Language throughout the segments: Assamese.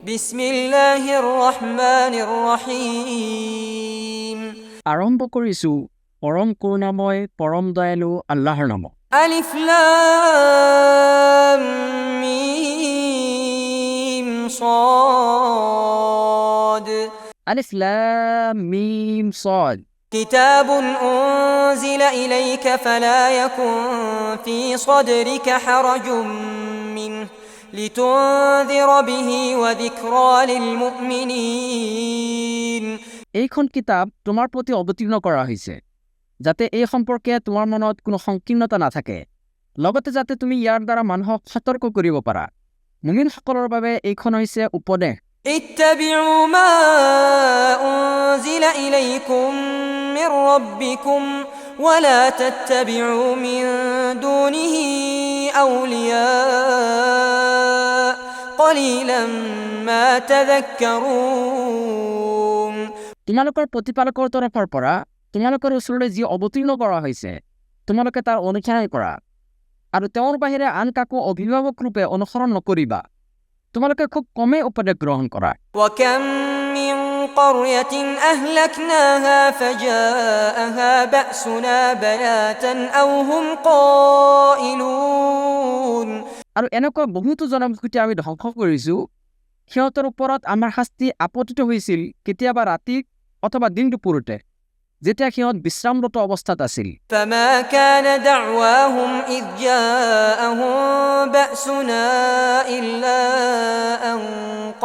বিসমিল্লাহিৰ ৰহমানিৰ ৰহিম। আৰম্ভ কৰিছো পৰম কৰুণাময় পৰম দয়ালু আল্লাহৰ নামত। আলিফ লাম মিম صاد আলিফ লাম মিম صاد كتاب أنزل إليك فلا يكن في صدرك حرج منه لتنذر به وذكرى للمؤمنين। এইখন কিতাপ তোমাৰ প্ৰতি অৱতীৰ্ণ কৰা হৈছে যাতে এই সম্পৰ্কে তোমাৰ মনত কোনো সংকীৰ্ণতা নাথাকে, লগতে যাতে তুমি ইয়াৰ দ্বাৰা মানুহক সতৰ্ক কৰিব পাৰা। মুমিনসকলৰ বাবে এইখন হৈছে উপদেশ। اتبعوا ما أنزل إليكم من ربكم ولا تتبعوا من دونه أولياء قليلا ما تذكرون। তোমালোকৰ প্ৰতিপালকৰ তৰফৰ পৰা তোমালোকৰ ওচৰলৈ যি অৱতীৰ্ণ কৰা হৈছে তোমালোকে তাৰ অনুসৰণ কৰা, আৰু তেওঁৰ বাহিৰে আন কাকো অভিভাৱক ৰূপে অনুসৰণ নকৰিবা। তোমালোকে খুব কমেই উপদেশ গ্ৰহণ কৰা। وكم من قرية أهلكناها فجاءها بأسنا بياتا أو هم قائلون। আৰু এনেকুৱা বহুতো জনবসতি আমি ধ্বংস কৰিছো, সিহঁতৰ ওপৰত আমাৰ শাস্তি আপতিত হৈছিল কেতিয়াবা ৰাতি অথবা দিন দুপৰতে, যেতিয়া সিহঁত বিশ্ৰামৰত অৱস্থাত আছিল। فما كان دعواهم إذ جاءهم بأسنا إلا أن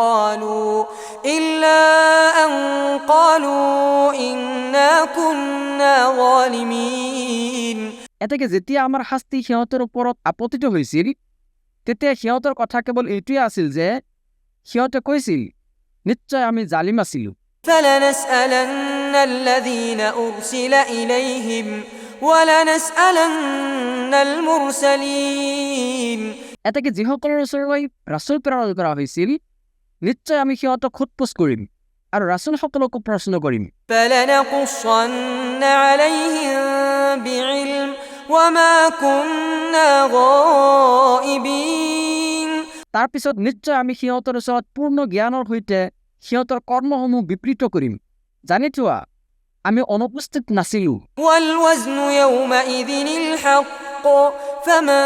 قالوا إنا كنا ظالمين। এতেকে যেতিয়া আমাৰ শাস্তি সিহঁতৰ ওপৰত আপতিত হৈছিল তেতিয়া সিহঁতৰ কথা কেৱল এইটোৱে আছিল যে সিহঁতে কৈছিল, নিশ্চয় আমি জালিম আছিলো। فلنسألن الذين أرسل إليهم ولنسألن المرسلين। এতেকে যিসকলৰ ওচৰলৈ ৰাছুল প্ৰেৰণ কৰা হৈছিল নিশ্চয় আমি সিহঁতক সোধপোছ কৰিম আৰু ৰাছুলসকলকো প্ৰশ্ন কৰিম। فلنقصن عليهم بعلم وما كنا غائبين। তাৰপিছত নিশ্চয় আমি সিহঁতৰ ওচৰত পূৰ্ণ জ্ঞানৰ সৈতে সিহঁতৰ কৰ্মসমূহ বিবৃত কৰিম। জানি থোৱা আমি অনুপস্থিত নাছিলো। والوزن يومئذ الحق فمن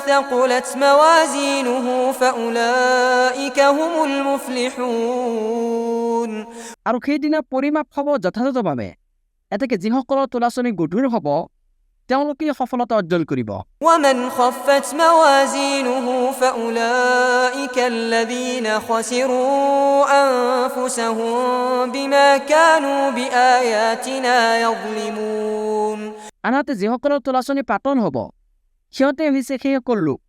ثقلت موازينه فأولئك هم المفلحون। আৰু সেইদিনা পৰিমাপ হ'ব যথাযথভাৱে। এতেকে যিসকলৰ তোলাচনি গধুৰ হ'ব তেওঁলোকে সফলতা অৰ্জন কৰিব। ومن خفت موازينه فأولئك الذين خسروا أنفسهم بما كانوا بآياتنا يظلمون। আনহাতে যিসকলৰ তোলাচনি পাতন হ'ব সিহঁতে হৈছে সেইসকল লোক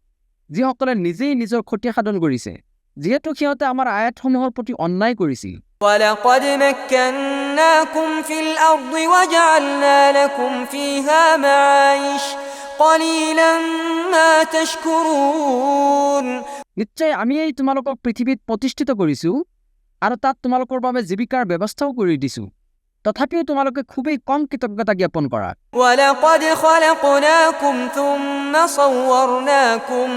যিসকলে নিজেই নিজৰ ক্ষতি সাধন কৰিছে, যিহেতু সিহঁতে আমাৰ আয়াতসমূহৰ প্ৰতি অন্যায় কৰিছিল। ولقد مكناكم في الأرض وجعلنا لكم فيها معايش قليلا ما تشكرون। নিশ্চয় আমি এই তোমালোকক পৃথিৱীত প্ৰতিষ্ঠিত কৰিছো আৰু তাত তোমালোকৰ বাবে জীৱিকাৰ ব্যৱস্থাও কৰি দিছো, তথাপিও তোমালোকে খুবেই কম কৃতজ্ঞতা জ্ঞাপন কৰা। ولقد خلقناكم ثم صورناكم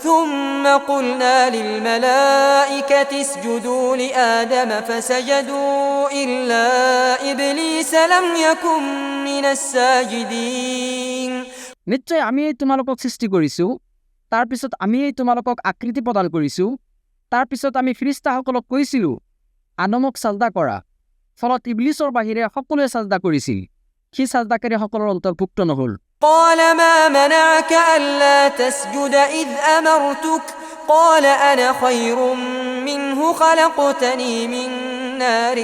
ثم قلنا للملائكة اسجدوا لآدم فسجدوا إلا إبليس لم يكن من الساجدين। নিশ্চয় আমি এই তোমালোকক সৃষ্টি কৰিছো, তাৰপিছত আমি এই তোমালোকক আকৃতি প্ৰদান কৰিছো, তাৰপিছত আমি ফিৰিস্তাসকলক কৈছিলো আদমক সাজদা কৰা, ফলত ইবলিছৰ বাহিৰে সকলোৱে সাজদা কৰিছিল, সি সাজদাকাৰীসকলৰ অন্তৰ্ভুক্ত নহল। قال ما منعك ألا تسجد إذ أمرتك قال أنا خير منه خلقتني من نار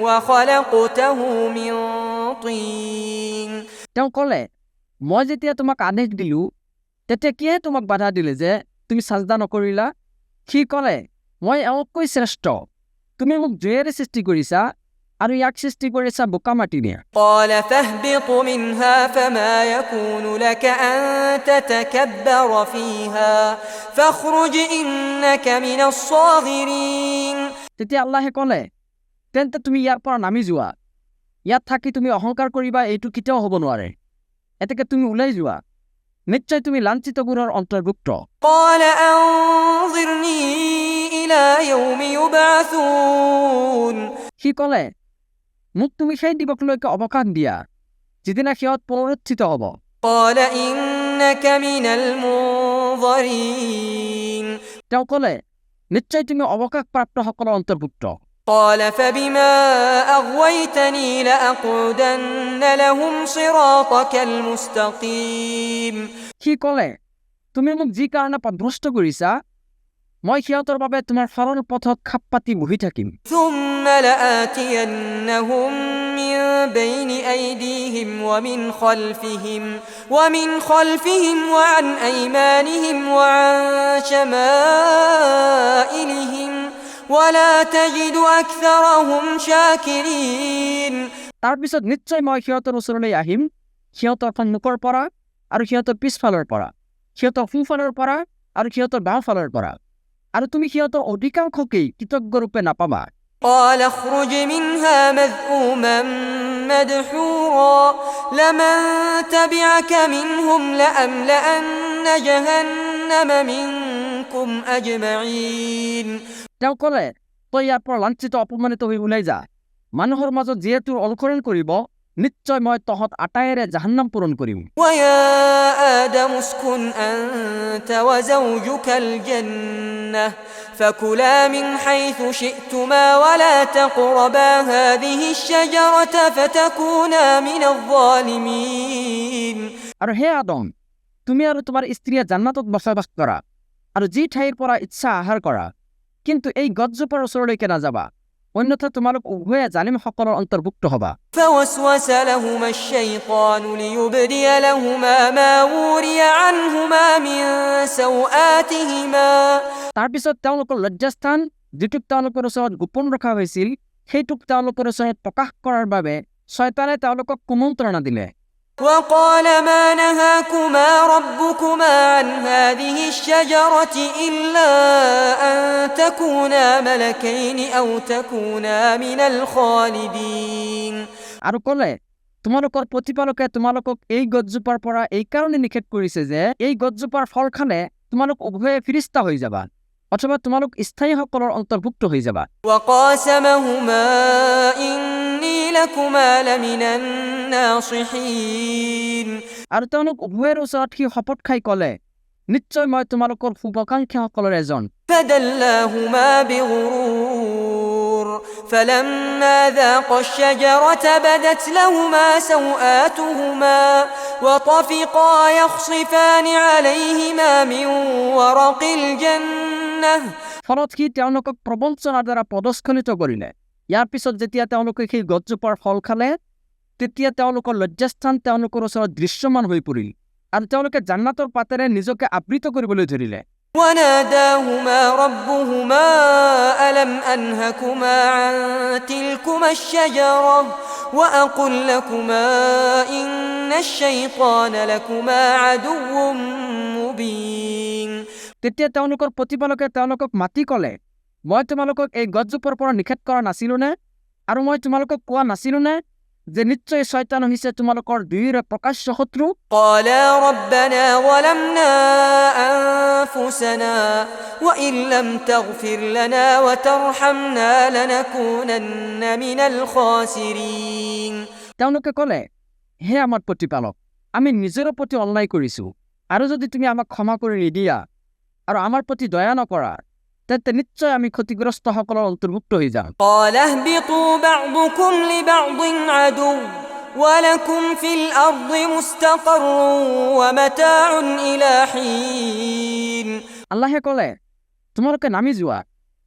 وخلقته من طين। তেওঁ ক'লে, মই যেতিয়া তোমাক আদেশ দিলো তেতিয়া কিয়ে তোমাক বাধা দিলে যে তুমি সাজদা নকৰিলা? সি ক'লে, মই এওঁতকৈ শ্ৰেষ্ঠ, তুমি মোক জুইৰে সৃষ্টি কৰিছা আৰু ইয়াক সৃষ্টি কৰিছা বোকা মাটিৰে। قال فاهبط منها فما يكون لك أن تتكبر فيها فاخرج إنك من الصاغرين। তেতিয়া আল্লাহে ক'লে, তেন্তে তুমি ইয়াৰ পৰা নামি যোৱা, ইয়াত থাকি তুমি অহংকাৰ কৰিবা এইটো কেতিয়াও হ'ব নোৱাৰে, এতেকে তুমি ওলাই যোৱা, নিশ্চয় তুমি লাঞ্ছিতবোৰৰ অন্তৰ্ভুক্ত। قال أنظرني إلى يوم يبعثون সি ক'লে মোক তুমি সেই দিৱসলৈকে অৱকাশ দিয়া যিদিনা সিহঁত পুনৰুত্থিত হ'ব قال إنك من المنظرين তেওঁ ক'লে নিশ্চয় তুমি অৱকাশপ্ৰাপ্তসকলৰ অন্তৰ্ভুক্ত قال فبما أغويتني لأقعدن لهم صراطك المستقيم সি ক'লে তুমি মোক যি কাৰণে পথভ্ৰষ্ট কৰিছা মই সিহঁতৰ বাবে তোমাৰ সৰল পথত খাপ পাতি বহি থাকিম ثم لآتينهم من بين أيديهم ومن خلفهم وعن أيمانهم وعن شمائلهم ولا تجد أكثرهم شاكرين তাৰপিছত নিশ্চয় মই সিহঁতৰ ওচৰলৈ আহিম সিহঁতৰ সন্মুখৰ পৰা আৰু সিহঁতৰ পিছফালৰ পৰা সিহঁতৰ সোঁফালৰ পৰা আৰু সিহঁতৰ বাওঁফালৰ পৰা আৰু তুমি সিহঁতৰ অধিকাংশকেই কৃতজ্ঞৰূপে নাপাবা قال اخرج منها مذءوما مدحورا لمن تبعك منهم لأملأن جهنم منكم أجمعين তেওঁ ক'লে তই ইয়াৰ পৰা লাঞ্ছিত অপমানিত হৈ ওলাই যা মানুহৰ মাজত যিয়ে তোৰ অনুসৰণ কৰিব নিশ্চয় মই তহঁত আটাইৰে জাহান্নাম পূৰণ কৰিম ويا آدم اسكن أنت وزوجك الجنة فكلا من حيث شئتما ولا تقربا هذه الشجرة فتكونا من الظالمين আৰু হে আদম তুমি আৰু তোমাৰ স্ত্ৰীয়ে জান্নাতত বসবাস কৰা আৰু যি ঠাইৰ পৰা ইচ্ছা আহাৰ কৰা কিন্তু এই গছজোপাৰ ওচৰলৈকে নাযাবা অন্যথা তোমালোক উভয়ে জালিমসকলৰ অন্তৰ্ভুক্ত হবা فوسوس لهما الشيطان ليبدي لهما ما وري عنهما من سوآتهما তাৰপিছত তেওঁলোকৰ লজ্জাস্থান যিটোক তেওঁলোকৰ ওচৰত গোপন ৰখা হৈছিল সেইটোক তেওঁলোকৰ ওচৰত প্ৰকাশ কৰাৰ বাবে শয়তানে তেওঁলোকক কুমন্ত্ৰণা দিলে وقال ما نهاكما ربكما عن هذه الشجرة إلا أن تكونا ملكين أو تكونا من الخالدين আৰু ক'লে তোমালোকৰ প্ৰতিপালকে তোমালোকক এই গছজোপাৰ পৰা এই কাৰণে নিষেধ কৰিছে যে এই গছজোপাৰ ফল খালে তোমালোক উভয়ে ফিৰিস্তা হৈ যাবা অথবা তোমালোক স্থায়ীসকলৰ অন্তৰ্ভুক্ত হৈ যাবা وقاسمهما إني لكما لمن الناصحين আৰু তেওঁলোক উভয়ৰ ওচৰত সি শপত খাই ক'লে নিশ্চয় মই তোমালোকৰ শুভাকাংক্ষীসকলৰ এজন فدلاهما بغرور فلما ذاقا الشجرة بدت لهما سوآتهما وطفقا يخصفان عليهما من ورق الجنة ফলত সি তেওঁলোকক প্ৰবঞ্চনাৰ দ্বাৰা পদস্খলিত কৰিলে ইয়াৰ পিছত যেতিয়া তেওঁলোকে সেই গছজোপাৰ ফল খালে তেতিয়া তেওঁলোকৰ লজ্জাস্থান তেওঁলোকৰ ওচৰত দৃশ্যমান হৈ পৰিল আৰু তেওঁলোকে জান্নাতৰ পাতেৰে নিজকে আবৃত কৰিবলৈ ধৰিলে وناداهما ربهما ألم أنهكما عن تلكما الشجرة وأقل لكما إن الشيطان لكما عدو مبين তেতিয়া তেওঁলোকৰ প্ৰতিপালকে তেওঁলোকক মাতি ক'লে মই তোমালোকক এই গছজোপাৰ পৰা নিষেধ কৰা নাছিলোনে আৰু মই তোমালোকক কোৱা নাছিলোনে যে নিশ্চয় শয়তান হৈছে তোমালোকৰ দুয়োৰে প্ৰকাশ্য শত্ৰু قالا ربنا ظلمنا أنفسنا وإن لم تغفر لنا وترحمنا لنكونن من الخاسرين তেওঁলোকে ক'লে হে আমাৰ প্ৰতিপালক আমি নিজৰ প্ৰতি অন্যায় কৰিছো আৰু যদি তুমি আমাক ক্ষমা কৰি নিদিয়া আৰু আমাৰ প্ৰতি দয়া নকৰা তেন্তে নিশ্চয় আমি ক্ষতিগ্ৰস্তসকলৰ অন্তৰ্ভুক্ত হৈ যাম قال اهبطوا بعضكم لبعض عدو ولكم في الأرض مستقر ومتاع إلى حين আল্লাহে ক'লে তোমালোকে নামি যোৱা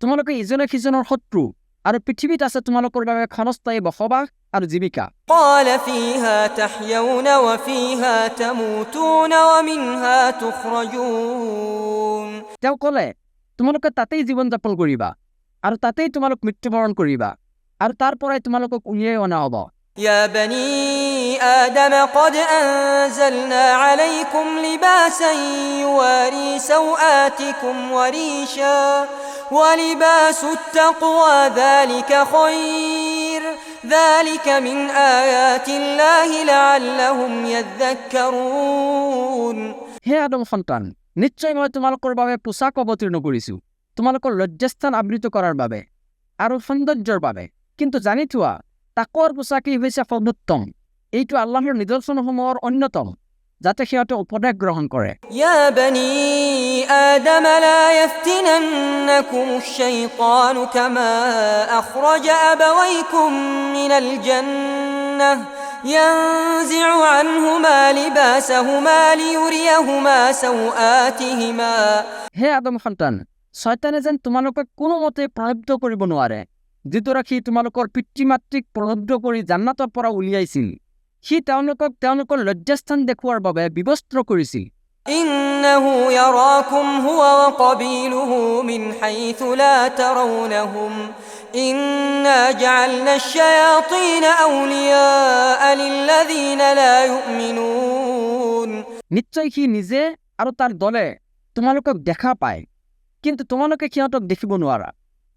তোমালোকে ইজনে সিজনৰ শত্ৰু আৰু পৃথিৱীত আছে তোমালোকৰ বাবে ক্ষণস্থায়ী বসবাস আৰু জীৱিকা قال فيها تحيون وفيها تموتون ومنها تخرجون তেওঁ ক'লে তোমালোকে তাতেই জীৱন যাপন কৰিবা আৰু তাতেই তোমালোক মৃত্যুবৰণ কৰিবা আৰু তাৰ পৰাই তোমালোকক উলিয়াই অনা হ'ব يا بني آدم قد أنزلنا عليكم لباسا يواري سوآتكم وريشا ولباس التقوى ذلك خير ذلك من آيات الله لعلهم يذكرون হে আদম সন্তান নিশ্চয় মই তোমালোকৰ বাবে পোছাক অৱতীৰ্ণ কৰিছো তোমালোকৰ লজ্জাস্থান আবৃত কৰাৰ বাবে আৰু সৌন্দৰ্যৰ বাবে। কিন্তু জানি থোৱা, তাকৰ পোচাকেই হৈছে সৰ্বোত্তম। এইটো আল্লাহৰ নিদৰ্শনসমূহৰ অন্যতম, যাতে সিহঁতে উপদেশ গ্ৰহণ কৰে। يا بني آدم لا يفتننكم الشيطان كما أخرج أبويكم من الجنة ينزع عنهما لباسهما ليريهما سوآتهما হে আদম সন্তান, শয়তানে যেন তোমালোকক কোনোমতে প্ৰলুব্ধ কৰিব নোৱাৰে, যিদৰে সি তোমালোকৰ পিতৃ মাতৃক প্ৰলুব্ধ কৰি জান্নাতৰ পৰা উলিয়াইছিল। সি তেওঁলোকক তেওঁলোকৰ লজ্জাস্থান দেখুওৱাৰ বাবে বিবস্ত্ৰ কৰিছিল। إنه يراكم هو وقبيله من حيث لا ترونهم إنا جعلنا الشياطين أولياء للذين لا يؤمنون নিশ্চয় সি নিজে আৰু তাৰ দলে তোমালোকক দেখা পায়, কিন্তু তোমালোকে সিহঁতক দেখিব নোৱাৰা।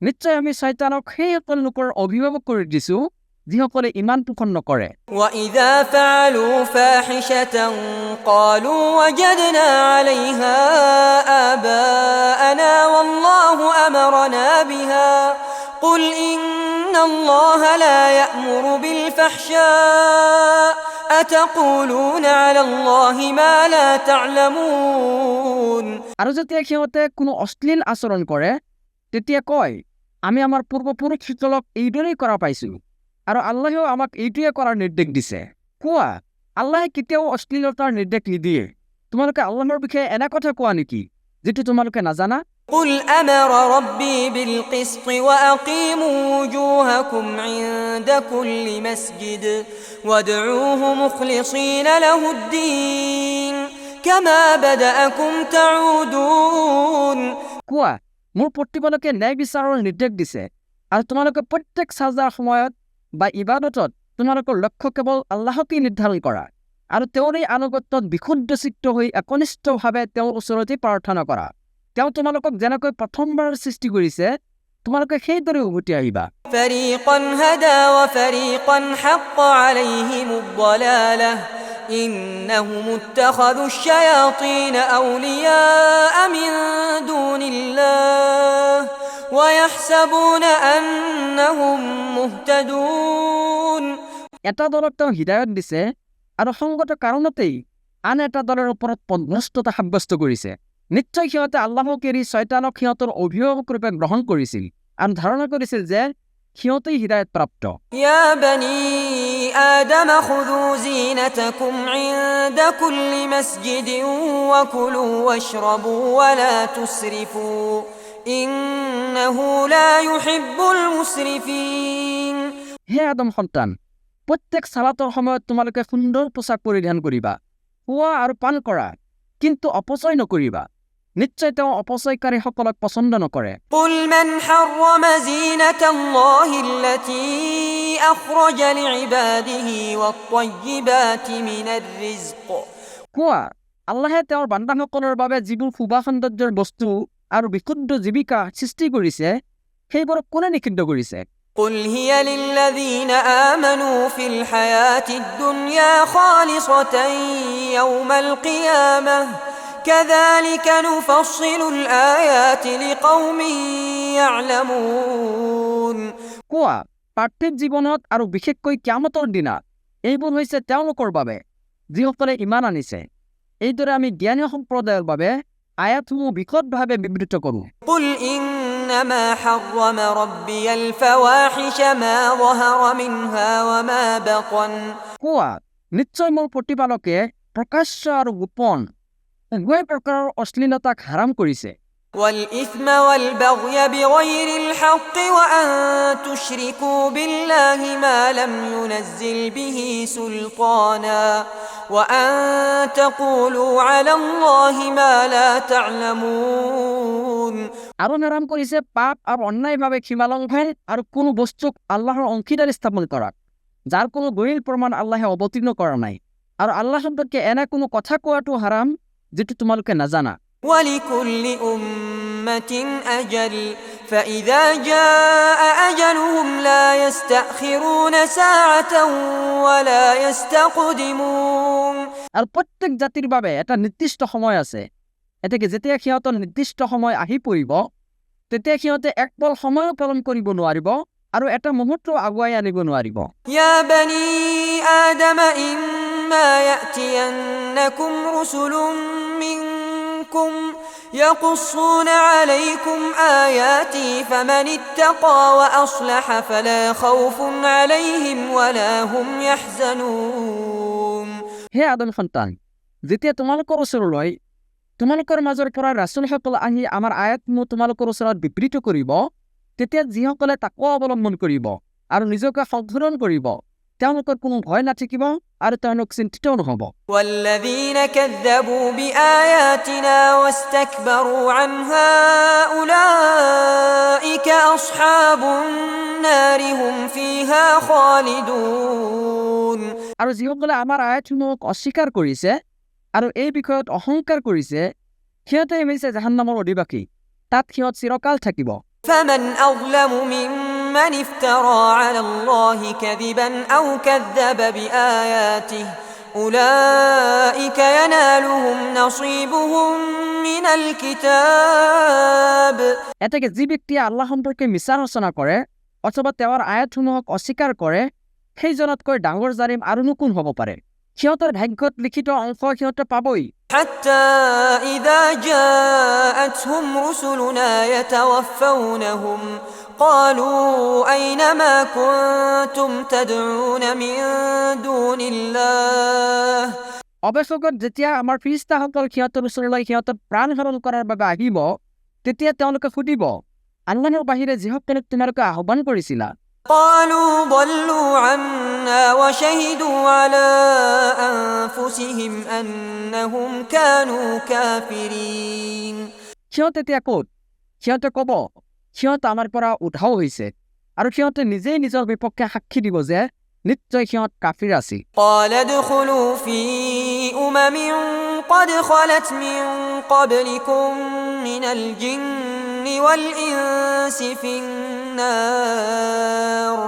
নিশ্চয় আমি শয়তানক সেইসকল লোকৰ অভিভাৱক কৰি দিছো যিসকলে ইমান পোষণ নকৰে। وإذا فعلوا فاحشة قالوا وجدنا عليها آباءنا والله أمرنا بها قل إن الله لا يأمر بالفحشاء أتقولون على الله ما لا تعلمون আৰু যেতিয়া সিহঁতে কোনো অশ্লীল আচৰণ কৰে, তেতিয়া কয়, আমি আমাৰ পূৰ্বপুৰুষসকলক এইদৰেই কৰা পাইছো আৰু আল্লাহেও আমাক এইটোৱে কৰাৰ নিৰ্দেশ দিছে। কোৱা, আল্লাহে কেতিয়াও অশ্লীলতাৰ নিৰ্দেশ নিদিয়ে। তোমালোকে আল্লাহৰ বিষয়ে এনে কথা কোৱা নেকি যিটো তোমালোকে নাজানা? قل أمر ربي بالقسط وأقيموا وجوهكم عند كل مسجد وادعوه مخلصين له الدين كما بدأكم تعودون কোৱা, মোৰ প্ৰতিপালকে ন্যায় বিচাৰৰ নিৰ্দেশ দিছে আৰু তোমালোকে প্ৰত্যেক সাজদাৰ সময়ত বা ইবাদতত তোমালোকৰ লক্ষ্য কেৱল আল্লাহকেই নিৰ্ধাৰণ কৰা আৰু তেওঁৰ এই আনুগত্যত বিশুদ্ধ চিত্ত হৈ একনিষ্ঠভাৱে তেওঁৰ ওচৰতেই প্ৰাৰ্থনা কৰা। তেওঁ তোমালোকক যেনেকৈ প্ৰথমবাৰ সৃষ্টি কৰিছে, তোমালোকে সেইদৰে উভতি আহিবা। فريقا هدى وفريقا حق عليهم الضلالة إنهم اتخذوا الشياطين أولياء من دون الله ويحسبون أنهم مهتدون এটা দলক তেওঁ হৃদায়ত দিছে আৰু সংগত কাৰণতেই আন এটা দলৰ ওপৰত পদভ্ৰষ্টতা সাব্যস্ত কৰিছে। নিশ্চয় সিহঁতে আল্লাহক এৰি শয়তানক সিহঁতৰ অভিভাৱক ৰূপে গ্ৰহণ কৰিছিল আৰু ধাৰণা কৰিছিল যে সিহঁতেই হৃদায়ত প্ৰাপ্ত। يا بني آدم خذوا زينتكم عند كل مسجد وكلوا واشربوا ولا تسرفوا إنه لا يحب المسرفين হে আদম সন্তান, প্ৰত্যেক সালাতৰ সময়ত তোমালোকে সুন্দৰ পোছাক পৰিধান কৰিবা, খোৱা আৰু পান কৰা, কিন্তু অপচয় নকৰিবা। নিশ্চয় তেওঁ অপচয়কাৰীসকলক পচন্দ নকৰে। قل من حرم زينة الله التي أخرج لعباده والطيبات من الرزق কোৱা, আল্লাহে তেওঁৰ বান্দাসকলৰ বাবে যিবোৰ শুভা সৌন্দৰ্যৰ বস্তু আৰু বিশুদ্ধ জীৱিকা সৃষ্টি কৰিছে, সেইবোৰক কোনে নিষিদ্ধ কৰিছে? قل هي للذين آمنوا في الحياة الدنيا خالصة يوم القيامة كذلك نفصل الآيات لقوم يعلمون কোৱা, পাৰ্থিৱ জীৱনত আৰু বিশেষকৈ কিয়ামতৰ দিনা এইবোৰ হৈছে তেওঁলোকৰ বাবে যিসকলে ইমান আনিছে। এইদৰে আমি জ্ঞানী সম্প্ৰদায়ৰ বাবে আয়াতসমূহ বিশদভাৱে বিবৃত কৰোঁ। قل إنما حرم ربي الفواحش ما ظهر منها وما بطن কোৱা, নিশ্চয় মোৰ প্ৰতিপালকে প্ৰকাশ্য আৰু গোপন উভয় প্ৰকাৰৰ অশ্লীলতাক হাৰাম কৰিছে والإثم والبغي بغير الحق وأن تشركوا بالله ما لم ينزل به سلطانا وأن تقولوا على الله ما لا تعلمون আৰু হাৰাম কৰিছে পাপ আৰু অন্যায়ভাৱে সীমালংঘন আৰু কোনো বস্তুক আল্লাহৰ অংশীদাৰ স্থাপন কৰাক, যাৰ কোনো দলিল প্ৰমাণ আল্লাহে অৱতীৰ্ণ কৰা নাই, আৰু আল্লাহ সম্পৰ্কে এনে কোনো কথা কোৱাটো হাৰাম যিটো তোমালোকে নাজানা। ولكل أمة أجل فإذا جاء أجلهم لا يستأخرون ساعة ولا يستقدمون আৰু প্ৰত্যেক জাতিৰ বাবে এটা নিৰ্দিষ্ট সময় আছে। এতেকে যেতিয়া সিহঁতৰ নিৰ্দিষ্ট সময় আহি পৰিব, তেতিয়া সিহঁতে এক পল সময়ো পালন কৰিব নোৱাৰিব আৰু এটা মুহূৰ্ত আগুৱাই আনিব নোৱাৰিব। يا بني آدم إما يأتينكم رسل منكم يقصون عليكم آياتي فمن اتقى وأصلح فلا خوف عليهم ولا هم يحزنون। হে আদম সন্তান, যেতিয়া তোমালোকৰ ওচৰলৈ তোমালোকৰ মাজৰ পৰা ৰাছুলসকল আহি আমাৰ আয়াতসমূহ তোমালোকৰ ওচৰত বিবৃত কৰিব, তেতিয়া যিসকলে তাকৱা অৱলম্বন কৰিব আৰু নিজকে সংশোধন কৰিব, তেওঁলোকৰ কোনো ভয় নাথাকিব আৰু তেওঁলোক চিন্তিতও নহ'ব। والذين كذبوا بآياتنا واستكبروا عنها أولئك أصحاب النار هم فيها خالدون। আৰু যিসকলে আমাৰ আয়াতসমূহক অস্বীকাৰ কৰিছে আৰু এই বিষয়ত অহংকাৰ কৰিছে, সিহঁতে হৈছে জাহান্নামৰ অধিবাসী, তাত সিহঁত চিৰকাল থাকিব। فمن أظلم ممن افترى على الله كذبا أو كذب بآياته أولئك ينالهم نصيبهم من الكتاب। এতেকে যি ব্যক্তিয়ে আল্লাহ সম্পৰ্কে মিছা ৰচনা কৰে অথবা তেওঁৰ আয়াতসমূহক অস্বীকাৰ কৰে, সেইজনতকৈ ডাঙৰ জালিম আৰুনো কোন হ'ব পাৰে? সিহঁতৰ ভাগ্যত লিখিত অংশ সিহঁতে পাবই। حتى إذا جاءتهم رسلنا يتوفونهم قالوا أين ما كنتم تدعون من دون الله। অৱশেষত যেতিয়া আমাৰ ফিৰিষ্টাসকল সিহঁতৰ ওচৰলৈ সিহঁতৰ প্ৰাণ হৰণ কৰাৰ বাবে আহিব, তেতিয়া তেওঁলোকে সুধিব, আল্লাহৰ বাহিৰে যিসকলক তোমালোকে আহ্বান কৰিছিলা, قالوا ضلوا عنا وشهدوا على أنفسهم أنهم كانوا كافرين। সিহঁত এতিয়া ক'ত? সিহঁতে ক'ব, সিহঁত আমাৰ পৰা উধাও হৈছে আৰু সিহঁতে নিজেই নিজৰ বিপক্ষে সাক্ষী দিব যে নিশ্চয় সিহঁত কাফিৰ আছিল। قال ادخلوا في أمم قد خلت من قبلكم من الجن والإنس في النار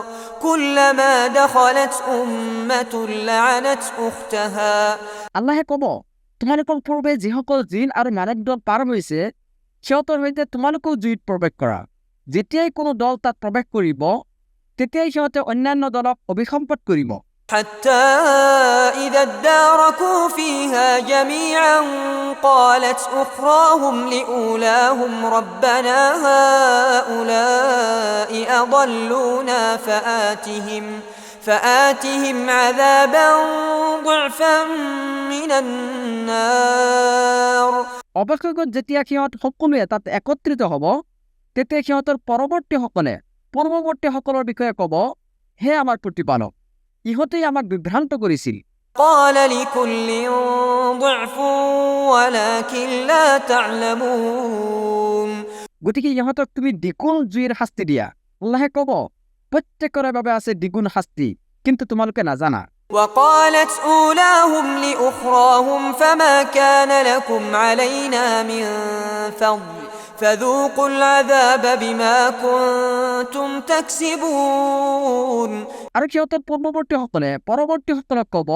كلما دخلت أمة لعنت أختها। আল্লাহে ক'ব, তোমালোকৰ পূৰ্বে যিসকল জিন আৰু মানৱ দল পাৰ হৈছে, সিহঁতৰ সৈতে তোমালোকেও জুইত প্ৰৱেশ কৰা। যেতিয়াই কোনো দল তাত প্ৰৱেশ কৰিব, তেতিয়াই সিহঁতে অন্যান্য দলক অভিসম্পাত কৰিব। حتى إذا اداركوا فيها جميعا قالت أخراهم لأولاهم ربنا هؤلاء أضلونا فآتهم عذابا ضعفا من النار। অৱশেষত যেতিয়া সিহঁত সকলোৱে তাত একত্ৰিত হ'ব, তেতিয়া সিহঁতৰ পূৰ্বৱৰ্তীসকলৰ বিষয়ে ক'ব, হে আমাৰ প্ৰতিপালক, ইহঁতেই আমাক বিভ্ৰান্ত কৰিছিল। قال لكل ضعف ولكن لا تعلمون। গতিকে ইহঁতক তুমি দ্বিগুণ জুইৰ শাস্তি দিয়া। আল্লাহে ক'ব, প্ৰত্যেকৰে বাবে আছে দ্বিগুণ শাস্তি, কিন্তু তোমালোকে নাজানা। وقالت أولاهم لأخراهم فما كان لكم علينا من فضل فذوقوا العذاب بما كنتم تكسبون। আৰু সিহঁতৰ পৰৱৰ্তীসকলক ক'ব,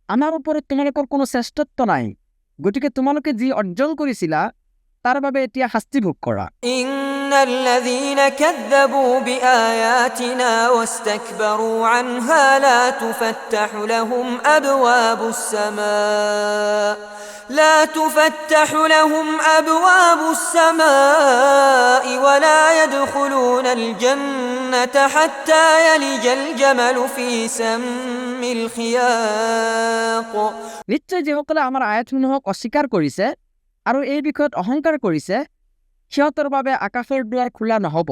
আমাৰ ওপৰত তোমালোকৰ কোনো শ্ৰেষ্ঠত্ব নাই, গতিকে তোমালোকে যি অৰ্জন কৰিছিলা তাৰ বাবে এতিয়া শাস্তি ভোগ কৰা। إن الذين كذبوا بآياتنا واستكبروا عنها لا تفتح لهم أبواب السماء ولا يدخلون الجنة حتى يلج الجمل في سم الخياط। নিশ্চয় যিসকলে আমাৰ আয়াতসমূহক অস্বীকাৰ কৰিছে আৰু এই বিষয়ত অহংকাৰ কৰিছে, সিহঁতৰ বাবে আকাশৰ দুৱাৰ খোলা নহ'ব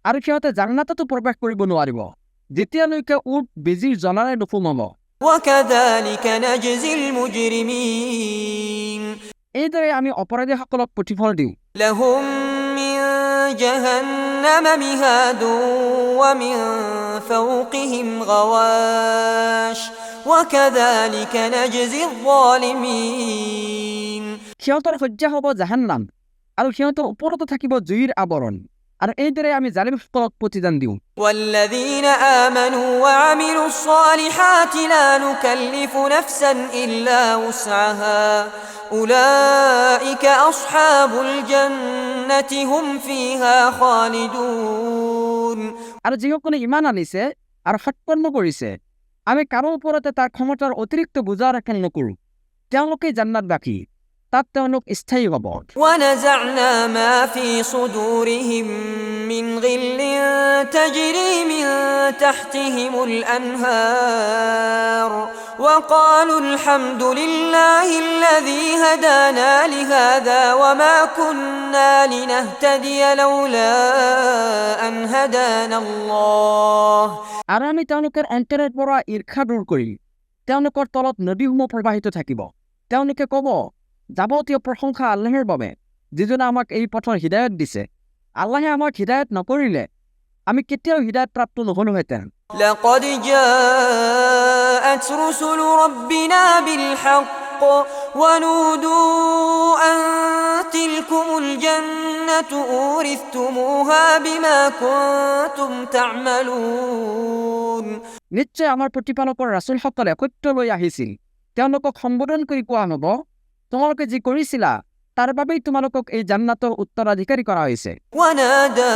আৰু সিহঁতে জান্নাততো প্ৰৱেশ কৰিব নোৱাৰিব, যেতিয়ালৈকে উট বেজীৰ জনাৰে নুসুমাব। وكذلك نجزي المجرمين। এইদৰে আমি অপৰাধীসকলক প্ৰতিফল দিওঁ। لهم من جهنم مهاد ومن فوقهم غواش وكذلك نجزي الظالمين। সিহঁতৰ শয্যা হ'ব জাহান্নাম আৰু সিহঁতৰ ওপৰতো থাকিব জুইৰ আৱৰণ, আৰ এই দৰে আমি জালিমসকলক প্ৰতিদান দিওঁ والذين آمنوا وعملوا الصالحات لا نكلف نفسا إلا وسعها أولئك أصحاب الجنة هم فيها خالدون আৰু যিসকলে ইমান আনিছে আৰু সৎকৰ্ম কৰিছে আমি কাৰো ওপৰতে তাৰ ক্ষমতাৰ অতিৰিক্ত বোজা আৰোপ নকৰোঁ তেওঁলোকে জান্নাতবাসী তাত তেওঁলোক স্থায়ী হ'ব ونزعنا ما في صدورهم من غل تجري من تحتهم الأنهار وقالوا الحمد لله الذي هدانا لهذا وما كنا لنهتدي لولا أن هدانا الله আৰু আমি তেওঁলোকৰ অন্তৰৰ পৰা ঈৰ্ষা দূৰ কৰিম তেওঁলোকৰ তলত নদীসমূহ প্ৰবাহিত থাকিব তেওঁলোকে ক'ব যাৱতীয় প্ৰশংসা আল্লাহৰ বাবে যিজনে আমাক এই পথৰ হিদায়ত দিছে আল্লাহে আমাক হিদায়ত নকৰিলে আমি কেতিয়াও হিদায়ত প্ৰাপ্ত নহলোহেঁতেন لقد جاءت رسل ربنا بالحق ونودوا أن تلكم الجنة أورثتموها بما كنتم تعملون নিশ্চয় আমাৰ প্ৰতিপালকৰ ৰাসূলসকলে সত্য লৈ আহিছিল তেওঁলোকক সম্বোধন কৰি কোৱা হ'ব তোমালোকে যি কৰিছিলা তাৰ বাবেই তোমালোকক এই জান্নাতৰ উত্তৰাধিকাৰী কৰা হৈছে ونادى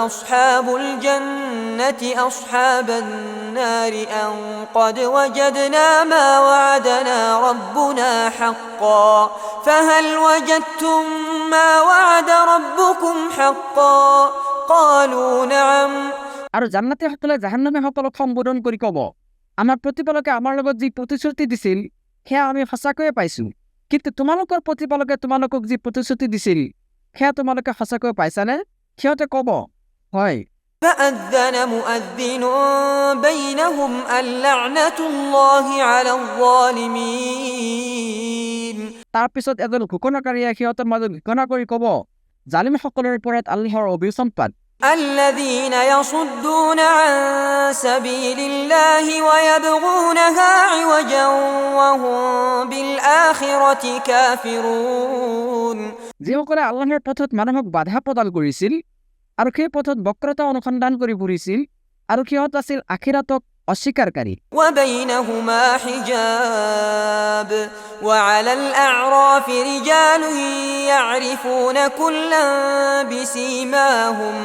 أصحاب الجنة أصحاب النار أن قد وجدنا ما وعدنا ربنا حقا فهل وجدتم ما وعد ربكم حقا قالوا نعم আৰু জান্নাতীসকলে জাহান্নামীসকলক সম্বোধন কৰি ক'ব আমাৰ প্ৰতিপালকে আমাৰ লগত যি প্ৰতিশ্ৰুতি দিছিল সেয়া আমি সঁচাকৈয়ে পাইছোঁ কিন্তু তোমালোকৰ প্ৰতিপালকে তোমালোকক যি প্ৰতিশ্ৰুতি দিছিল সেয়া তোমালোকে সঁচাকৈয়ে পাইছানে সিহঁতে ক'ব হয় فأذن مؤذن بينهم اللعنة الله على الظالمين তাৰপিছত এজন ঘোষণাকাৰীয়ে সিহঁতৰ মাজত ঘোষণা কৰি ক'ব জালিমসকলৰ ওপৰত আল্লাহৰ অভিসম্পাদ الذين يصدون عن سبيل الله ويبغونها عوجا وهم بالآخرة كافرون যিসকলে আল্লাহৰ পথত মানুহক বাধা প্ৰদান কৰিছিল আৰু সেই পথত বক্ৰতা অনুসন্ধান কৰি ফুৰিছিল আৰু সিহঁত আছিল আখিৰাতক অস্বীকাৰকাৰী وبينهما حجاب وعلى الأعراف رجال يعرفون كلا بسيماهم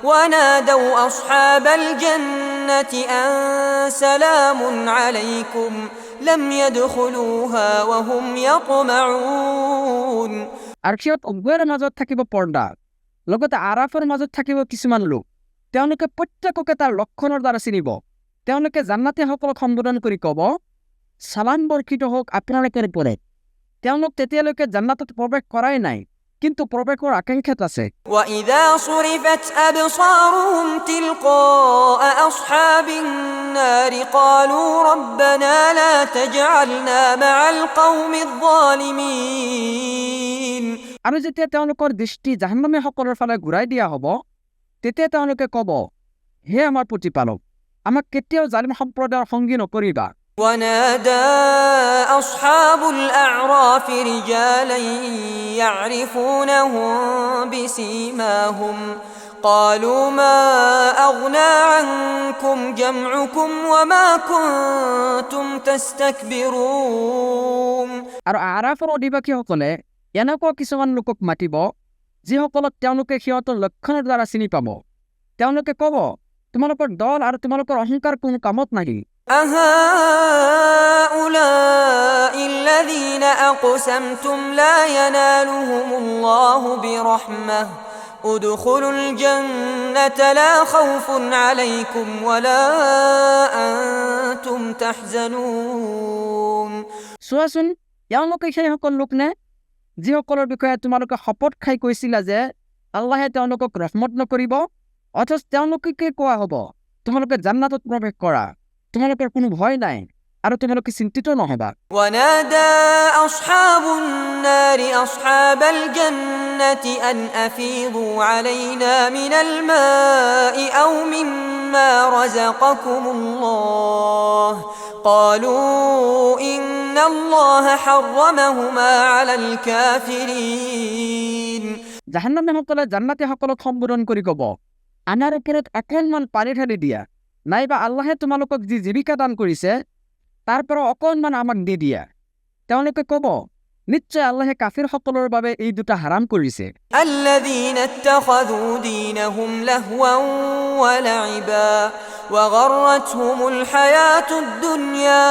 ونادوا أصحاب الجنة أن سلام عليكم لم يدخلوها وهم يطمعون আৰু সিহঁত উভয়ৰ মাজত থাকিব পৰ্দা লগতে আৰাফৰ মাজত থাকিব কিছুমান লোক তেওঁলোকে প্ৰত্যেককে তাৰ লক্ষণৰ দ্বাৰা চিনিব তেওঁলোকে জান্নাতীসকলক সম্বোধন কৰি ক'ব চালাম বৰ্ষিত হওক আপোনালোকৰ ওপৰত তেওঁলোক তেতিয়ালৈকে জান্নাতত প্ৰৱেশ কৰাই নাই কিন্তু প্ৰৱেশৰ আকাংক্ষাত আছে وإذا صرفت أبصارهم تلقاء أصحاب النار قالوا ربنا لا تجعلنا مع القوم الظالمين আৰু যেতিয়া তেওঁলোকৰ দৃষ্টি জাহান্নামীসকলৰ ফালে ঘূৰাই দিয়া হ'ব তেতিয়া তেওঁলোকে ক'ব হে আমাৰ প্ৰতিপালক আমাক কেতিয়াও জালিম সম্প্ৰদায়ৰ সংগী নকৰিবা ونادى أصحاب الأعراف رجالا يعرفونهم بسيماهم قالوا ما أغنى عنكم جمعكم وما كنتم تستكبرون আৰু আৰাফৰ অধিবাসীসকলে এনেকুৱা কিছুমান লোকক মাতিব যিসকলক তেওঁলোকে সিহঁতৰ লক্ষণৰ দ্বাৰা চিনি পাব তেওঁলোকে ক'ব তোমালোকৰ দল আৰু তোমালোকৰ অহংকাৰ কোনো কামত নাহিল أهؤلاء الذين أقسمتم لا ينالهم الله برحمة ادخلوا الجنة لا خوف عليكم ولا أنتم تحزنون চোৱাচোন তেওঁলোকে সেইসকল লোক নে যিসকলৰ বিষয়ে তোমালোকে শপত খাই কৈছিলা যে আল্লাহে তেওঁলোকক ৰহমত নকৰিব অথচ তেওঁলোকে কোৱা হ'ব তোমালোকে জান্নাতত প্ৰৱেশ কৰা তোমালোকৰ কোনো ভয় নাই আৰু তোমালোকে চিন্তিত নহবা ونادى أصحاب النار أصحاب الجنة أن أفيضوا علينا من الماء أو مما رزقكم الله قالوا إن الله حرمهما على الكافرين জাহান্নামীসকলে জান্নাতীসকলক সম্বোধন কৰি ক'ব, আমাৰ ওপৰত অকণমান পানী ঢালি দিয়া, নাইবা আল্লাহে তোমালোকক যি জীৱিকা দান কৰিছে তাৰ পৰা অকণমান আমাক দি দিয়া। তেওঁলোকে ক'ব, নিশ্চয় আল্লাহে কাফিৰসকলৰ বাবে এই দুটা হাৰাম কৰিছে। الذين اتخذوا دينهم لهوا ولعبا وغرتهم الحياة الدنيا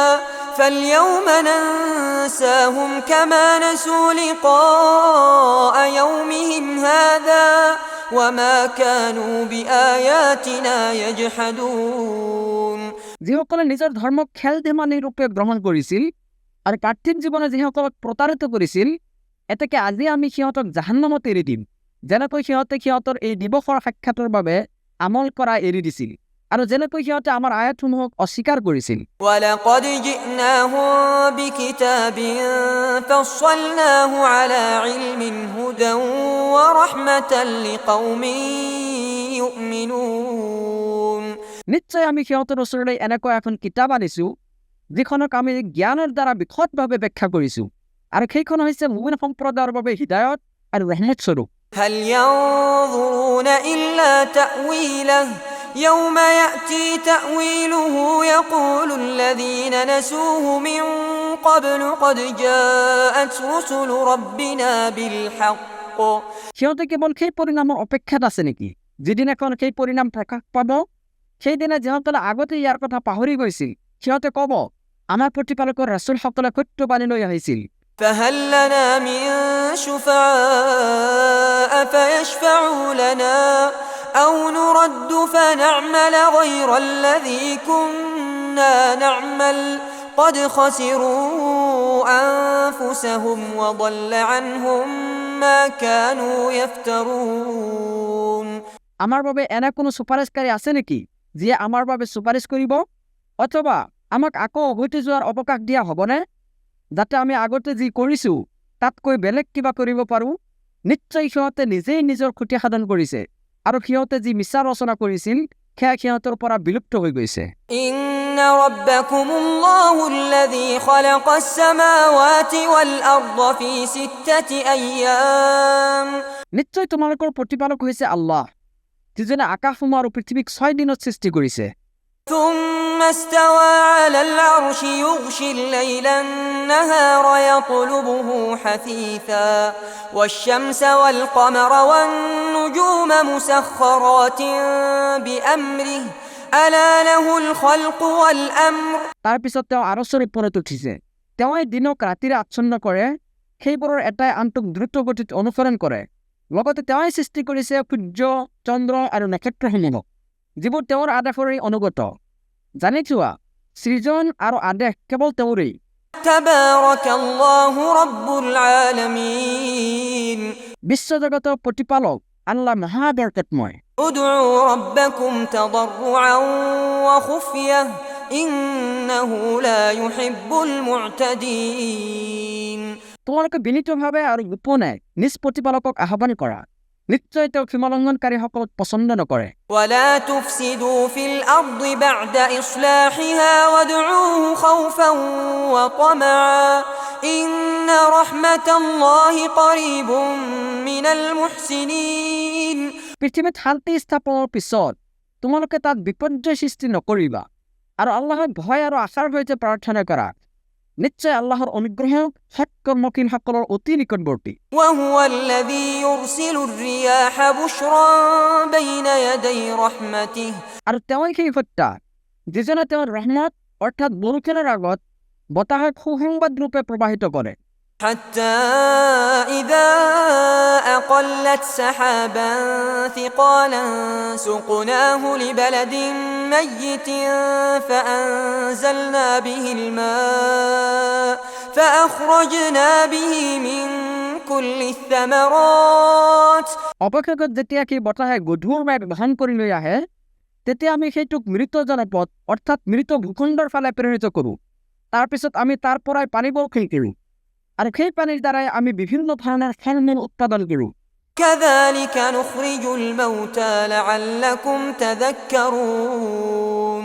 فاليوم ننساهم كما نسوا لقاء يومهم هذا وما كانوا بآياتنا يجحدون। যিসকলে নিজৰ ধৰ্মক খেল ধেমালি ৰূপে গ্ৰহণ কৰিছিল আৰু পাৰ্থিৱ জীৱনে যিসকলক প্ৰতাৰিত কৰিছিল, এতেকে আজি আমি সিহঁতক জাহান্নামত এৰি দিম, যেনেকৈ সিহঁতে সিহঁতৰ এই দিৱসৰ সাক্ষাতৰ বাবে আমল কৰা এৰি দিছিল আৰু যেনেকৈ সিহঁতে আমাৰ আয়াতসমূহক অস্বীকাৰ কৰিছিল। ولقد جئناهم بكتاب فصلناه على علم هدى ورحمة لقوم يؤمنون। নিশ্চয় আমি সিহঁতৰ ওচৰলৈ এনেকুৱা এখন কিতাপ আনিছোঁ যিখনক আমি জ্ঞানৰ দ্বাৰা বিশদভাৱে ব্যাখ্যা কৰিছোঁ, আৰু সেইখন হৈছে মুমিন সম্প্ৰদায়ৰ বাবে হিদায়ত আৰু ৰহমত স্বৰূপ। هل ينظرون إلا تأويله يوم يأتي تأويله يقول الذين نسوه من قبل قد جاءت رسل ربنا بالحق। সিহঁতে কেৱল সেই পৰিণামৰ অপেক্ষাত আছে নেকি যিদিনাখন সেই পৰিণাম প্ৰকাশ পাব? সেইদিনা যিসকলে আগতে ইয়াৰ কথা পাহৰি গৈছিল সিহঁতে ক'ব, আমাৰ প্ৰতিপালকৰ ৰাছুলসকলে সত্যবাণী লৈ আহিছিল। فهل لنا من شفعاء فيشفعوا لنا أو نرد فنعمل غير الذي كنا نعمل قد خسروا أنفسهم وضل عنهم ما كانوا يفترون। আমাৰ বাবে এনে কোনো চুপাৰিশকাৰী আছে নেকি যিয়ে আমাৰ বাবে চুপাৰিশ কৰিব? অথবা আমাক আকৌ উভতি যোৱাৰ অৱকাশ দিয়া হ'বনে যাতে আমি আগতে যি কৰিছোঁ তাতকৈ বেলেগ কিবা কৰিব পাৰোঁ? নিশ্চয় সিহঁতে নিজেই নিজৰ ক্ষতি সাধন কৰিছে আৰু সিহঁতে যি মিছা ৰচনা কৰিছিল সেয়া সিহঁতৰ পৰা বিলুপ্ত হৈ গৈছে। إن ربكم الله الذي خلق السماوات والأرض في 6 أيام। নিশ্চয় তোমালোকৰ প্ৰতিপালক হৈছে আল্লাহ, যিজনে আকাশসমূহ আৰু পৃথিৱীক 6 দিনত সৃষ্টি কৰিছে। ثم استوى على العرش يغشي الليل النهار يطلبه حثيثا والشمس والقمر والنجوم مسخرات بأمره ألا له الخلق والأمر। তাৰপিছত তেওঁ আৰচৰ ওপৰত উঠিছে, তেওঁই দিনক ৰাতিৰে আচ্ছন্ন কৰে, সেইবোৰৰ এটাই আনটোক দ্ৰুত গতিত অনুসৰণ কৰে। লগতে তেওঁই সৃষ্টি কৰিছে সূৰ্য, চন্দ্ৰ আৰু নক্ষত্ৰসমূহক, যিবোৰ তেওঁৰ আদেশৰেই অনুগত। জানি থোৱা, সৃজন আৰু আদেশ কেৱল তেওঁৰেই। تبارك الله رب العالمين। বিশ্বজগতৰ প্ৰতিপালক আল্লাহ মহাবৰকতময়। ادعوا ربكم تضرعا وخفية إنه لا يحب المعتدين। তোমালোকে বিনীতভাৱে আৰু গোপনে নিজ প্ৰতিপালকক আহ্বান কৰা, নিশ্চয় তেওঁ সীমালংঘনকাৰীসকলক পছন্দ নকৰে। ولا تفسدوا في الأرض بعد إصلاحها وادعوه خوفا وطمعا إن رحمة الله قريب من المحسنين। পৃথিৱীত শান্তি স্থাপনৰ পিছত তোমালোকে তাত বিপৰ্যয় সৃষ্টি নকৰিবা আৰু আল্লাহক ভয় আৰু আশাৰ সৈতে প্ৰাৰ্থনা কৰা, নিশ্চয় আল্লাহৰ অনুগ্ৰহ সৎকৰ্মশীলসকলৰ অতি নিকটৱৰ্তী। وهو الذي يرسل الرياح بشرا بين يدي رحمته। আৰু তেওঁই সেই সত্তা যিজনে তেওঁৰ ৰহমত অৰ্থাৎ বৰষুণৰ আগত বতাহক সুসংবাদ ৰূপে প্ৰবাহিত কৰে। حتى إذا أقلت سحابا ثقالا سقناه لبلد ميت فأنزلنا به الماء فأخرجنا به من كل الثمرات। অপেক্ষাকত যেতিয়া সেই বতাহে গধুৰ মেঘ বহন কৰি লৈ আহে তেতিয়া আমি সেইটোক মৃত জনপদ অৰ্থাৎ মৃত ভূখণ্ডৰ ফালে প্ৰেৰিত কৰোঁ। তাৰপিছত আমি তাৰ পৰাই পানী বৰষুণ কৰোঁ আৰু সেই পানীৰ দ্বাৰাই আমি বিভিন্ন ধৰণৰ ফল মূল উৎপাদন কৰোঁ। كذلك نخرج الموتى لعلكم تذكرون।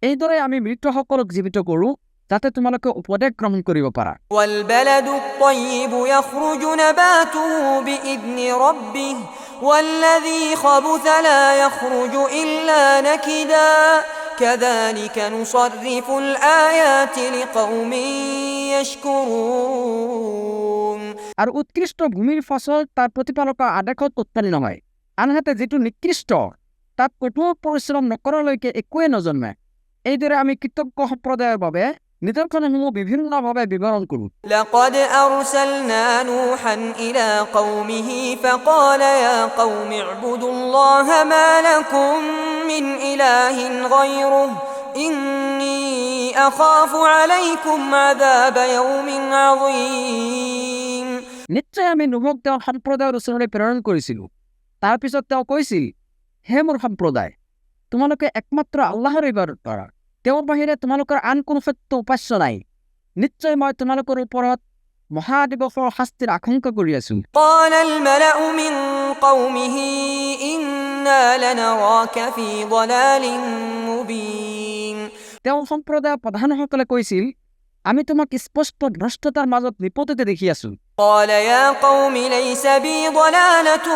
এইদৰে আমি মৃতসকলক জীৱিত কৰোঁ যাতে তোমালোকে উপদেশ গ্ৰহণ কৰিব পাৰা। والبلد الطيب يخرج نباته بإذن ربه والذي خبث لا يخرج إلا نكدا كذلك نصرف الآيات لقوم يشكرون। আৰু উৎকৃষ্ট ভূমিৰ ফচল তাৰ প্ৰতিপালকৰ আদেশত উৎপন্ন হয়, আনহাতে যিটো নিকৃষ্ট তাত কঠোৰ পৰিশ্ৰম নকৰালৈকে একোৱে নজন্মে। এইদৰে আমি কৃতজ্ঞ সম্প্ৰদায়ৰ বাবে নিদৰ্শনসমূহ বিভিন্নভাৱে বিৱৰণ কৰোঁ। لقد أرسلنا نوحا إلى قومه فقال يا قوم اعبدوا الله ما لكم من إله غيره إني أخاف عليكم عذاب يوم عظيم। নিশ্চয় আমি নুহক তেওঁৰ সম্প্ৰদায়ৰ ওচৰলৈ প্ৰেৰণ কৰিছিলোঁ। তাৰপিছত তেওঁ কৈছিল, হে মোৰ সম্প্ৰদায়, তোমালোকে একমাত্ৰ আল্লাহৰ ইবাদত কৰা, তেওঁৰ বাহিৰে তোমালোকৰ আন কোনো সত্য উপাস্য নাই। নিশ্চয় মই তোমালোকৰ ওপৰত মহাদিৱসৰ শাস্তিৰ আশংকা কৰি আছো। قال الملأ من قومه إنا لنراك في ضلال مبين। তেওঁ সম্প্ৰদায়ৰ প্ৰধানসকলে কৈছিল, আমি তোমাক স্পষ্ট ভ্ৰষ্টতাৰ মাজত নিপতিত দেখি আছো। قال يا قوم ليس بي ضلالة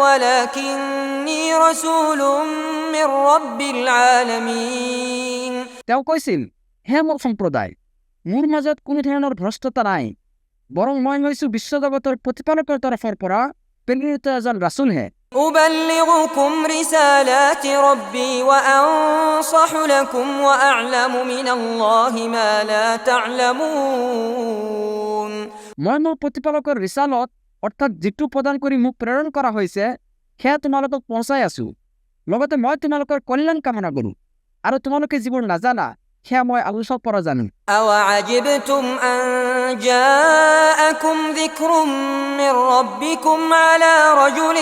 ولكني رسول من رب العالمين। তেওঁ কৈছিল, হে মোৰ সম্প্ৰদায়, মোৰ মাজত কোনো ধৰণৰ ভ্ৰষ্টতা নাই, বৰং মই হৈছো বিশ্বজগতৰ প্ৰতিপালকৰ তৰফৰ পৰা প্ৰেৰিত এজন ৰাছুলহে। أبلغكم رسالات ربي وأنصح لكم وأعلم من الله ما لا تعلمون। মই মোৰ প্ৰতিপালকৰ ৰিচালত অৰ্থাৎ যিটো প্ৰদান কৰি মোক প্ৰেৰণ কৰা হৈছে সেয়া তোমালোকক পहुঁচাই আছো। লগতে মই তোমালোকৰ কল্যাণ কামনা কৰোঁ আৰু তোমালোকে যিবোৰ নাজানা সেয়া মই আল্লাহৰ পৰা জানো। أوعجبتم أن جاءكم ذكر من ربكم على رجل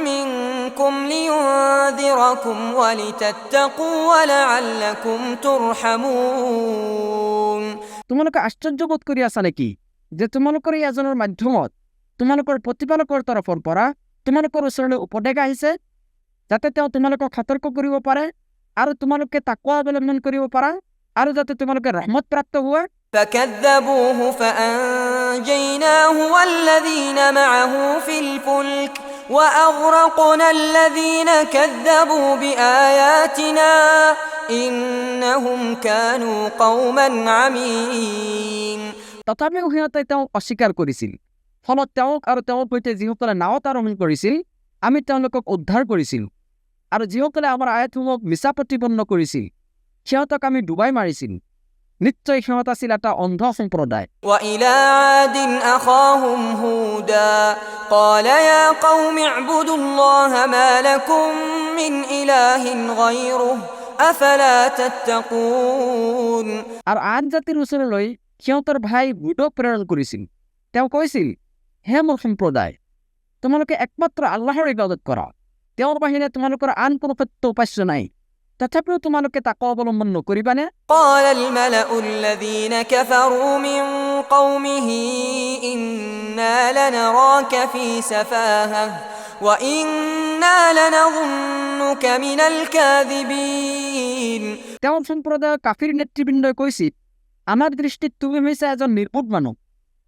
منكم لينذركم ولتتقوا ولعلكم ترحمون। তোমালোকে আশ্চৰ্য বোধ কৰি আছা নেকি যে তোমালোকৰ এই এজনৰ মাধ্যমত তোমালোকৰ প্ৰতিপালকৰ তৰফৰ পৰা তোমালোকৰ ওচৰলৈ উপদেশ আহিছে, যাতে তেওঁ তোমালোকক সতৰ্ক কৰিব পাৰে আৰু তোমালোকে তাকৱা অৱলম্বন কৰিব পাৰা আৰু যাতে তোমালোকে ৰহমত প্ৰাপ্ত হোৱা। فكذبوه فأنجيناه والذين معه في الفلك وأغرقنا الذين كذبوا بآياتنا إنهم كانوا قوما عمين। তথাপিও সিহঁতে তেওঁক অস্বীকাৰ কৰিছিল, ফলত তেওঁক আৰু তেওঁৰ সৈতে যিসকলে নাৱত আৰোহণ কৰিছিল আমি তেওঁলোকক উদ্ধাৰ কৰিছিলোঁ, আৰু যিসকলে আমাৰ আয়াতসমূহক মিছা প্ৰতিপন্ন কৰিছিল সিহঁতক আমি ডুবাই মাৰিছিলোঁ। নিশ্চয় সিহঁত আছিল এটা অন্ধ সম্প্ৰদায়। وإلى عاد أخاهم هودا قال يا قوم اعبدوا الله ما لكم من إله غيره أفلا تتقون। আৰু আন জাতিৰ ওচৰলৈ সিহঁতৰ ভাই হুদক প্ৰেৰণ কৰিছিল। তেওঁ কৈছিল, হে মোৰ সম্প্ৰদায়, তোমালোকে একমাত্ৰ আল্লাহৰ ইবাদত কৰা, তেওঁৰ বাহিৰে তোমালোকৰ আন কোনো সত্য উপাস্য নাই। তথাপিও তোমালোকে তাকৱা অৱলম্বন নকৰিবানে? قال الملأ الذين كفروا من قومه إنا لنراك في سفاهة وإنا لنظنك من الكاذبين। তেওঁৰ সম্প্ৰদায়ৰ কাফিৰ নেতৃবৃন্দই কৈছিল, আমাৰ দৃষ্টিত তুমি হৈছে এজন নিৰ্বোধ মানুহ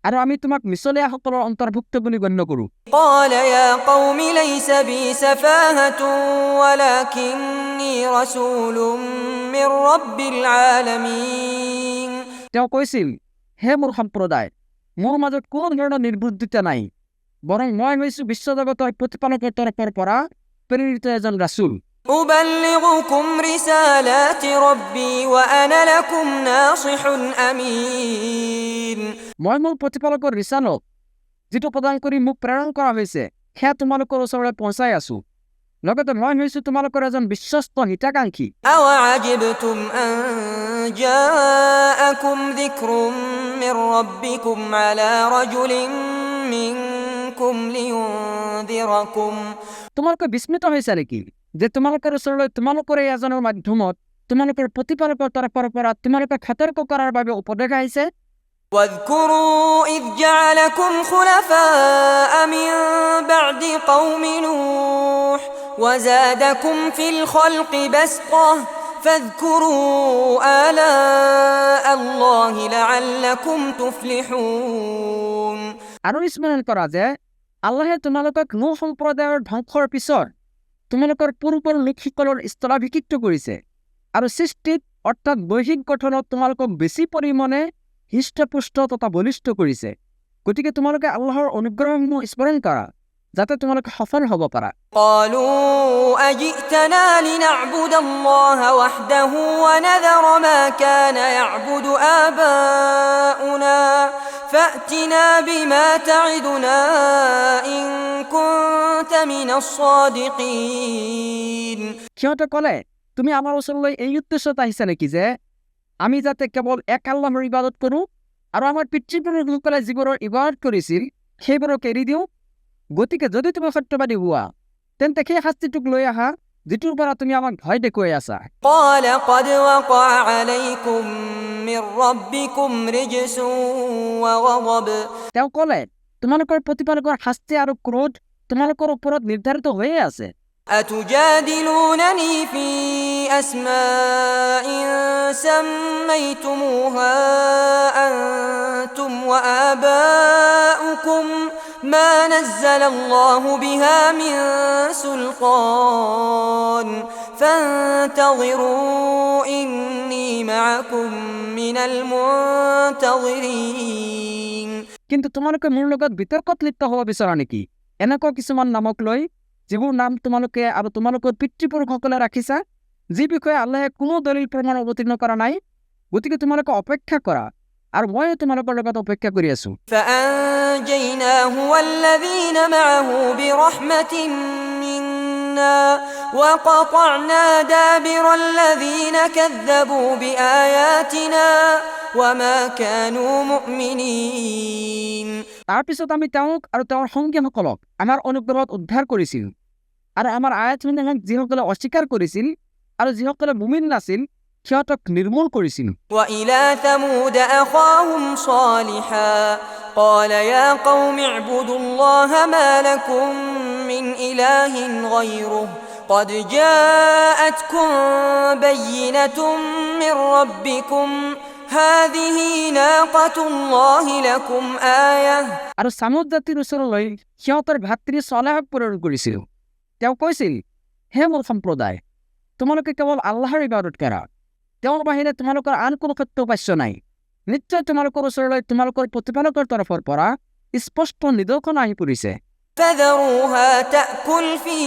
আৰু আমি তোমাক মিছলীয়াসকলৰ অন্তৰ্ভুক্ত বুলি গণ্য কৰোঁ। قال يا قوم ليس بي سفاهة ولكني رسول من رب العالمين। তেওঁ কৈছিল, হে মোৰ সম্প্ৰদায়, মোৰ মাজত কোনো ধৰণৰ নিৰ্বুদ্ধিতা নাই, বৰং মই হৈছো বিশ্বজগতৰ প্ৰতিপালকৰ তৰফৰ পৰা প্ৰেৰিত এজন ৰাছুল। أبلغكم رسالات ربي وأنا لكم ناصح أمين। মই মোৰ প্ৰতিপালকৰ ৰিচালত যিটো প্ৰদান কৰি মোক প্ৰেৰণ কৰা হৈছে সেয়া তোমালোকৰ ওচৰলৈ পहुঁচাই আছো, লগতে মই হৈছো তোমালোকৰ এজন বিশ্বস্ত হিতাকাংক্ষী। أوعجبتم أن جاءكم ذكر من ربكم على رجل منكم لينذركم। তোমালোকে বিস্মিত হৈছা নেকি যে তোমালোকৰ ওচৰলৈ তোমালোকৰ এই এজনৰ মাধ্যমত তোমালোকৰ প্ৰতিপালকৰ তৰফৰ পৰা তোমালোকক সতৰ্ক কৰাৰ বাবে উপদেশ আহিছে। واذكروا إذ جعلكم خلفاء من بعد قوم نوح وزادكم في الخلق بسطة فاذكروا آلاء الله لعلكم تفلحون আৰু স্মৰণ কৰা যে আল্লাহে তোমালোকক নূহ সম্প্ৰদায়ৰ ধ্বংসৰ পিছত তোমালোকৰ পূৰ্বৰ লোকসকলৰ স্থলাভিষিক্ত কৰিছে আৰু সৃষ্টিত অৰ্থাৎ বৈহিক গঠনত তোমালোকক বেছি পৰিমাণে হৃষ্টপুষ্ট তথা বলিষ্ঠ কৰিছে। গতিকে তোমালোকে আল্লাহৰ অনুগ্ৰহসমূহ স্মৰণ কৰা যাতে তোমালোকে সফল হ'ব পাৰা। قالوا أجئتنا لنعبد الله وحده ونذر ما كان يعبد آباؤنا فأتنا بما تعدنا إن كنت من الصادقين সিহঁতে ক'লে, তুমি আমাৰ ওচৰলৈ এই উদ্দেশ্যত আহিছা নেকি যে আমি যাতে কেৱল এক আল্লাহৰ ইবাদত কৰোঁ আৰু আমাৰ পিতৃপুৰুষসকলে যিবোৰৰ ইবাদত কৰিছিল সেইবোৰক এৰি দিওঁ? গতিকে যদি তুমি সত্যবাদী হোৱা তেন্তে সেই শাস্তিটোক লৈ আহা যিটোৰ পৰা তুমি আমাক ভয় দেখুৱাই আছা। قال قد وقع عليكم من ربكم رجس وغضب তেওঁ ক'লে, তোমালোকৰ প্ৰতিপালকৰ শাস্তি আৰু ক্ৰোধ তোমালোকৰ ওপৰত নিৰ্ধাৰিত হৈয়ে আছে। أتجادلونني في أسماء سميتموها أنتم وآباؤكم ما نزل الله بها من سلطان فانتظروا إني معكم من المنتظرين কিন্তু তোমালোকে মোৰ লগত বিতৰ্কত লিপ্ত হ'ব বিচৰা নেকি এনেকুৱা কিছুমান নামক লৈ যিবোৰ নাম তোমালোকে আৰু তোমালোকৰ পিতৃপুৰুষসকলে ৰাখিছা, যি বিষয়ে আল্লাহে কোনো দলিল প্ৰমাণ অৱতীৰ্ণ কৰা নাই? গতিকে তোমালোকে অপেক্ষা কৰা আৰু মই তোমালোকৰ লগত অপেক্ষা কৰি আছো। فأنجيناه والذين معه برحمة منا وقطعنا دابر الذين كذبوا بآياتنا وما كانوا مؤمنين তাৰপিছত আমি তেওঁক আৰু তেওঁৰ সংগীসকলক আমাৰ অনুগ্ৰহত উদ্ধাৰ কৰিছিল আৰু আমাৰ আয়াতসমূহক যিসকলে অস্বীকাৰ কৰিছিল আৰু যিসকলে মুমিন নাছিল সিহঁতক নিৰ্মূল কৰিছিল। وإلى ثمود أخاهم صالحا قال يا قوم اعبدوا الله ما لكم من إله غيره قد جاءتكم بينة من ربكم هذه ناقة الله لكم آية আৰু সামুদ জাতিৰ ওচৰলৈ সিহঁতৰ ভাতৃ ছলেহক প্ৰেৰণ কৰিছিল। তেওঁ কৈছিল, হে মোৰ সম্প্ৰদায়, তোমালোকে কেৱল আল্লাহৰ ইবাদত কৰা, তেওঁৰ বাহিৰে তোমালোকৰ আন কোনো সত্য উপাস্য নাই। নিশ্চয় তোমালোকৰ ওচৰলৈ তোমালোকৰ প্ৰতিপালকৰ তৰফৰ পৰা স্পষ্ট নিদৰ্শন আহি পৰিছে। فذروها تأكل في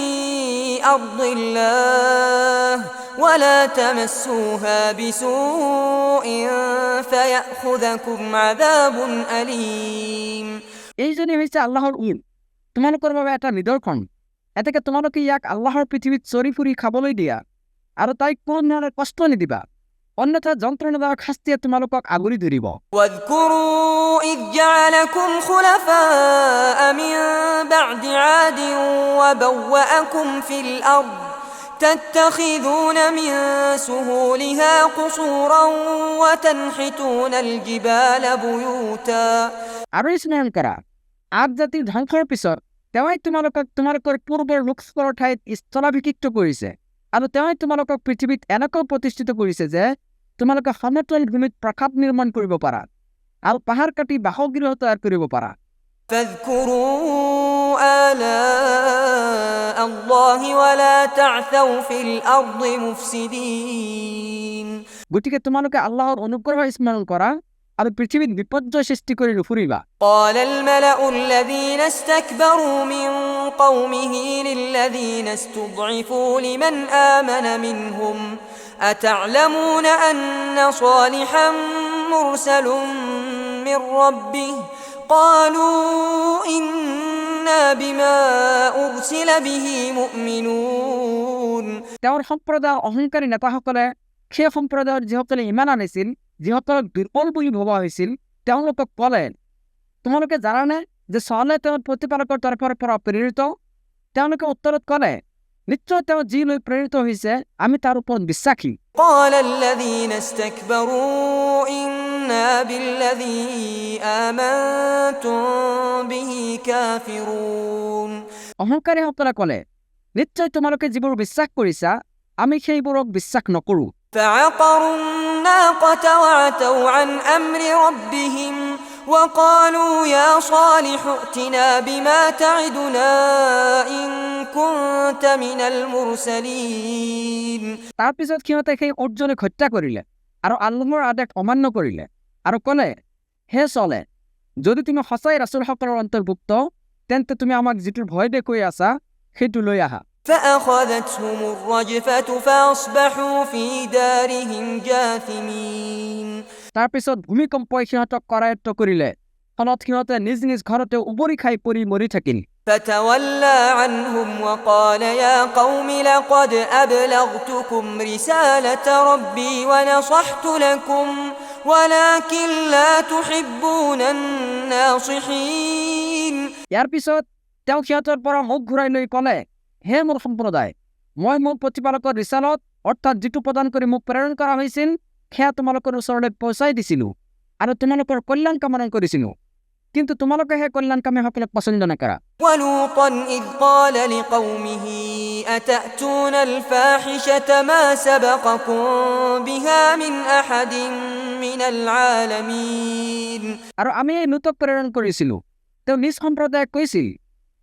أرض الله ولا تمسوها بسوء فيأخذكم عذاب أليم এইজনেই হৈছে আল্লাহৰ ঈদ, তোমালোকৰ বাবে এটা নিদৰ্শন। এতেকে তোমালোকে ইয়াক আল্লাহৰ পৃথিৱীত চৰি ফুৰি খাবলৈ দিয়া আৰু তাইক কোনো ধৰণৰ কষ্ট নিদিবা, অন্যথা যন্ত্ৰণাদায়ক শাস্তিয়ে তোমালোকক আগুৰি ধৰিব। واذكروا إذ جعلكم خلفاء من بعد عاد وبوأكم في الأرض تتخذون من سهولها قصورا وتنحتون الجبال بيوتا আৰু স্মৰণ কৰা, আদ জাতিৰ ধ্বংসৰ পিছত তেওঁই তোমালোকৰ পূৰ্বৰ লোকসকলৰ ঠাইত স্থলাভিষিক্ত কৰিছে আৰু তেওঁই তোমালোকক পৃথিৱীত এনেকৈ প্ৰতিষ্ঠিত কৰিছে যে তোমালোকে সমতল ভূমিত প্ৰাসাদ নিৰ্মাণ কৰিব পাৰা আৰু পাহাৰ কাটি বাসগৃহ তৈয়াৰ কৰিব পাৰা। فاذكروا آلاء الله ولا تعثوا في الأرض مفسدين গতিকে তোমালোকে আল্লাহৰ অনুগ্ৰহ স্মৰণ কৰা আৰু পৃথিৱীত বিপৰ্যয় সৃষ্টি কৰি নুফুৰিবা। قال الملأ الذين استكبروا من قومه للذين استضعفوا لمن آمن منهم أتعلمون أن صالحا مرسل من ربه قالوا إنا بما أرسل به مؤمنون তেওঁৰ সম্প্ৰদায়ৰ অহংকাৰী নেতাসকলে সেই সম্প্ৰদায়ৰ যিসকলে ইমান আনিছিল, যিসকলক দুৰ্বল বুলি ভবা হৈছিল, তেওঁলোকক ক'লে, তোমালোকে জানানে যে ছলেহ তেওঁৰ প্ৰতিপালকৰ তৰফৰ পৰা প্ৰেৰিত? তেওঁলোকে উত্তৰত ক'লে, নিশ্চয় তেওঁ যি লৈ প্ৰেৰিত হৈছে আমি তাৰ ওপৰত বিশ্বাসী। قال الذين استكبروا إنا بالذي آمنتم به كافرون অহংকাৰীসকলে ক'লে, নিশ্চয় তোমালোকে যিবোৰ বিশ্বাস কৰিছা আমি সেইবোৰক বিশ্বাস নকৰোঁ। فعقروا الناقة وعتوا عن أمر ربهم وقالوا يا صالح ائتنا بما تعدنا إن كنت من المرسلين। তাৰ পিছত সিহঁতে সেই উটজনীক হত্যা কৰিলে আৰু আল্লাহৰ আদেশ অমান্য কৰিলে আৰু ক'লে, হে চলে, যদি তুমি সঁচাই ৰাছুলসকলৰ অন্তৰ্ভুক্ত তেন্তে তুমি আমাক যিটো ভয় দেখুৱাই আছা সেইটো লৈ আহা। فأخذتهم الرجفة فأصبحوا في دارهم جاثمين। তাৰ পিছত ভূমিকম্পই সিহঁতক কৰায়ত্ব কৰিলে, ফলত সিহঁতে নিজ নিজ ঘৰতে উবৰি খাই পৰি মৰি থাকিল। فتولى عنهم وقال يا قوم لقد أبلغتكم رسالة ربي ونصحت لكم ولكن لا تحبون الناصحين। ইয়াৰ পিছত তেওঁ সিহঁতৰ পৰা মুখ ঘূৰাই লৈ ক'লে, হে মোৰ সম্প্ৰদায়, মই মোৰ প্ৰতিপালকৰ ৰিচালত অৰ্থাৎ যিটো প্ৰদান কৰি মোক প্ৰেৰণ কৰা হৈছিল সেয়া তোমালোকৰ ওচৰলৈ পहुঁচাই দিছিলোঁ আৰু তোমালোকৰ কল্যাণ কামনা কৰিছিলোঁ, কিন্তু তোমালোকে সেই কল্যাণ কামীসকলক পচন্দ নকৰা। ولوطا إذ قال لقومه أتأتون الفاحشة ما سبقكم بها من أحد من العالمين। আৰু আমি এই লুতক প্ৰেৰণ কৰিছিলোঁ, তেওঁ নিজ সম্প্ৰদায়ক কৈছিল,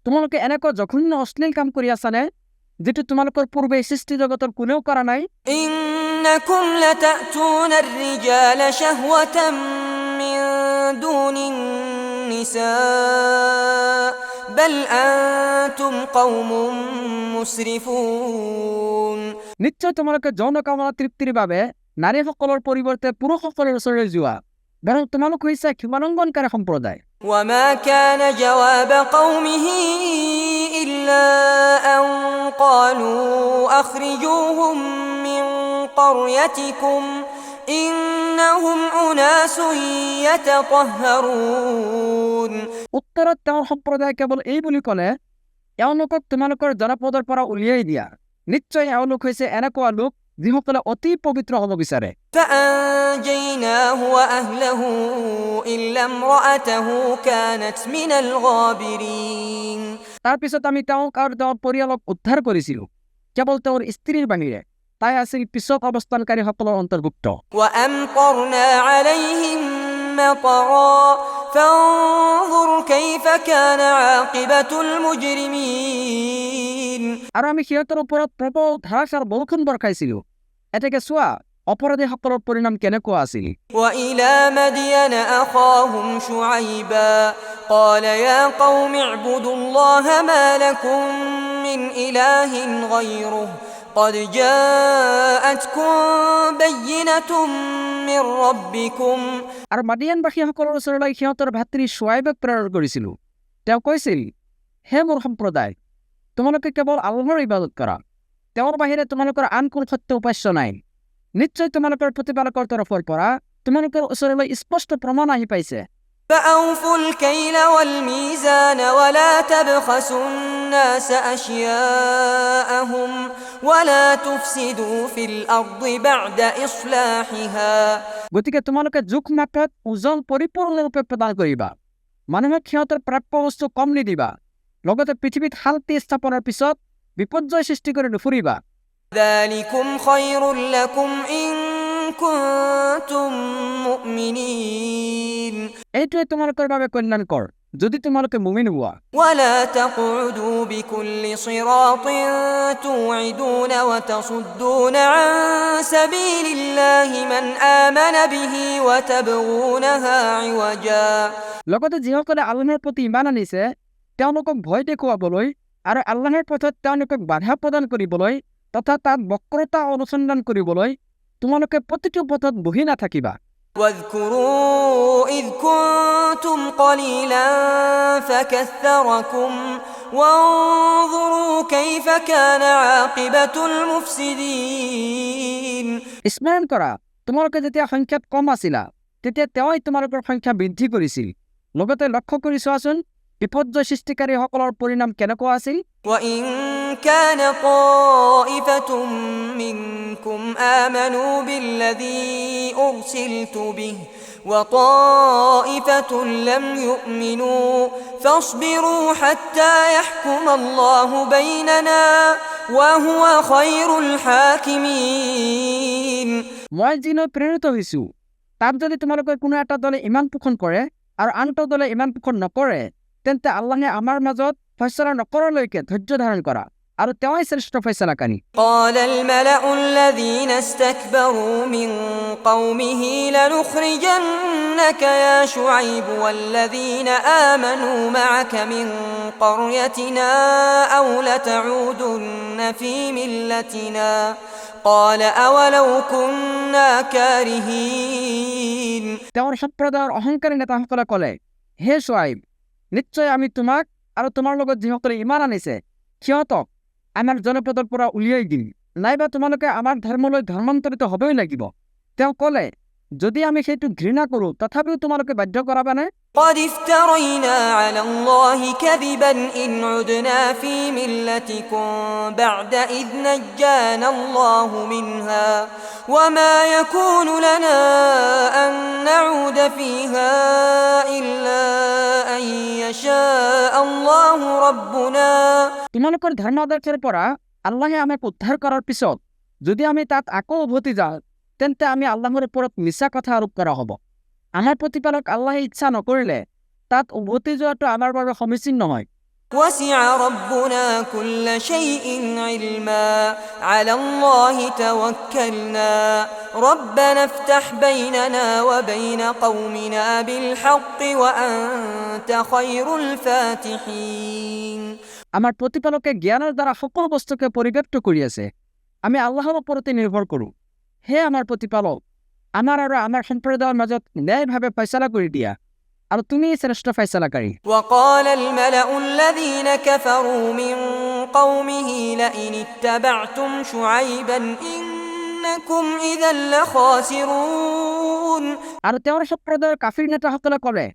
তোমালোকে এনেকুৱা জঘন্য অশ্লীল কাম কৰি আছানে যিটো তোমালোকৰ পূৰ্বে সৃষ্টি জগতৰ কোনেও কৰা নাই। إنكم لتأتون الرجال شهوة من دون النساء بل أنتم قوم مسرفون। নিশ্চয় তোমালোকে যৌন কামনা তৃপ্তিৰ বাবে নাৰীসকলৰ পৰিৱৰ্তে পুৰুষসকলৰ ওচৰলৈ যোৱা, বৰং তোমালোক হৈছে ক্ষমালংঘনকাৰী সম্প্ৰদায়। وما كان جواب قومه إلا أن قالوا أخرجوهم من قريتكم إنهم أناس يتطهرون। উত্তৰত তেওঁৰ সম্প্ৰদায় কেৱল এই বুলি ক'লে, এওঁলোকক তোমালোকৰ জনপদৰ পৰা উলিয়াই দিয়া, নিশ্চয় এওঁলোক হৈছে এনেকুৱা লোক যিসকলে অতি পবিত্ৰ হ'ব বিচাৰে। فأنجيناه وأهله إلا امرأته كانت من الغابرين। তাৰ পিছত আমি তেওঁক আৰু তেওঁৰ পৰিয়ালক উদ্ধাৰ কৰিছিলোঁ, কেৱল তেওঁৰ স্ত্ৰীৰ বাহিৰে, তাই আছিল পিছত অৱস্থানকাৰীসকলৰ অন্তৰ্ভুক্ত। وأمطرنا عليهم مطرا فانظر كيف كان عاقبة المجرمين। আৰু আমি সিহঁতৰ ওপৰত প্ৰবল ধাৰাসাৰ বৰষুণ বৰষাইছিলোঁ, এতেকে চোৱা অপৰাধীসকলৰ পৰিণাম কেনেকুৱা আছিল। وإلى مدين أخاهم شعيبا قال يا قوم اعبدوا الله ما لكم من إله غيره قد جاءتكم بينة من ربكم। আৰু মাদিয়ানবাসীসকলৰ ওচৰলৈ সিহঁতৰ ভাতৃ শুৱাইবক প্ৰেৰণ কৰিছিলোঁ, তেওঁ কৈছিল, হে মোৰ সম্প্ৰদায়, তোমালোকে কেৱল আল্লাহৰ ইবাদত কৰা, তেওঁৰ বাহিৰে তোমালোকৰ আন কোনো সত্য উপাস্য নাই। নিশ্চয় তোমালোকৰ প্ৰতিপালকৰ তৰফৰ পৰা তোমালোকৰ ওচৰলৈ স্পষ্ট প্ৰমাণ আহি পাইছে। فأوفوا الكيل والميزان ولا تبخسوا الناس أشياءهم ولا تفسدوا في الأرض بعد إصلاحها। গতিকে তোমালোকে জোখ মাত্ৰাত ওজন পৰিপূৰ্ণৰূপে প্ৰদান কৰিবা, মানুহক সিহঁতৰ প্ৰাপ্য বস্তু কম নিদিবা, লগতে পৃথিৱীত শান্তি স্থাপনৰ পিছত বিপৰ্যয় সৃষ্টি কৰি নুফুৰিবা। ذلكم خير لكم إن كنتم مؤمنين। এইটোৱে তোমালোকৰ বাবে কল্যাণকৰ যদি তোমালোকে মুমিন হোৱা। ولا تقعدوا بكل صراط توعدون وتصدون عن سبيل الله من آمن به وتبغونها عوجا। লগতে যিসকলে আল্লাহৰ প্ৰতি ইমান আনিছে তেওঁলোকক ভয় দেখুৱাবলৈ আৰু আল্লাহৰ পথত তেওঁলোকক বাধা প্ৰদান কৰিবলৈ তথা তাত বক্ৰতা অনুসন্ধান কৰিবলৈ তোমালোকে প্ৰতিটো পথত বহি নাথাকিবা। واذكروا إذ كنتم قليلا فكثركم وانظروا كيف كان عاقبة المفسدين। স্মৰণ কৰা, তোমালোকে যেতিয়া সংখ্যাত কম আছিলা তেতিয়া তেওঁই তোমালোকৰ সংখ্যা বৃদ্ধি কৰিছিল, লগতে লক্ষ্য কৰি চোৱাচোন বিপৰ্যয় সৃষ্টিকাৰীসকলৰ পৰিণাম কেনেকুৱা আছিল। وإن كان طائفة منكم آمنوا بالذي أرسلت به وطائفة لم يؤمنوا فاصبروا حتى يحكم الله بيننا وهو خير الحاكمين। মই যিলৈ প্ৰেৰিত হৈছোঁ তাত যদি তোমালোকে কোনো এটা দলে ইমান পোষণ কৰে আৰু আন এটা দলে ইমান পোষণ নকৰে তেন্তে আল্লাহে আমাৰ মাজত ফয়ছলা নকৰালৈকে ধৈৰ্য ধাৰণ কৰা আৰু তেওঁই শ্ৰেষ্ঠ ফয়ছলাকাৰী قال الملأ الذين استكبروا من قومه لنخرجنك يا شعيب والذين آمنوا معك من قريتنا أو لتعودن في ملتنا قال أولو كنا كارهين তেওঁৰ সম্প্ৰদায়ৰ অহংকাৰী নেতাসকলে ক'লে হে শুআইব নিশ্চয় আমি তোমাক আৰু তোমাৰ লগত যিসকলে ইমান আনিছে সিহঁতক আমাৰ জনপদৰ পৰা উলিয়াই দিম নাইবা তোমালোকে আমাৰ ধৰ্মলৈ ধৰ্মান্তৰিত হ'বই লাগিব তেওঁ ক'লে যদি আমি সেইটো ঘৃণা কৰোঁ তথাপিও তোমালোকে বাধ্য কৰাবানে قد افترينا على الله كذبا إن عدنا في ملتكم بعد إذ نجانا الله منها وما يكون لنا أن نعود فيها إلا أن يشاء الله ربنا তোমালোকৰ ধৰ্মাদৰ্শৰ পৰা আল্লাহে আমাক উদ্ধাৰ কৰাৰ পিছত যদি আমি তাত আকৌ উভতি যাওঁ তেন্তে আমি আল্লাহৰ ওপৰত মিছা কথা আৰোপ কৰা হ'ব আমাৰ প্ৰতিপালক আল্লাহে ইচ্ছা নকৰিলে তাত উভতি যোৱাটো আমাৰ বাবে সমীচীন নহয় وسع ربنا كل شيء علما على الله توكلنا ربنا افتح بيننا وبين قومنا بالحق وأنت خير الفاتحين আমাৰ প্ৰতিপালকে জ্ঞানৰ দ্বাৰা সকলো বস্তুকে পৰিব্যাপ্ত কৰি আছে আমি আল্লাহৰ ওপৰতে নিৰ্ভৰ কৰোঁ হে আমাৰ প্ৰতিপালক আমাৰ আৰু আমাৰ সম্প্ৰদায়ৰ মাজত ন্যায়ভাৱে ফয়ছলা কৰি দিয়া আৰু তুমি শ্ৰেষ্ঠ ফয়ছলাকাৰী وقال الملأ الذين كفروا من قومه لئن اتبعتم شعيبا إنكم إذا لخاسرون আৰু তেওঁৰ সম্প্ৰদায়ৰ কাফিৰ নেতাসকলে ক'লে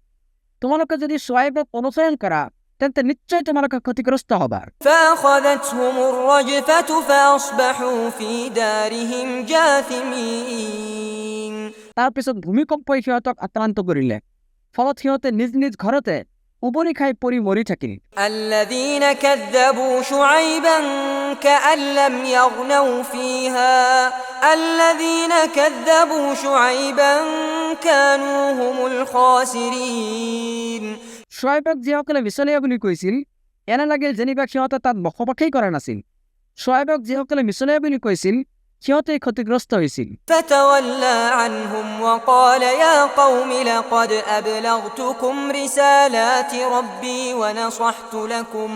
তোমালোকে যদি শুআইবক অনুসৰণ কৰা তেন্তে নিশ্চয় তোমালোকে ক্ষতিগ্ৰস্ত হ'বা فأخذتهم الرجفة فأصبحوا في دارهم جاثمين তাৰ পিছত ভূমিকম্পই সিহঁতক আক্ৰান্ত কৰিলে ফলত সিহঁতে নিজ নিজ ঘৰতে উবৰি খাই পৰি মৰি থাকিল الذين كذبوا شعيبا كأن لم يغنوا فيها الذين كذبوا شعيبا كانوا هم الخاسرين শুআইবক যিসকলে মিছলীয়া বুলি কৈছিল এনে লাগে যেনিবা সিহঁতে তাত বসবাসেই কৰা নাছিল শুআইবক যিসকলে মিছলীয়া বুলি কৈছিল সিহঁতে ক্ষতিগ্ৰস্ত হৈছিল فتولى عنهم وقال يا قوم لقد أبلغتكم رسالات ربي ونصحت لكم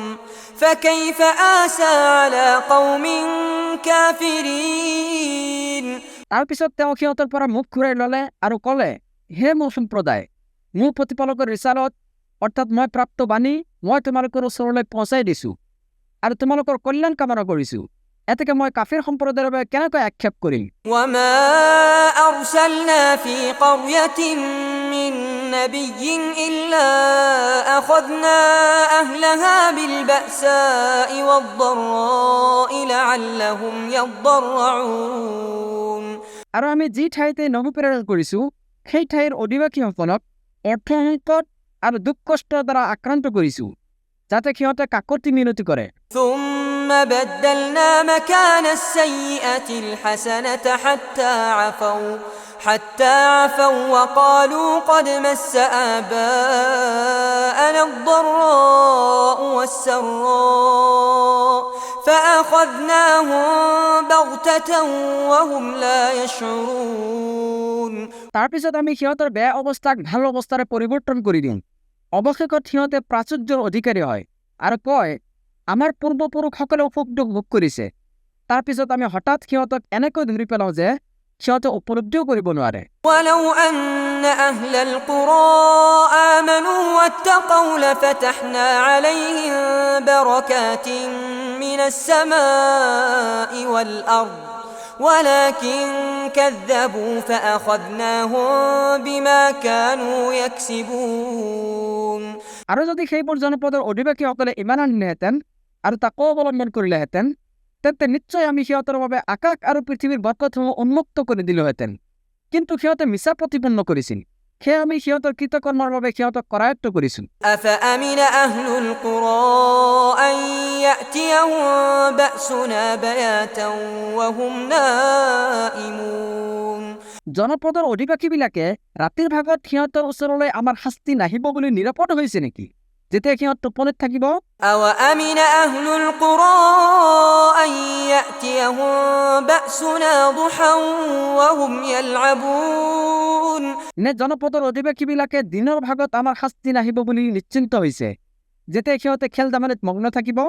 فكيف آسى على قوم كافرين তাৰ পিছত তেওঁ সিহঁতৰ পৰা মুখ ঘূৰাই ল'লে আৰু ক'লে হে মোৰ সম্প্ৰদায় মোৰ প্ৰতিপালকৰ ৰিচালত অৰ্থাৎ মই প্ৰাপ্ত বাণী মই তোমালোকৰ ওচৰলৈ পਹੁঁচাই দিছোঁ আৰু তোমালোকৰ কল্যাণ কামনা কৰিছোঁ এতেকে মই কাফিৰ সম্প্ৰদায়ৰ বাবে কেনেকৈ আক্ষেপ কৰিম وما أرسلنا في قرية من نبي إلا أخذنا أهلها بالبأساء والضراء لعلهم يضرعون আৰু আমি যি ঠাইতে নবী প্ৰেৰণ কৰিছোঁ সেই ঠাইৰ অধিবাসীসকলক অৰ্থসংকট আৰু দুখ কষ্টৰ দ্বাৰা আক্ৰান্ত কৰিছোঁ যাতে সিহঁতে কাকতি মিনতি কৰে ثم بدلنا مكان السيئة الحسنة حتى عفوا وقالوا قد مس آباءنا الضراء والسراء فأخذناهم بغتة وهم لا يشعرون তাৰ পিছত আমি সিহঁতৰ বেয়া অৱস্থাক ভাল অৱস্থাৰে পৰিৱৰ্তন কৰি দিম অৱশেষত সিহঁতে প্ৰাচুৰ্যৰ অধিকাৰী হয় আৰু কয় আমাৰ পূৰ্বপুৰুষসকলে সুখ দুখ ভোগ কৰিছে তাৰ পিছত আমি হঠাৎ সিহঁতক এনেকৈ ধৰি পেলাওঁ যে সিহঁতে উপলব্ধিও কৰিব নোৱাৰে ولو أن أهل القرى آمنوا واتقوا لفتحنا عليهم بركات من السماء والأرض ولكن كذبوا فأخذناهم بما كانوا يكسبون আৰু যদি সেইবোৰ জনপদৰ অধিবাসীসকলে ইমান আনিলেহেঁতেন আৰু তাকো অৱলম্বন কৰিলেহেঁতেন তেন্তে নিশ্চয় আমি সিহঁতৰ বাবে আকাশ আৰু পৃথিৱীৰ বৰকতসমূহ উন্মুক্ত কৰি দিলোহেঁতেন কিন্তু সিহঁতে মিছা প্ৰতিপন্ন কৰিছিল সেয়ে আমি সিহঁতৰ কৃতকৰ্মৰ বাবে সিহঁতক কৰায়ত্ব কৰিছোঁ أفأمن أهل القرى أن يأتيهم بأسنا بياتا وهم نائمون জনপদৰ অধিবাসীবিলাকে ৰাতিৰ ভাগত সিহঁতৰ ওচৰলৈ আমাৰ শাস্তি নাহিব বুলি নিৰাপদ হৈছে নেকি যেতিয়া সিহঁত টোপনিত থাকিব أوأمن أهل القرى أن يأتيهم بأسنا ضحى وهم يلعبون নে জনপদৰ অধিবাসীবিলাকে দিনৰ ভাগত আমাৰ শাস্তি নাহিব বুলি নিশ্চিন্ত হৈছে যেতিয়া সিহঁতে খেল ধেমালিত মগ্ন থাকিব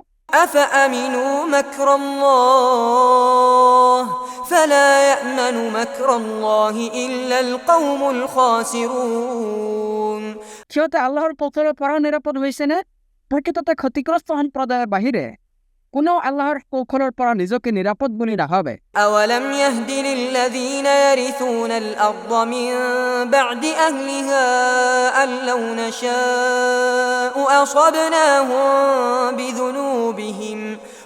أفأمنوا مكر الله فلا يأمن مكر الله إلا القوم الخاسرون সিহঁতে আল্লাহৰ পথৰ পৰা নিৰাপদ হৈছেনে প্ৰকৃততে ক্ষতিগ্ৰস্ত সম্প্ৰদায়ৰ বাহিৰে কোনেও আল্লাহৰ কৌশলৰ পৰা নিজকে নিৰাপদ বুলি নাভাবে أولم يهد للذين يرثون الأرض من بعد أهلها أن لو نشاء أصبناهم بذنوبهم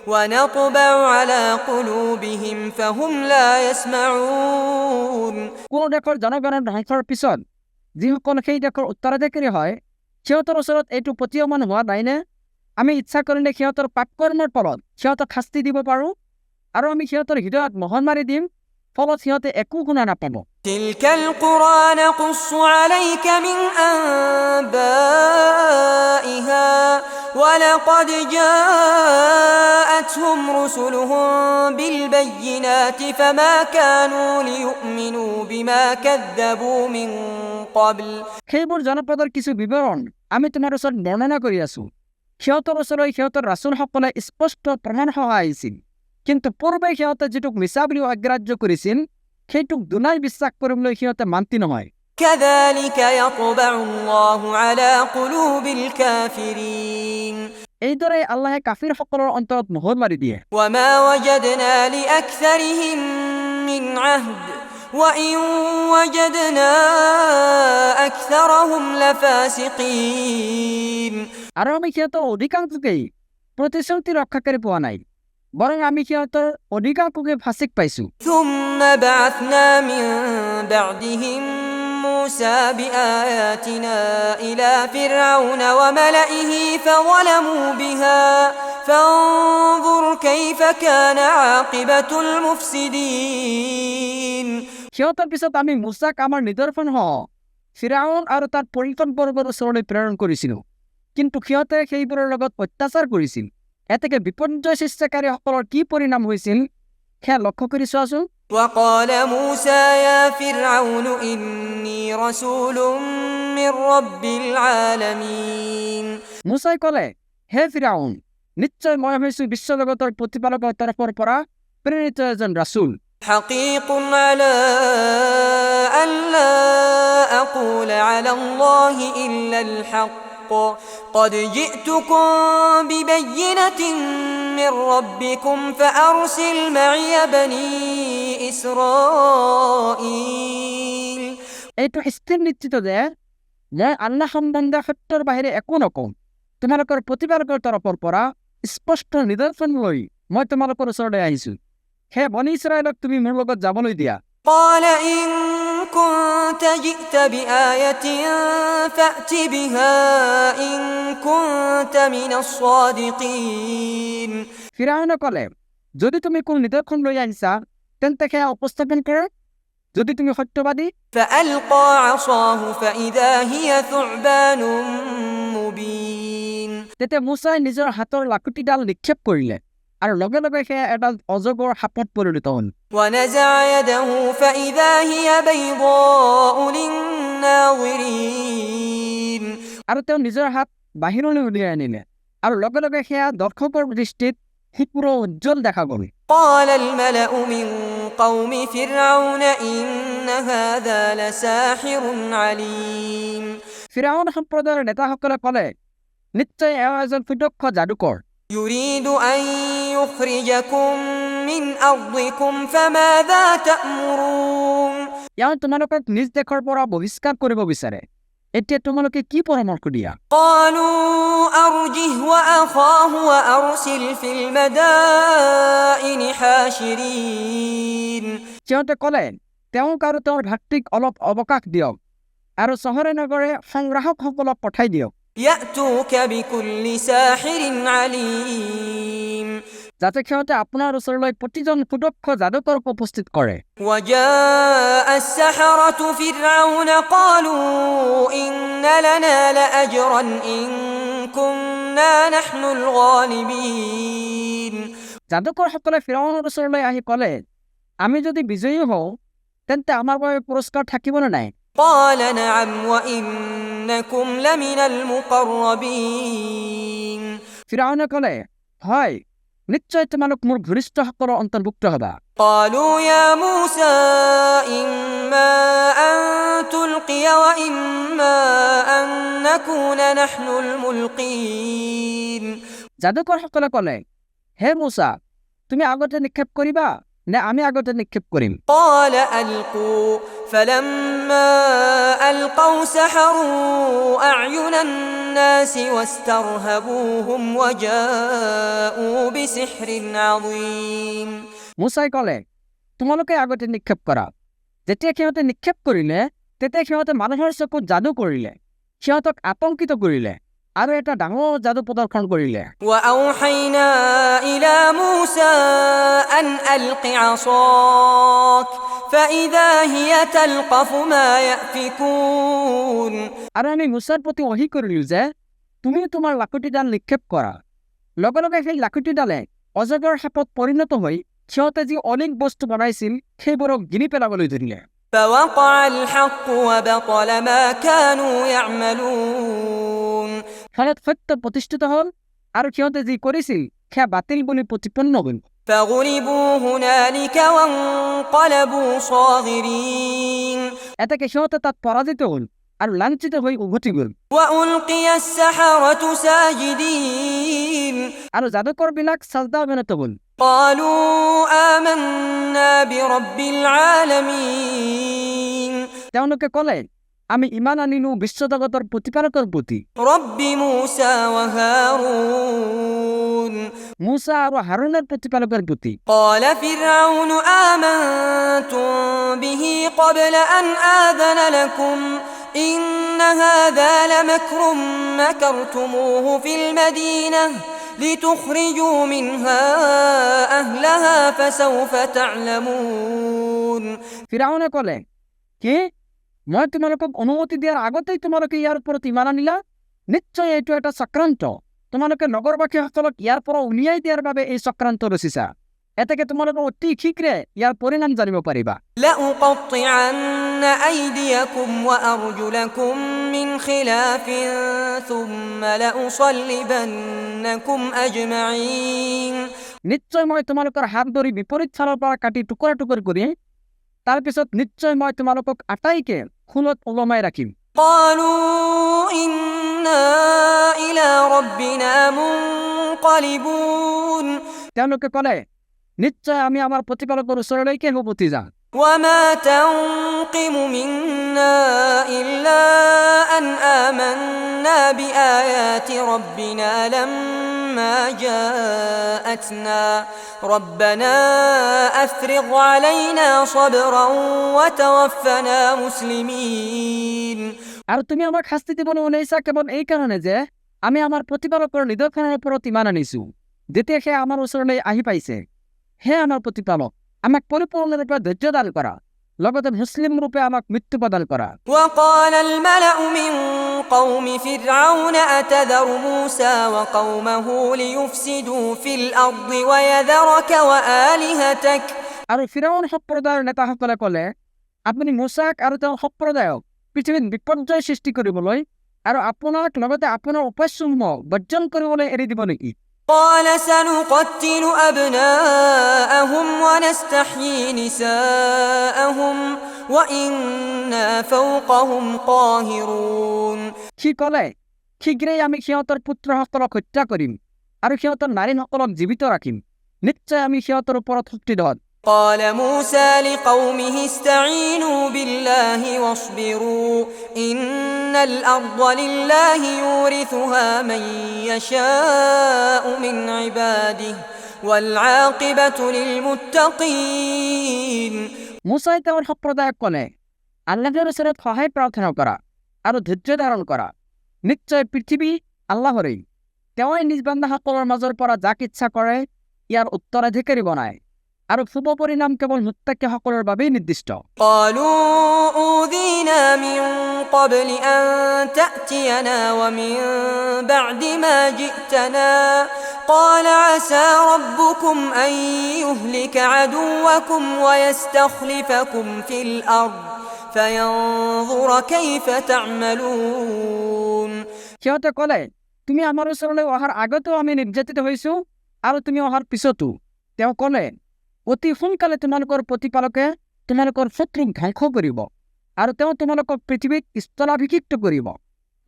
ونطبع على قلوبهم فهم لا يسمعون কোনো দেশৰ জনগণৰ ধ্বংসৰ পিছত যিসকল সেই দেশৰ উত্তৰাধিকাৰী হয় সিহঁতৰ ওচৰত এইটো প্ৰতীয়মান হোৱা নাইনে আমি ইচ্ছা কৰিলে সিহঁতৰ পাপ কৰ্মৰ ফলত সিহঁতক শাস্তি দিব পাৰোঁ আৰু আমি সিহঁতৰ হৃদয়ত মোহৰ মাৰি দিম ফলত সিহঁতে একো শুনা নাপাব تلك القرى نقص عليك من أنبائها ولقد جاءتهم رسلهم بالبينات فما كانوا ليؤمنوا بما كذبوا من قبل সেইবোৰ জনপদৰ কিছু বিৱৰণ আমি তোমাৰ ওচৰত বৰ্ণনা কৰি আছো সিহঁতৰ ওচৰলৈ সিহঁতৰ ৰাচুলসকলে স্পষ্ট প্ৰমাণ সহায় আহিছিল কিন্তু পূৰ্বে সিহঁতে যিটোক মিছা বুলি অগ্ৰাহ্য কৰিছিল সেইটোক দুনাই বিশ্বাস কৰিবলৈ সিহঁতে মান্তি নহয় كذلك يطبع الله على قلوب الكافرين এইদৰে আল্লাহে কাফিৰসকলৰ অন্তৰত মোহৰ মাৰি দিয়ে وما وجدنا لأكثرهم من عهد وإن وجدنا أكثرهم لفاسقين আৰু আমি সিহঁতৰ অধিকাংশকেই প্ৰতিশ্ৰুতি ৰক্ষাকাৰী পোৱা নাই বৰং আমি সিহঁতৰ অধিকাংশকে ফাঁচিক পাইছোঁ ثم بعثنا من بعدهم موسى بآياتنا إلى فرعون وملئه فظلموا بها فانظر كيف كان عاقبة المفسدين সিহঁতৰ পিছত আমি মুছাক আমাৰ নিদৰ্শনসহ ফিৰাউন আৰু তাৰ পৰিকল্পনাৰ ওচৰলৈ প্ৰেৰণ কৰিছিলোঁ কিন্তু সিহঁতে সেইবোৰৰ লগত অত্যাচাৰ কৰিছিল এতেকে বিপৰ্যয় সৃষ্টিকাৰীসকলৰ কি পৰিণাম হৈছিল সেয়া লক্ষ্য কৰি চোৱাচোন وقال موسى يا فرعون إني رسول من رب العالمين মুছাই ক'লে হে ফিৰাউন নিশ্চয় মই হৈছোঁ বিশ্বজগতৰ প্ৰতিপালকৰ তৰফৰ পৰা প্ৰেৰিত এজন ৰাচুল حقيق على أن لا أقول على الله إلا الحق قد جئتكم ببينة من ربكم فأرسل معي بني إسرائيل এইটো স্থিৰ নিশ্চিত যে মই আল্লাহ সম্বন্ধে সত্যৰ বাহিৰে একো নকওঁ তোমালোকৰ প্ৰতিপালকৰ তৰফৰ পৰা স্পষ্ট নিদৰ্শন লৈ মই তোমালোকৰ ওচৰলৈ আহিছোঁ হে বনি ইছৰাইলক তুমি মোৰ লগত যাবলৈ দিয়া قال إن كنت جئت بآية فأت بها إن كنت من الصادقين ফিৰাউনে ক'লে যদি তুমি কোনো নিদৰ্শন লৈ আহিছা তেন্তে সেয়া উপস্থাপন কৰা যদি তুমি সত্যবাদী فألقى عصاه فإذا هي ثعبان مبين তেতিয়া মুছাই নিজৰ হাতৰ লাকুটিডাল নিক্ষেপ কৰিলে আৰু লগে লগে সেয়া এডাল অজগৰ সাপত পৰিণত হ'ল ونزع يده فإذا هي بيضاء للناظرين আৰু তেওঁ নিজৰ হাত বাহিৰলৈ উলিয়াই আনিলে আৰু লগে লগে সেয়া দৰ্শকৰ দৃষ্টিত পুৰা উজ্জ্বল দেখা গ'ল قال الملأ من قوم فرعون إن هذا لساحر عليم ফিৰাউন সম্প্ৰদায়ৰ নেতাসকলে ক'লে নিশ্চয় এওঁ এজন সুদক্ষ যাদুকৰ يريد أن يخرجكم من أرضكم فماذا تأمرون এওঁ তোমালোকক নিজ দেশৰ পৰা বহিষ্কাৰ কৰিব বিচাৰে এতিয়া তোমালোকে কি পৰামৰ্শ দিয়া قالوا أرجه وأخاه وأرسل في المدائن حاشرين সিহঁতে ক'লে তেওঁক আৰু তেওঁৰ ভাতৃক অলপ অৱকাশ দিয়ক আৰু চহৰে নগৰে সংগ্ৰাহকসকলক পঠাই দিয়ক يأتوك بكل ساحر عليم যাতে সিহঁতে আপোনাৰ ওচৰলৈ প্ৰতিজন সুদক্ষ যাদুকৰক উপস্থিত কৰে। وجاء السحرة فرعون قالوا إن لنا لأجرا إن كنا نحن الغالبين যাদুকৰসকলে ফিৰাউনৰ ওচৰলৈ আহি ক'লে, আমি যদি বিজয়ী হওঁ তেন্তে আমাৰ বাবে পুৰস্কাৰ থাকিবনে নাই? قال نعم وإنكم لمن المقربين ফিৰাউনে ক'লে, হয়, নিশ্চয় তোমালোক মোৰ ঘনিষ্ঠসকলৰ অন্তৰ্ভুক্ত হবা। قالوا يا موسى إما أن تلقي وإما أن نكون نحن الملقين যাদুকৰসকলে ক'লে, হে মুছা, তুমি আগতে নিক্ষেপ কৰিবা নে আমি আগতে নিক্ষেপ কৰিম? قال ألقوا فلما ألقوا سحروا أعين الناس واسترهبوهم وجاءوا بسحر عظيم মুছাই ক'লে, তোমালোকে আগতে নিক্ষেপ কৰা। যেতিয়া সিহঁতে নিক্ষেপ কৰিলে তেতিয়া সিহঁতে মানুহৰ চকুত যাদু কৰিলে, সিহঁতক আতংকিত কৰিলে আৰু এটা ডাঙৰ যাদু প্ৰদৰ্শন কৰিলে। وأوحينا إلى موسى أن ألق عصاك فإذا هي تلقف ما يأفكون আৰু আমি মুছাৰ প্ৰতি অহি কৰিলো যে তুমি তোমাৰ লাখুটিডাল নিক্ষেপ কৰা। লগে লগে সেই লাখুটিডালে অজগৰ সাপত পৰিণত হৈ সিহঁতে যি অনেক বস্তু বনাইছিল সেইবোৰক গিলি পেলাবলৈ ধৰিলে। فوقع الحق وبطل ما كانوا يعملون ফলত সত্য প্ৰতিষ্ঠিত হ'ল আৰু সিহঁতে যি কৰিছিল সেয়া বাতিল বুলি প্ৰতিপন্ন হ'ল। فغلبوا هنالك وانقلبوا صاغرين এতেকে সিহঁতে তাত পৰাজিত হ'ল আৰু লাঞ্ছিত হৈ উভতি গ'ল। وألقي السحرة ساجدين আৰু যাদুকৰবিলাক চাজদা অৱনত হ'ল। قالوا آمنا برب العالمين তেওঁলোকে ক'লে, আমি ইমান আনিলো বিশ্বজগতৰ প্ৰতিপালকৰ প্ৰতি, رب موسى وهارون মুছা আৰু হাৰুনৰ প্ৰতিপালকৰ প্ৰতি। قال فرعون آمنتم به قبل أن آذن لكم إن هذا لمكر مكرتموه في المدينة لتخرجوا منها أهلها فسوف تعلمون ফিৰাউনে ক'লে, কি মই তোমালোকক অনুমতি দিয়াৰ আগতেই তোমালোকে ইয়াৰ ওপৰত ইমান আনিলা? নিশ্চয় এইটো এটা চক্ৰান্ত। তোমালোকে নগৰবাসীসকলক ইয়াৰ পৰা উলিয়াই দিয়াৰ বাবে এই চক্ৰান্ত ৰচিছা। এতেকে তোমালোকে অতি শীঘ্ৰে ইয়াৰ পৰিণাম জানিব পাৰিবা। لأقطعن أيديكم وأرجلكم من خلاف ثم لأصلبنكم أجمعين নিশ্চয় মই তোমালোকৰ হাত ধৰি বিপৰীত ফালৰ পৰা কাটি টুকুৰা টুকুৰ কৰি তাৰপিছত নিশ্চয় মই তোমালোকক আটাইকে খুলত ওলমাই ৰাখিম। قالوا إنا إلى ربنا منقلبون তেওঁলোকে ক'লে, নিশ্চয় আমি আমাৰ প্ৰতিপালকৰ ওচৰলৈকে উভতি যাম। وما تنقم منا إلا أن آمنا بآيات ربنا لما جاءتنا ربنا أفرغ علينا صبرا وتوفنا مسلمين আৰু তুমি আমাক শাস্তি দিবলৈ ওলাইছা কেৱল এই কাৰণে যে আমি আমাৰ প্ৰতিপালকৰ নিদৰ্শনৰ ওপৰত ইমান আনিছো। যেতিয়া সেয়া আমাৰ ওচৰলৈ আহি পাইছে, হে আমাৰ প্ৰতিপালক, আমাক পৰিপূৰ্ণৰূপে ধৈৰ্য দান কৰা, লগতে মুছলিম ৰূপে আমাক মৃত্যু প্ৰদান কৰা। وقال الملأ من قوم فرعون أتذر موسى وقومه ليفسدوا في الأرض ويذرك وآلهتك আৰু ফিৰাউন সম্প্ৰদায়ৰ নেতাসকলে ক'লে, আপুনি মুছাক আৰু তেওঁৰ সম্প্ৰদায়ক পৃথিৱীত বিপৰ্যয় সৃষ্টি কৰিবলৈ আৰু আপোনাক লগতে আপোনাৰ উপাস্যসমূহ বৰ্জন কৰিবলৈ এৰি দিব নেকি? قال سنقتل أبناءهم ونستحيي نساءهم وإنا فوقهم قاهرون সি ক'লে, শীঘ্ৰেই আমি সিহঁতৰ পুত্ৰসকলক হত্যা কৰিম আৰু সিহঁতৰ নাৰীসকলক জীৱিত ৰাখিম। নিশ্চয় আমি সিহঁতৰ ওপৰত শক্তিধৰ। قال موسى لقومه استعينوا بالله واصبروا إن الأرض لله يورثها من يشاء من عباده والعاقبة للمتقين মুছাই তেওঁৰ সম্প্ৰদায়ক ক'লে, আল্লাহৰ ওচৰত সহায় প্ৰাৰ্থনা কৰা আৰু ধৈৰ্য ধাৰণ কৰা। নিশ্চয় পৃথিৱী আল্লাহৰেই, তেওঁই নিজ বান্দাসকলৰ মাজৰ পৰা যাক ইচ্ছা কৰে ইয়াৰ উত্তৰাধিকাৰী বনায় আৰু শুভ পৰিণাম কেৱল মুত্তাকিসকলৰ বাবেই নিৰ্দিষ্ট। قالوا أوذينا من قبل أن تأتينا ومن بعد ما جئتنا قال عسى ربكم أن يهلك عدوكم ويستخلفكم في الأرض فينظر كيف تعملون সিহঁতে ক'লে, তুমি আমাৰ ওচৰলৈ অহাৰ আগতেও আমি নিৰ্যাতিত হৈছো আৰু তুমি অহাৰ পিছতো। তেওঁ ক'লে, অতি সোনকালে তোমালোকৰ প্ৰতিপালকে তোমালোকৰ শত্ৰুক ধ্বংস কৰিব আৰু তেওঁ তোমালোকক পৃথিৱীত স্থলাভিষিক্ত কৰিব।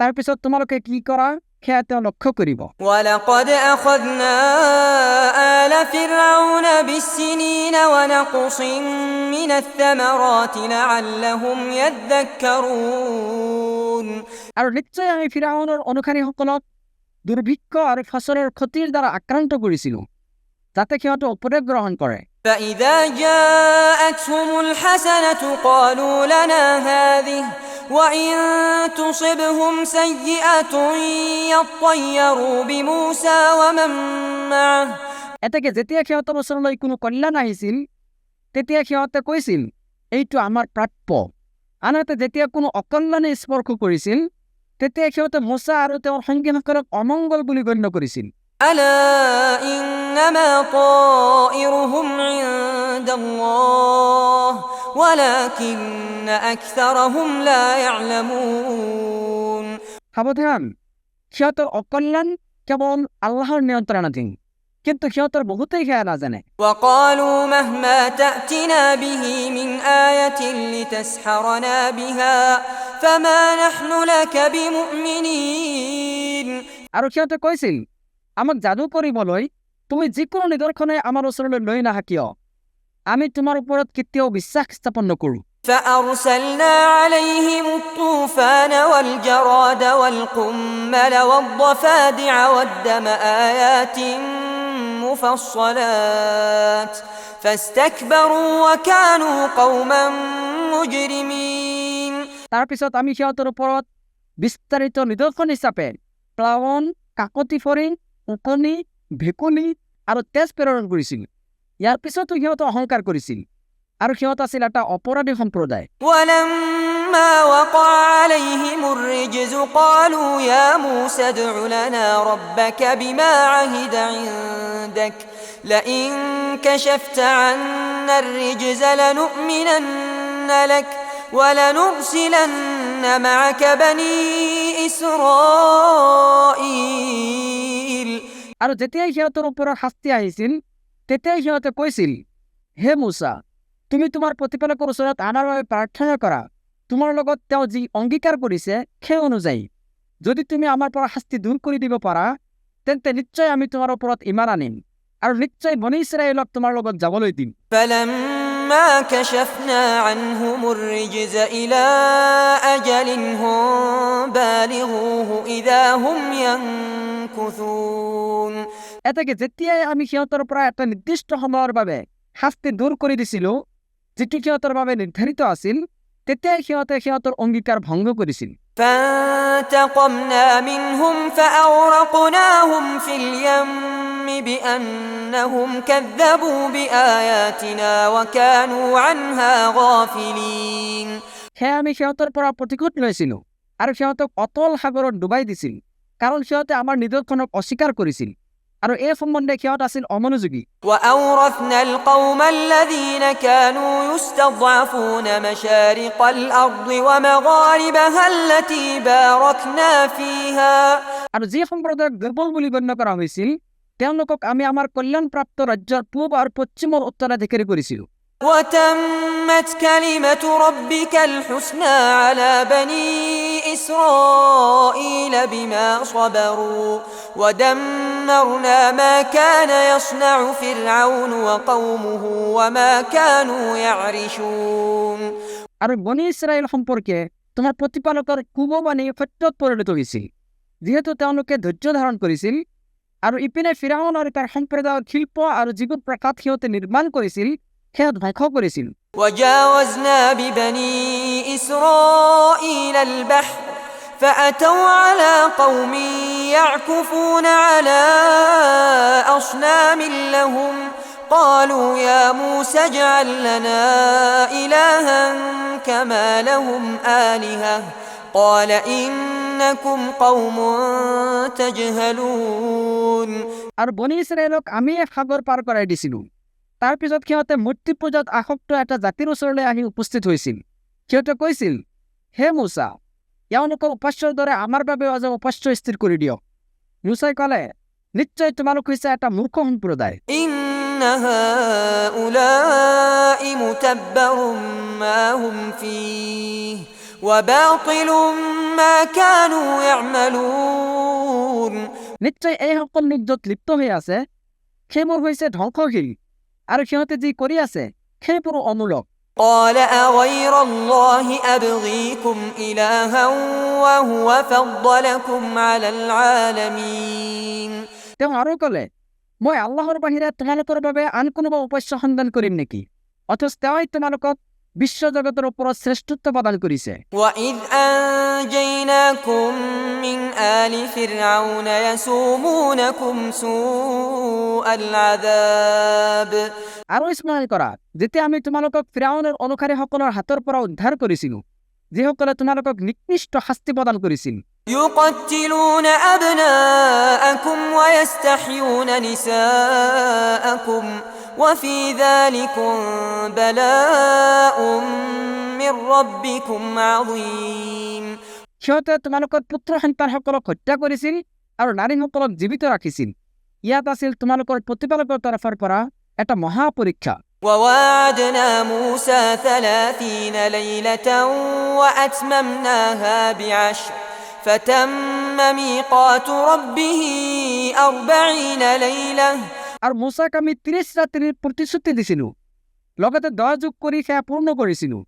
তাৰপিছত তোমালোকে কি কৰা সেয়া তেওঁ লক্ষ্য কৰিব। ولقد أخذنا آل فرعون بالسنين ونقص من الثمرات لعلهم يذكرون আৰু নিশ্চয় আমি ফিৰাউনৰ অনুসাৰীসকলক দুৰ্ভিক্ষ আৰু ফচলৰ ক্ষতিৰ দ্বাৰা আক্ৰান্ত কৰিছিলোঁ যাতে সিহঁতে উপদেশ গ্ৰহণ কৰে। فإذا جاءتهم الحسنة قالوا لنا هذه وإن تصبهم سيئة يطيروا بموسى ومن معه এতেকে যেতিয়া সিহঁতৰ ওচৰলৈ কোনো কল্যাণ আহিছিল তেতিয়া সিহঁতে কৈছিল, এইটো আমাৰ প্ৰাপ্য। আনহাতে যেতিয়া কোনো অকল্যাণে স্পৰ্শ কৰিছিল তেতিয়া সিহঁতে মোচা আৰু তেওঁৰ সংগীসকলক অমংগল বুলি গণ্য কৰিছিল। ألا إنما طائرهم عند الله ولكن أكثرهم لا يعلمون সাৱধান, সিহঁতৰ অকল্যাণ কেৱল আল্লাহৰ নিয়ন্ত্ৰণাধীন, কিন্তু সিহঁতৰ বহুতেই সেয়া নাজানে। وقالوا مهما تأتنا به من آية لتسحرنا بها فما نحن لك بمؤمنين আৰু সিহঁতে কৈছিল, আমাক যাদু কৰিবলৈ তুমি যিকোনো নিদৰ্শনে আমাৰ ওচৰলৈ লৈ নাহা কিয়, আমি তোমাৰ ওপৰত কেতিয়াও বিশ্বাস স্থাপন নকৰোঁ। فأرسلنا عليهم الطوفان والجراد والقمل والضفادع والدم آيات مفصلات فاستكبروا وكانوا قوما مجرمين তাৰপিছত আমি সিহঁতৰ ওপৰত বিস্তাৰিত নিদৰ্শন হিচাপে প্লাৱন, কাকতি ফৰিং, ওকণি, ভেকুলী আৰু তেজ প্ৰেৰণ কৰিছিল। ইয়াৰ পিছতো সিহঁতে অহংকাৰ কৰিছিল আৰু সিহঁত আছিল এটা অপৰাধী সম্প্ৰদায়। ولما وقع عليهم الرجز قالوا يا موسى ادع لنا ربك بما عهد عندك لئن كشفت عنا الرجز لنؤمنن لك ولنرسلن معك بني إسرائيل আৰু যেতিয়াই সিহঁতৰ ওপৰত শাস্তি আহিছিল তেতিয়াই সিহঁতে কৈছিল, হে মুছা, তুমি তোমাৰ প্ৰতিপালকৰ ওচৰত আনাৰ বাবে প্ৰাৰ্থনা কৰা, তোমাৰ লগত তেওঁ যি অংগীকাৰ কৰিছে সেই অনুযায়ী। যদি তুমি আমাৰ পৰা শাস্তি দূৰ কৰি দিব পাৰা তেন্তে নিশ্চয় আমি তোমাৰ ওপৰত ইমান আনিম আৰু নিশ্চয় বনী ইছৰাইলক তোমাৰ লগত যাবলৈ দিম। فلما كشفنا عنهم الرجز إلى أجل هم بالغوه إذا هم ينكثون এতেকে যেতিয়াই আমি সিহঁতৰ পৰা এটা নিৰ্দিষ্ট সময়ৰ বাবে শাস্তি দূৰ কৰি দিছিলোঁ যিটো সিহঁতৰ বাবে নিৰ্ধাৰিত আছিল তেতিয়াই সিহঁতে সিহঁতৰ অংগীকাৰ ভংগ কৰিছিল। فانتقمنا منهم فأغرقناهم في اليم بأنهم كذبوا بآياتنا وكانوا عنها غافلين সেয়া আমি সিহঁতৰ পৰা প্ৰতিশোধ লৈছিলোঁ আৰু সিহঁতক অতল সাগৰত ডুবাই দিছিল কাৰণ সিহঁতে আমাৰ নিদৰ্শনক অস্বীকাৰ কৰিছিল আৰু এই সম্বন্ধে সিহঁত আছিল অমনোযোগী। وأورثنا القوم الذين كانوا يستضعفون مشارق الأرض ومغاربها التي باركنا فيها আৰু যি সম্প্ৰদায়ক দুৰ্বল বুলি গণ্য কৰা হৈছিল তেওঁলোকক আমি আমাৰ কল্যাণপ্ৰাপ্ত ৰাজ্যৰ পূব আৰু পশ্চিমৰ উত্তৰাধিকাৰী কৰিছিলোঁ। وتمت كلمة ربك الحسنى على بني إسرائيل بما صبروا ودمرنا ما كان يصنع فرعون وقومه وما كانوا يعرشون আৰু বনী ইছৰাইল সম্পৰ্কে তোমাৰ প্ৰতিপালকৰ কুববাণী সত্যত পৰিণত হৈছিল যিহেতু তেওঁলোকে ধৈৰ্য ধাৰণ কৰিছিল আৰু ইপিনে ফিৰাউন আৰু তাৰ সম্প্ৰদায়ৰ শিল্প আৰু যিবোৰ প্ৰাকাত সিহঁতে নিৰ্মাণ কৰিছিল সেয়া ধ্বংস কৰিছিল। وجاوزنا ببني إسرائيل البحر فأتوا على قوم يعكفون على أصنام لهم قالوا يا موسى اجعل لنا إلها كما لهم آلهة قال إنكم قوم تجهلون আৰু বনি ইছৰাইলক আমি সাগৰ পাৰ কৰাই দিছিলোঁ। তাৰ পিছত সিহঁতে মূৰ্তি পূজাত আসক্ত এটা জাতিৰ ওচৰলৈ আহি উপস্থিত হৈছিল। সিহঁতে কৈছিল, হে মুছা, এওঁলোকৰ উপাস্যৰ দৰে আমাৰ বাবে আজি উপাস্য স্থিৰ কৰি দিয়ক। মুছাই ক'লে, নিশ্চয় তোমালোক হৈছে এটা মূৰ্খ সম্প্ৰদায়। إن هؤلاء متبر ما هم فيه وباطل ما كانوا يعملون নিশ্চয় এইসকল লোক য'ত লিপ্ত হৈ আছে সেইবোৰ হৈছে ধ্বংসশীল আৰু সিহঁতে যি কৰি আছে সেইবোৰ অমূলক। قال أغير الله أبغيكم إلها وهو فضلكم على العالمين তেওঁ আৰু ক'লে, মই আল্লাহৰ বাহিৰে তোমালোকৰ বাবে আন কোনোবা উপাস্য সন্ধান কৰিম নেকি? অথচ তেওঁই তোমালোকক বিশ্বজগতৰ ওপৰত শ্ৰেষ্ঠত্ব প্ৰদান কৰিছে। وإذ أنجيناكم من آل فرعون يسومونكم سوء العذاب আৰু স্মৰণ কৰা, যেতিয়া আমি তোমালোকক ফিৰাউনৰ অনুসাৰীসকলৰ হাতৰ পৰা উদ্ধাৰ কৰিছিলোঁ, যিসকলে তোমালোকক নিকৃষ্ট শাস্তি প্ৰদান কৰিছিল। يقتلون أبناءكم ويستحيون نساءكم وفي ذلكم بلاء من ربكم عظيم সিহঁতে তোমালোকৰ পুত্ৰ সন্তানসকলক হত্যা কৰিছিল আৰু নাৰীসকলক জীৱিত ৰাখিছিল। ইয়াত আছিল তোমালোকৰ প্ৰতিপালকৰ তৰফৰ পৰা এটা মহা পৰীক্ষা। وواعدنا موسى 30 ليلة وأتممناها ب10 فتم ميقات ربه 40 ليلة আৰু মুছাক আমি 30 ৰাতিৰ প্ৰতিশ্ৰুতি দিছিলোঁ, লগতে 10 যোগ কৰি সেয়া পূৰ্ণ কৰিছিলোঁ।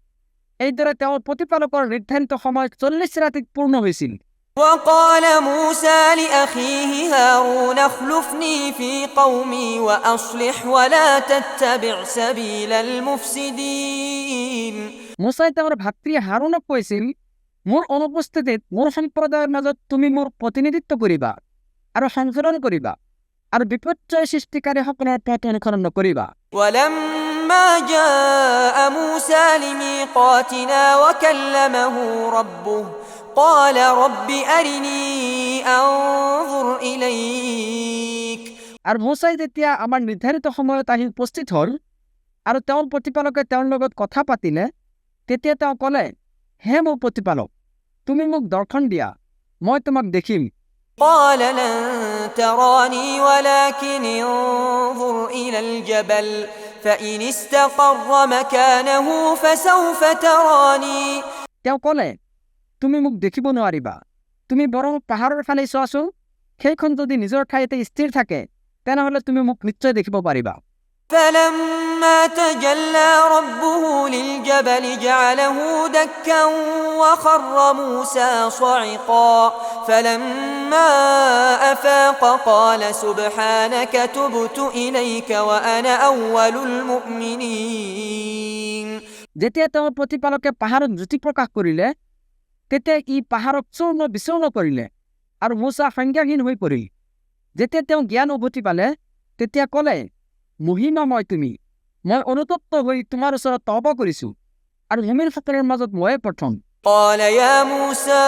এইদৰে তেওঁৰ প্ৰতিপালকৰ নিৰ্ধাৰিত সময় 40 ৰাতিত পূৰ্ণ হৈছিল। وقال موسى لأخيه هارون اخلفني في قومي وأصلح ولا تتبع سبيل المفسدين মুছাই তেওঁৰ ভাতৃ হাৰুনক কৈছিল, মোৰ অনুপস্থিতিত মোৰ সম্প্ৰদায়ৰ মাজত তুমি মোৰ প্ৰতিনিধিত্ব কৰিবা আৰু সংশোধন কৰিবা আৰু বিপৰ্যয় সৃষ্টিকাৰীসকলৰ পথ অনুসৰণ নকৰিবা। ولما جاء موسى لميقاتنا وكلمه ربه قال رب أرني أنظر إليك আৰু মুছাই যেতিয়া আমাৰ নিৰ্ধাৰিত সময়ত আহি উপস্থিত হ'ল আৰু তেওঁৰ প্ৰতিপালকে তেওঁৰ লগত কথা পাতিলে, তেতিয়া তেওঁ ক'লে, হে মোৰ প্ৰতিপালক, তুমি মোক দৰ্শন দিয়া, মই তোমাক দেখিম। قال لن تراني ولكن انظر إلى الجبل فإن استقر مكانه فسوف تراني তেওঁ ক'লে, তুমি মোক দেখিব নোৱাৰিবা, তুমি বৰং পাহাৰৰ ফালে চোৱাচোন, সেইখন যদি নিজৰ ঠাইতে স্থিৰ থাকে তেনেহ'লে তুমি মোক নিশ্চয় দেখিব পাৰিবা। فلما تجلى ربه للجبل جعله دكا وخر موسى صعقا فلما أفاق قال سبحانك تبت إليك وأنا أول المؤمنين যেতিয়া তেওঁৰ প্ৰতিপালকে পাহাৰত জ্যোতি প্ৰকাশ কৰিলে, তেতিয়া ই পাহাৰক চূৰ্ণ বিচূৰ্ণ কৰিলে আৰু মুছা সংজ্ঞাহীন হৈ পৰিল। যেতিয়া তেওঁ জ্ঞান উভতি পালে, তেতিয়া ক'লে, মহিমাময় তুমি, মই অনুতপ্ত হৈ তোমাৰ ওচৰত তওবা কৰিছোঁ আৰু মুমিনসকলৰ মাজত ময়ে প্ৰথম। قال يا موسى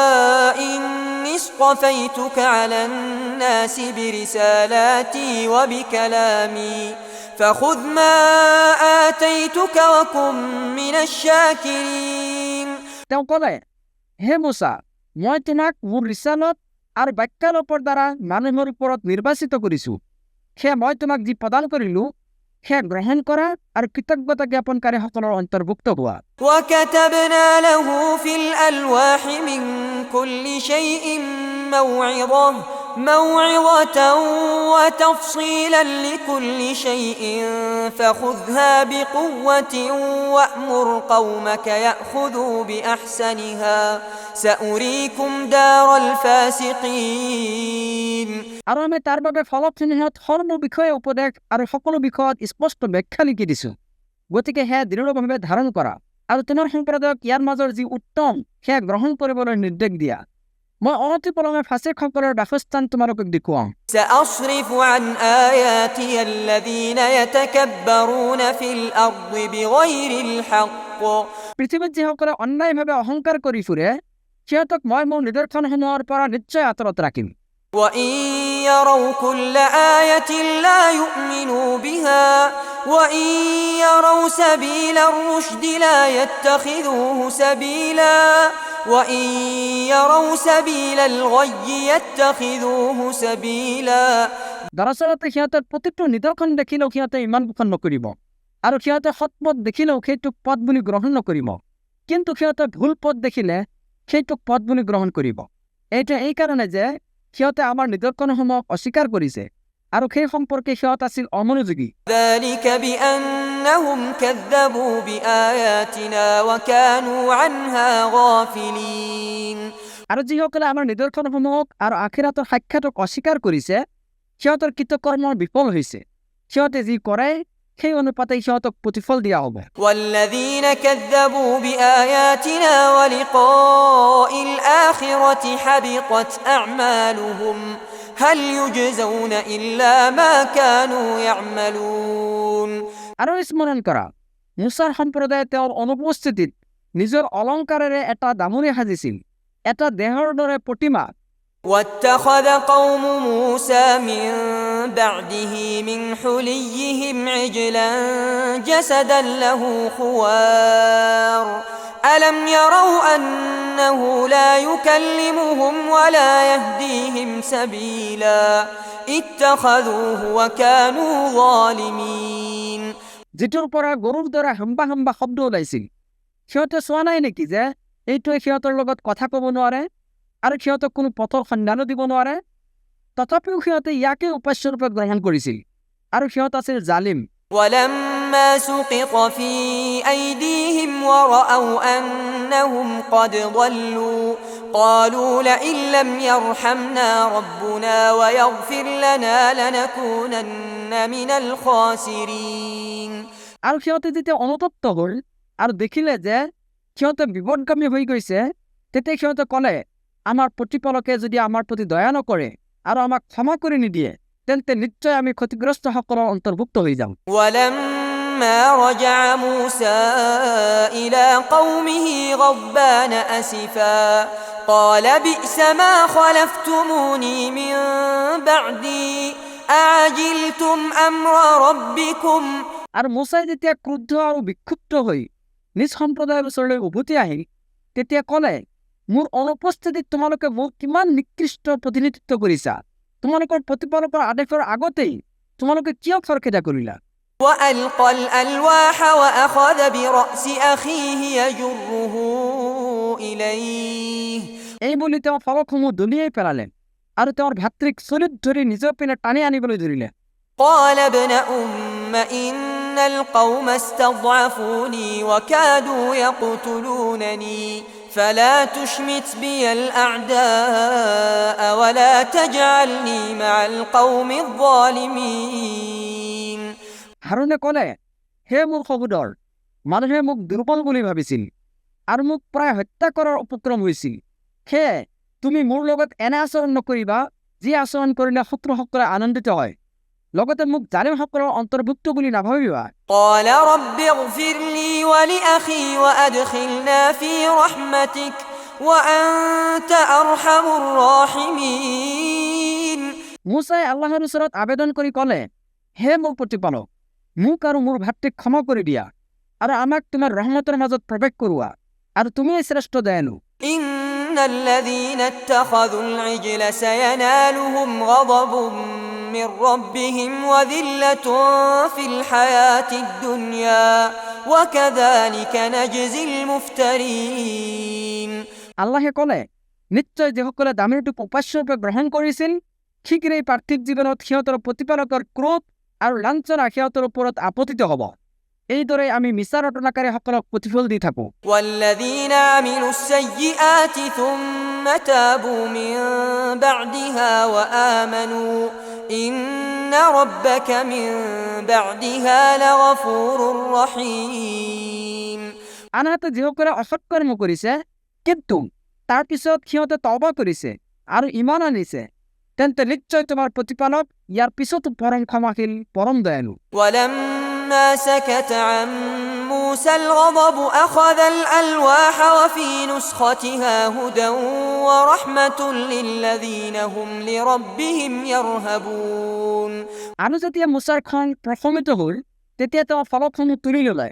إني اصطفيتك على الناس برسالاتي وبكلامي فخذ ما آتيتك وكن من الشاكرين তেওঁ ক'লে, হে মুছা, মই তোমাক মোৰ ৰিচালত আৰু বাক্যালোপৰ দ্বাৰা মানুহৰ ওপৰত নিৰ্বাচিত কৰিছোঁ। সেয়া মই তোমাক যি প্ৰদান কৰিলোঁ সেয়া গ্ৰহণ কৰা আৰু কৃতজ্ঞতা জ্ঞাপনকাৰীসকলৰ অন্তৰ্ভুক্ত হোৱা। وكتبنا له في الألواح من كل شيء موعظة وتفصيلا لكل شيء فخذها بقوة وأمر قومك يأخذوا بأحسنها سأريكم دار الفاسقين আৰু আমি তাৰ বাবে ফলকসমূহত সকলো বিষয়ে উপদেশ আৰু সকলো বিষয়ত স্পষ্ট ব্যাখ্যা লিখি দিছোঁ। গতিকে সেয়া দৃঢ়ভাৱে ধাৰণ কৰা আৰু তোমাৰ সম্প্ৰদায়ক ইয়াৰ মাজৰ যি উত্তম সেয়া গ্ৰহণ কৰিবলৈ নিৰ্দেশ দিয়া। মই অনতিপলমে ফাঁচেকসকলৰ বাসস্থান তোমালোকক দেখুৱাম। سأصرف عن آياتي الذين يتكبرون في الأرض بغير الحق পৃথিৱীত যিসকলে অন্যায়ভাৱে অহংকাৰ কৰি ফুৰে সিহঁতক মই মোৰ নিদৰ্শনসমূহৰ পৰা নিশ্চয় আঁতৰত ৰাখিম। وإن يروا كل آية لا يؤمنوا بها وإن يروا سبيل الرشد لا يتخذوه سبيلا وإن يروا سبيل الغي يتخذوه سبيلا দৰাচলতে সিহঁতৰ প্ৰতিটো নিদৰ্শন দেখিলেও সিহঁতে ইমান পোষণ নকৰিব আৰু সিহঁতে সৎপথ দেখিলেও সেইটোক পথ বুলি গ্ৰহণ নকৰিব, কিন্তু সিহঁতে ভুল পথ দেখিলে সেইটোক পথ বুলি গ্ৰহণ কৰিব। এইটো এই কাৰণে যে সিহঁতে আমাৰ নিদৰ্শনসমূহক অস্বীকাৰ কৰিছে আৰু সেই সম্পৰ্কে সিহঁত আছিল অমনোযোগী। ذلك بأنهم كذبوا بآياتنا وكانوا عنها غافلين আৰু যিসকলে আমাৰ নিদৰ্শনসমূহক আৰু আখিৰাতৰ সাক্ষাতক অস্বীকাৰ কৰিছে সিহঁতৰ কৃতকৰ্মৰ বিফল হৈছে। সিহঁতে যি কৰে সেই অনুপাতে সিহঁতক প্ৰতিফল দিয়া হ'ব। والذين كذبوا بآياتنا ولقاء الآخرة حبطت أعمالهم هل يجزون إلا ما كانوا يعملون আৰু স্মৰণ কৰা, মুছাৰ সম্প্ৰদায়ে তেওঁৰ অনুপস্থিতিত নিজৰ অলংকাৰেৰে এটা দামুৰি সাজিছিল, এটা দেহৰ দৰে প্ৰতিমা। واتخذ قوم موسى من بعده من حليهم عجلا جسدا له خوار ألم يروا أنه لا يكلمهم ولا يهديهم سبيلا اتخذوه وكانوا ظالمين যিটোৰ পৰা গৰুৰ দৰে হাম্বা হাম্বা শব্দ ওলাইছিল, সিহঁতে চোৱা নাই নেকি যে এইটোৱে সিহঁতৰ লগত কথা ক'ব নোৱাৰে আৰু সিহঁতক কোনো পথৰ সন্ধানো দিব নোৱাৰে? তথাপিও সিহঁতে ইয়াকে উপাস্যৰূপে গ্ৰহণ কৰিছিল আৰু সিহঁত আছিল জালিম। ولما سقط في أيديهم ورأوا أنهم قد ضلوا قالوا لئن لم يرحمنا ربنا ويغفر لنا لنكونن من الخاسرين আৰু সিহঁতে যেতিয়া অনুতপ্ত হ'ল আৰু দেখিলে যে সিহঁতে বিপদগামী হৈ গৈছে, তেতিয়া সিহঁতে ক'লে, আমাৰ প্ৰতিপালকে যদি আমাৰ প্ৰতি দয়া নকৰে আৰু আমাক ক্ষমা কৰি নিদিয়ে তেন্তে নিশ্চয় আমি ক্ষতিগ্ৰস্তসকলৰ অন্তৰ্ভুক্ত হৈ যাম। ولما رجع موسى إلى قومه غضبان أسفا قال بئس ما خلفتموني من بعدي أعجلتم أمر ربكم আৰু মুছাই যেতিয়া ক্ৰুদ্ধ আৰু বিক্ষুব্ধ হৈ নিজ সম্প্ৰদায়ৰ ওচৰলৈ উভতি আহিল তেতিয়া ক'লে, মোৰ অনুপস্থিতিত তোমালোকে মোক কিমান নিকৃষ্ট প্ৰতিনিধিত্ব কৰিছা। তোমালোকৰ প্ৰতিপালকৰ আদেশৰ আগতেই তোমালোকে কিয় খৰখেদা কৰিলা? وألقى الألواح وأخذ برأس أخيه يجره إليه এই বুলি তেওঁ ফলকসমূহ দলিয়াই পেলালে আৰু তেওঁৰ ভাতৃক চুলিত ধৰি নিজৰ পিনে টানি আনিবলৈ ধৰিলে। قال ابن أم إن القوم استضعفوني وكادوا يقتلونني فلا تشمت بي الأعداء ولا تجعلني مع القوم الظالمين হাৰুনে ক'লে, হে মোৰ সহোদৰ, মানুহে মোক দুৰ্বল বুলি ভাবিছিল আৰু মোক প্ৰায় হত্যা কৰাৰ উপক্ৰম হৈছিল। সেয়ে তুমি মোৰ লগত এনে আচৰণ নকৰিবা যি আচৰণ কৰিলে শত্ৰুসকলে আনন্দিত হয়, লগতে মোক জালিমসকলৰ অন্তৰ্ভুক্ত বুলি নাভাবিবা। قال رب اغفر لي ولأخي وأدخلنا في رحمتك وأنت أرحم الراحمين মুছাই আল্লাহৰ ওচৰত আবেদন কৰি ক'লে, হে মোৰ প্ৰতিপালক, মোক আৰু মোৰ ভাতৃক ক্ষমা কৰি দিয়া আৰু আমাক তোমাৰ ৰহমতৰ মাজত প্ৰৱেশ কৰোৱা, আৰু তুমিয়েই শ্ৰেষ্ঠ দয়ালু। إن الذين اتخذوا العجل سينالهم غضب من ربهم وذلة في الحياة الدنيا وكذلك نجزي المفترين আল্লাহে ক'লে, নিশ্চয় যিসকলে দামীটোক উপাস্যৰূপে গ্ৰহণ কৰিছিল শীঘ্ৰেই পাৰ্থিৱ জীৱনত সিহঁতৰ প্ৰতিপালকৰ ক্ৰোধ আৰু লাঞ্ছনা সিহঁতৰ ওপৰত আপতিত হ'ব। এইদৰে আমি মিছা ৰটনাকাৰীসকলক প্ৰতিফল দি থাকোঁ। والذين عملوا السيئات ثم تابوا من بعدها وآمنوا إن ربك من بعدها لغفور رحيم আনহাতে যিসকলে অসৎ কৰ্ম কৰিছে কিন্তু তাৰ পিছত সিহঁতে তওবা কৰিছে আৰু ঈমান আনিছে, তেন্তে নিশ্চয় তোমাৰ প্ৰতিপালক ইয়াৰ পিছতো পৰম ক্ষমাশীল, পৰম দয়ালু। ولما سكت عن موسى الغضب أخذ الألواح وفي نسختها هدى ورحمة للذين هم لربهم يرهبون। আৰু যেতিয়া মুছাৰ খং প্ৰশমিত হ'ল, তেতিয়া তেওঁ ফলকসমূহ তুলি ল'লে।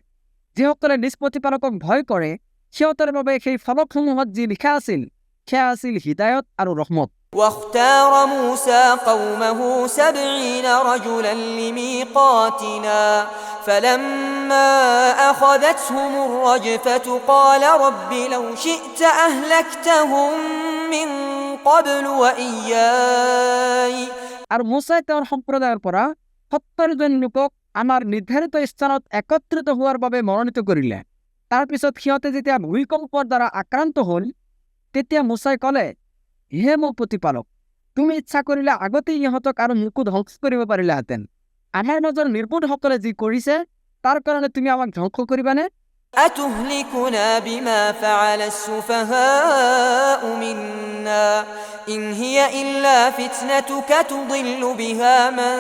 যিসকলে নিজ প্ৰতিপালকক ভয় কৰে, সিহঁতৰ বাবে সেই ফলকসমূহত যি লিখা আছিল, সেয়া আছিল হিদায়ত আৰু ৰহমত। واختار موسى قومه 70 رجلا لميقاتنا فلما أخذتهم الرجفة قال رب لو شئت أهلكتهم من قبل وإياي। আৰু মুছাই তেওঁৰ সম্প্ৰদায়ৰ পৰা 70 জন লোকক আমাৰ নিৰ্ধাৰিত স্থানত একত্ৰিত হোৱাৰ বাবে মনোনীত কৰিলে। তাৰ পিছত সিহঁতে যেতিয়া ভূমিকম্পৰ দ্বাৰা আক্ৰান্ত হ'ল, তেতিয়া মুছাই ক'লে, হে মোৰ প্ৰতিপালক, তুমি ইচ্ছা কৰিলে আগতেই ইহঁতক আৰু মোকো ধ্বংস কৰিব পাৰিলাহেঁতেন। আমাৰ মাজৰ নিৰ্বোধসকলে যি কৰিছে, তাৰ কাৰণে তুমি আমাক ধ্বংস কৰিবানে? أتهلكنا بما فعل السفهاء منا إن هي إلا فتنتك تضل بها من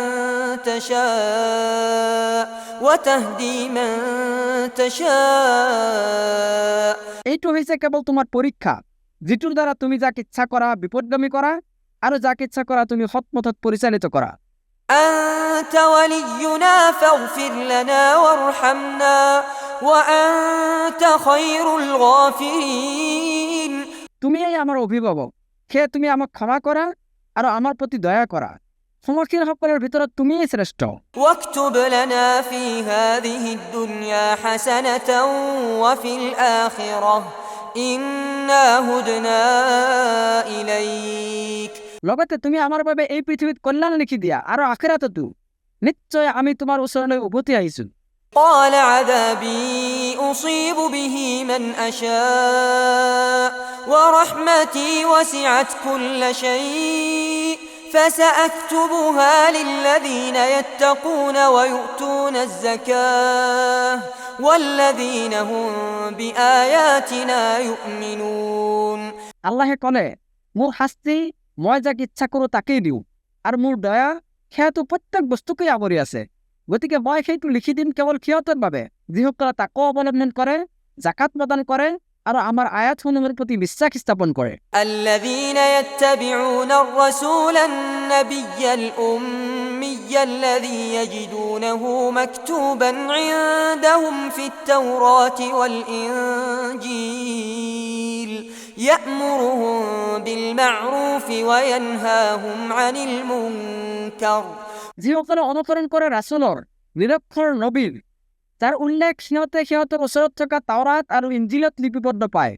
تشاء وتهدي من تشاء। এইটো হৈছে কেৱল তোমাৰ পৰীক্ষা, যিটোৰ দ্বাৰা তুমি যাক ইচ্ছা কৰা বিপদগামী কৰা আৰু যাক ইচ্ছা কৰা তুমি সৎপথত পৰিচালিত কৰা। أنت ولينا فاغفر لنا وارحمنا وأنت خير الغافرين। তুমিয়েই আমাৰ অভিভাৱক, সেয়ে তুমি আমাক ক্ষমা কৰা আৰু আমাৰ প্ৰতি দয়া কৰা। ক্ষমাশীলসকলৰ ভিতৰত তুমিয়েই শ্ৰেষ্ঠ। واكتب لنا في هذه الدنيا حسنة وفي الآخرة إنا هدنا إليك। লগতে তুমি আমাৰ বাবে এই পৃথিৱীত কল্যাণ লিখি দিয়া আৰু আখিৰাততো নিশ্চয় আমি তোমাৰ ওচৰলৈ উভতি আহিছো। قال عذابي أصيب به من أشاء ورحمتي وسعت كل شيء فسأكتبها للذين يتقون ويؤتون الزكاة والذين هم بآياتنا يؤمنون। আল্লাহে ক'লে, মোৰ শাস্তি মই যাক ইচ্ছা কৰোঁ তাকেই দিওঁ, আৰু মোৰ দয়া সেয়াটো প্ৰত্যেক বস্তুকেই আৱৰি আছে। গতিকে মই সেইটো লিখি দিম কেৱল সিহঁতৰ বাবে যিসকলে তাকো অৱলম্বন কৰে, জাকাত প্ৰদান কৰে আৰু আমাৰ আয়াতসমূহৰ প্ৰতি বিশ্বাস স্থাপন কৰে। الذين يتبعون الرسول النبي الأمي الذي يجدونه مكتوبا عندهم في التوراة والإنجيل يأمرهم بالمعروف وينهاهم عن المنكر। যিসকলে অনুসৰণ কৰে ৰাছুলৰ নিৰক্ষৰ নবীৰ, যাৰ উল্লেখ সিহঁতৰ ওচৰত থকা তাওৰাত আৰু ইঞ্জিলত লিপিবদ্ধ পায়,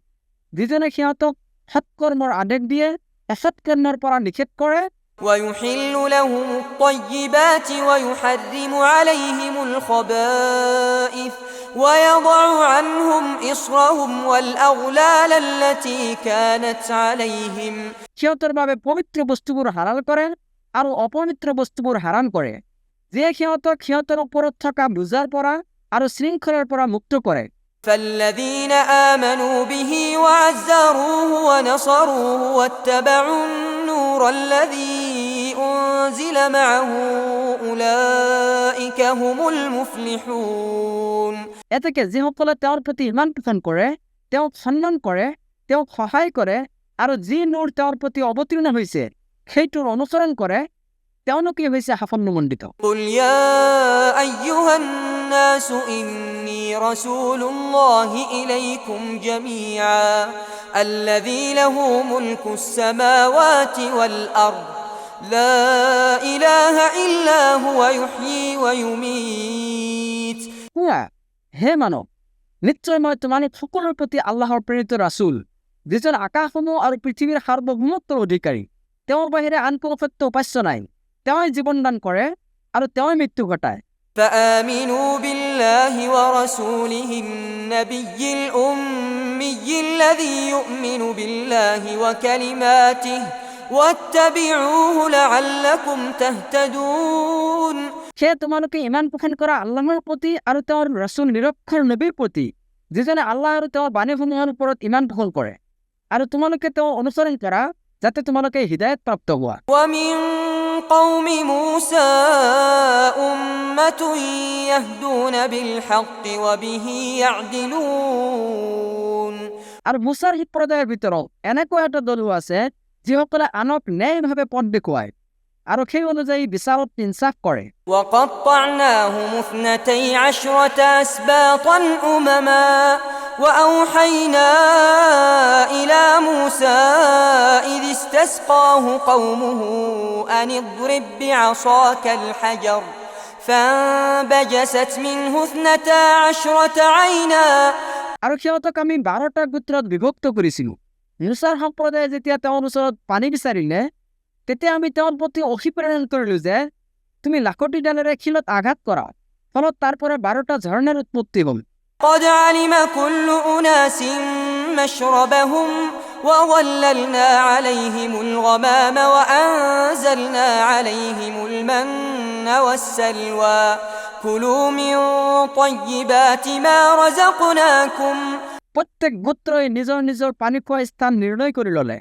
যিজনে সিহঁতক সৎকৰ্মৰ আদেশ দিয়ে, অসৎকৰ্মৰ পৰা নিষেধ কৰে, ويحل لهم الطيبات ويحرم عليهم الخبائث ويضع عنهم إصرهم والأغلال التي كانت عليهم। সিহঁতৰ বাবে পবিত্ৰ বস্তুবোৰ হালাল কৰে আৰু অপবিত্ৰ বস্তুবোৰ হাৰাম কৰে, যিয়ে সিহঁতক সিহঁতৰ ওপৰত থকা বোজাৰ পৰা আৰু শৃংখলাৰ পৰা মুক্ত কৰে। فالذين آمنوا به وعزروه ونصروه واتبعوا النور الذي أنزل معه أولئك هم المفلحون। এতেকে যিসকলে তেওঁৰ প্ৰতি ইমান পোষণ কৰে, তেওঁক সন্মান কৰে, তেওঁক সহায় কৰে আৰু যি নূৰ তেওঁৰ প্ৰতি অৱতীৰ্ণ হৈছে সেইটোৰ অনুসৰণ কৰে, তেওঁলোকেই হৈছে সাফল্যমণ্ডিত। قل يا أيها الناس إني رسول الله إليكم جميعا الذي له ملك السماوات والأرض لا إله إلا هو يحيي ويميت। হে মানৱ, নিশ্চয় মই তোমালোক সকলোৰে প্ৰতি আল্লাহৰ প্ৰেৰিত ৰাছুল, যিজন আকাশসমূহ আৰু পৃথিৱীৰ সাৰ্বভৌমত্বৰ অধিকাৰী। তেওঁৰ বাহিৰে আন কোনো সত্য উপাস্য নাই। তেওঁই জীৱন দান কৰে আৰু তেওঁই মৃত্যু ঘটায়। فآمنوا بالله ورسوله النبي الأمي الذي يؤمن بالله وكلماته واتبعوه لعلكم تهتدون। সেয়ে তোমালোকে ইমান পোষণ কৰা আল্লাহৰ প্ৰতি আৰু তেওঁৰ ৰাছুল নিৰক্ষৰ নবীৰ প্ৰতি, যিজনে আল্লাহ আৰু তেওঁৰ বাণীসমূহৰ ওপৰত ইমান পোষণ কৰে আৰু তোমালোকে তেওঁ অনুসৰণ কৰা যাতে তোমালোকে হৃদায়ত প্ৰাপ্ত হোৱা ومن قوم موسى أمة يهدون بالحق وبه يعدلون আৰু মুছাৰ সম্প্ৰদায়ৰ ভিতৰত এনেকুৱা এটা দলো আছে যিসকলে আনক ন্যায়ভাৱে পথ দেখুৱায় আৰু সেই অনুযায়ী বিচাৰত ইনসাফ কৰে وقطعناهم 12 أسباطا أمما وأوحينا إلى موسى إذ استسقاه قومه أن اضرب بعصاك الحجر فانبجست منه 12 عينا আৰু সিহঁতক আমি 12টা গোত্ৰত বিভক্ত কৰিছিলোঁ মুছাৰ সম্প্ৰদায়ে যেতিয়া তেওঁৰ ওচৰত পানী বিচাৰিলে তেতিয়া আমি তেওঁৰ প্ৰতি অভিপ্ৰেৰণ কৰিলোঁ যে তুমি লাখটিডালেৰে শিলত আঘাত কৰা ফলত তাৰ পৰা 12টা ঝৰ্ণাৰ উৎপত্তি হ'ল قد علم كل أناس مشربهم وظللنا عليهم الغمام وأنزلنا عليهم المن والسلوى كلوا من طيبات ما رزقناكم প্ৰত্যেক গোত্ৰই নিজৰ নিজৰ পানী খোৱা স্থান নিৰ্ণয় কৰি ল'লে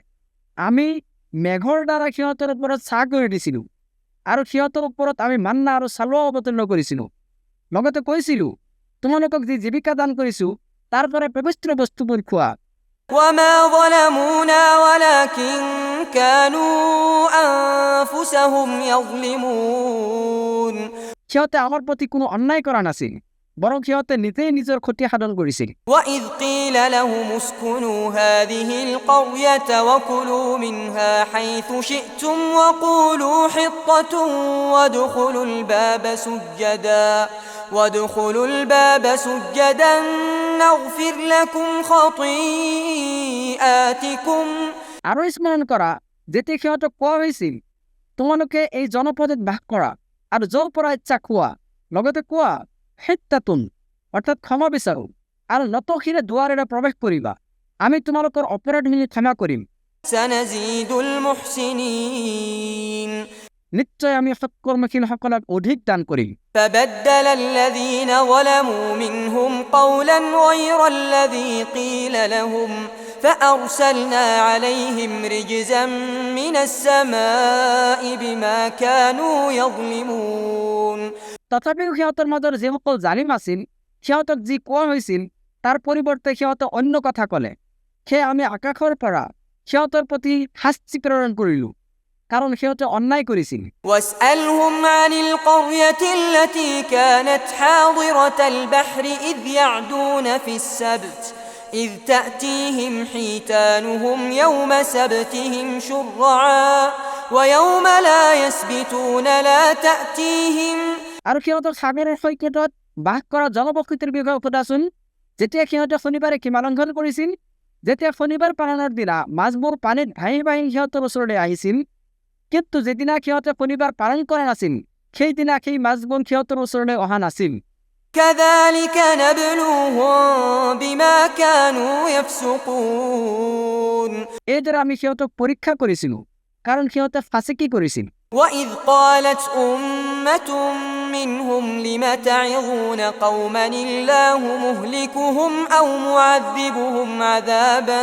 আমি মেঘৰ দ্বাৰা সিহঁতৰ ওপৰত ছাঁ কৰি দিছিলোঁ আৰু সিহঁতৰ ওপৰত আমি মান্না আৰু চালুৱা অৱতীৰ্ণ কৰিছিলোঁ লগতে কৈছিলোঁ তোমালোকক যি জীৱিকা দান কৰিছোঁ তাৰ পৰা পবিত্ৰ বস্তুবোৰ খোৱা وما ظلمونا ولكن كانوا أنفسهم يظلمون সিহঁতে আমাৰ প্ৰতি কোনো অন্যায় কৰা নাছিল বৰং সিহঁতে নিজেই নিজৰ ক্ষতি সাধন কৰিছিল وإذ قيل لهم اسكنوا هذه القرية وكلوا منها حيث شئتم وقولوا حطة وادخلوا الباب سجدا نغفر لكم خطيئاتكم আৰু স্মৰণ কৰা যেতিয়া সিহঁতক কোৱা হৈছিল তোমালোকে এই জনপদত বাস কৰা আৰু য'ৰ পৰা ইচ্ছা খোৱা লগতে কোৱা হিত্তাতুন অৰ্থাৎ ক্ষমা বিচাৰো আৰু নতশিৰে দুৱাৰেৰে প্ৰৱেশ কৰিবা আমি তোমালোকৰ অপৰাধখিনি ক্ষমা কৰিম سنزيد المحسنين নিশ্চয় আমি সৎকৰ্মশীলসকলক অধিক দান কৰিম فبدل الذين ظلموا منهم قولا غير الذي قيل لهم فأرسلنا عليهم رجزا من السماء بما كانوا يظلمون তথাপিও সিহঁতৰ মাজৰ যিসকল জালিম আছিল সিহঁতক যি কোৱা হৈছিল তাৰ পৰিৱৰ্তে সিহঁতে অন্য কথা ক'লে সেয়ে আমি আকাশৰ পৰা সিহঁতৰ প্ৰতি শাস্তি প্ৰেৰণ কৰিলোঁ কাৰণ সিহঁতে অন্যায় কৰিছিল واسألهم عن القرية التي كانت حاضرة البحر إذ يعدون في السبت إذ تأتيهم حيتانهم يوم سبتهم شرعا ويوم لا يسبتون لا تأتيهم আৰু সিহঁতৰ সাগৰৰ সৈকতত বাস কৰা জলপক্ষীৰ বিষয়ে সোধাচোন যেতিয়া সিহঁতে শনিবাৰে সীমা লংঘন কৰিছিল যেতিয়া শনিবাৰ পালনৰ দিনা মাছবোৰ পানীত ভাহি ভাহি সিহঁতৰ ওচৰলৈ আহিছিল কিন্তু যেদিনা সিহঁতে শনিবাৰ পালন কৰা নাছিল সেইদিনা সেই মাছবোৰ সিহঁতৰ ওচৰলৈ অহা নাছিল كذلك نبلوهم بما كانوا يفسقون এইদৰে আমি সিহঁতক পৰীক্ষা কৰিছিলোঁ কাৰণ সিহঁতে ফাঁচিকি কৰিছিল وإذ قالت أمة منهم لم تعظون قوما الله مهلكهم أو معذبهم عذابا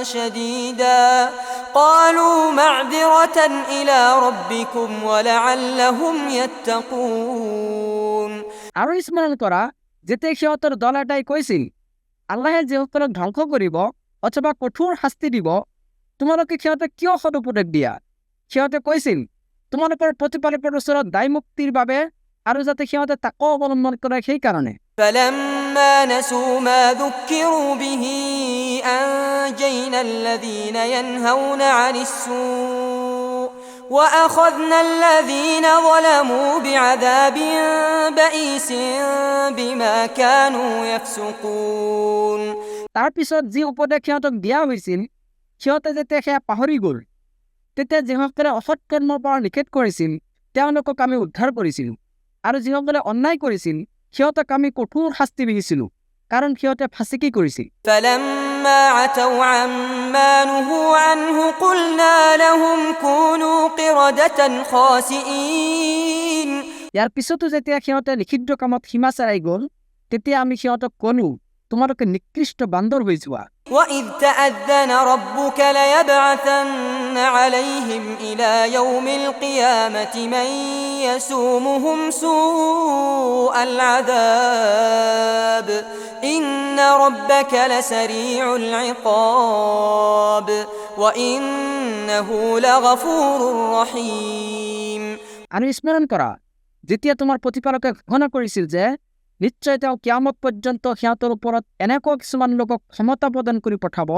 شديدا قالوا معذرة إلى ربكم ولعلهم يتقون আৰু স্মৰণ কৰা যেতিয়া সিহঁতৰ দল এটাই কৈছিল আল্লাহে যিসকলক ধ্বংস কৰিব অথবা কঠোৰ শাস্তি দিব তোমালোকে সিহঁতক কিয় সদুপদেশ দিয়া সিহঁতে কৈছিল তোমালোকৰ প্ৰতিপালকৰ ওচৰত দায় মুক্তিৰ বাবে আৰু যাতে সিহঁতে তাকো অৱলম্বন কৰে সেইকাৰণে فلما نسوا ما ذكروا به أنجينا الذين ينهون عن السوء وأخذنا الذين ظلموا بعذاب بئيس بما كانوا يفسقون তাৰ পিছত যি উপদেশ সিহঁতক দিয়া হৈছিল সিহঁতে যেতিয়া সেয়া পাহৰি গ'ল তেতিয়া যিসকলে অসৎ কৰ্মৰ পৰা নিষেধ কৰিছিল তেওঁলোকক আমি উদ্ধাৰ কৰিছিলোঁ আৰু যিসকলে অন্যায় কৰিছিল সিহঁতক আমি কঠোৰ শাস্তি বিহিছিলোঁ কাৰণ সিহঁতে ফাঁচিকি কৰিছিল فلما عتوا عما نهوا عنه قلنا لهم كونوا قردة خاسئين ইয়াৰ পিছতো যেতিয়া সিহঁতে নিষিদ্ধ কামত সীমা চেৰাই গ'ল তেতিয়া আমি সিহঁতক ক'লো তোমালোকে নিকৃষ্ট বান্দৰ হৈ যোৱা وإذ تأذن ربك ليبعثن عليهم إلى يوم القيامة من يسومهم سوء العذاب إن ربك لسريع العقاب وإنه لغفور رحيم। আৰু স্মৰণ কৰা যেতিয়া তোমাৰ প্ৰতিপালকে ঘোষণা কৰিছিল যে নিশ্চয় তেওঁ কিয়ামত পৰ্যন্ত সিহঁতৰ ওপৰত এনেকুৱা কিছুমান লোকক ক্ষমতা প্ৰদান কৰি পঠাব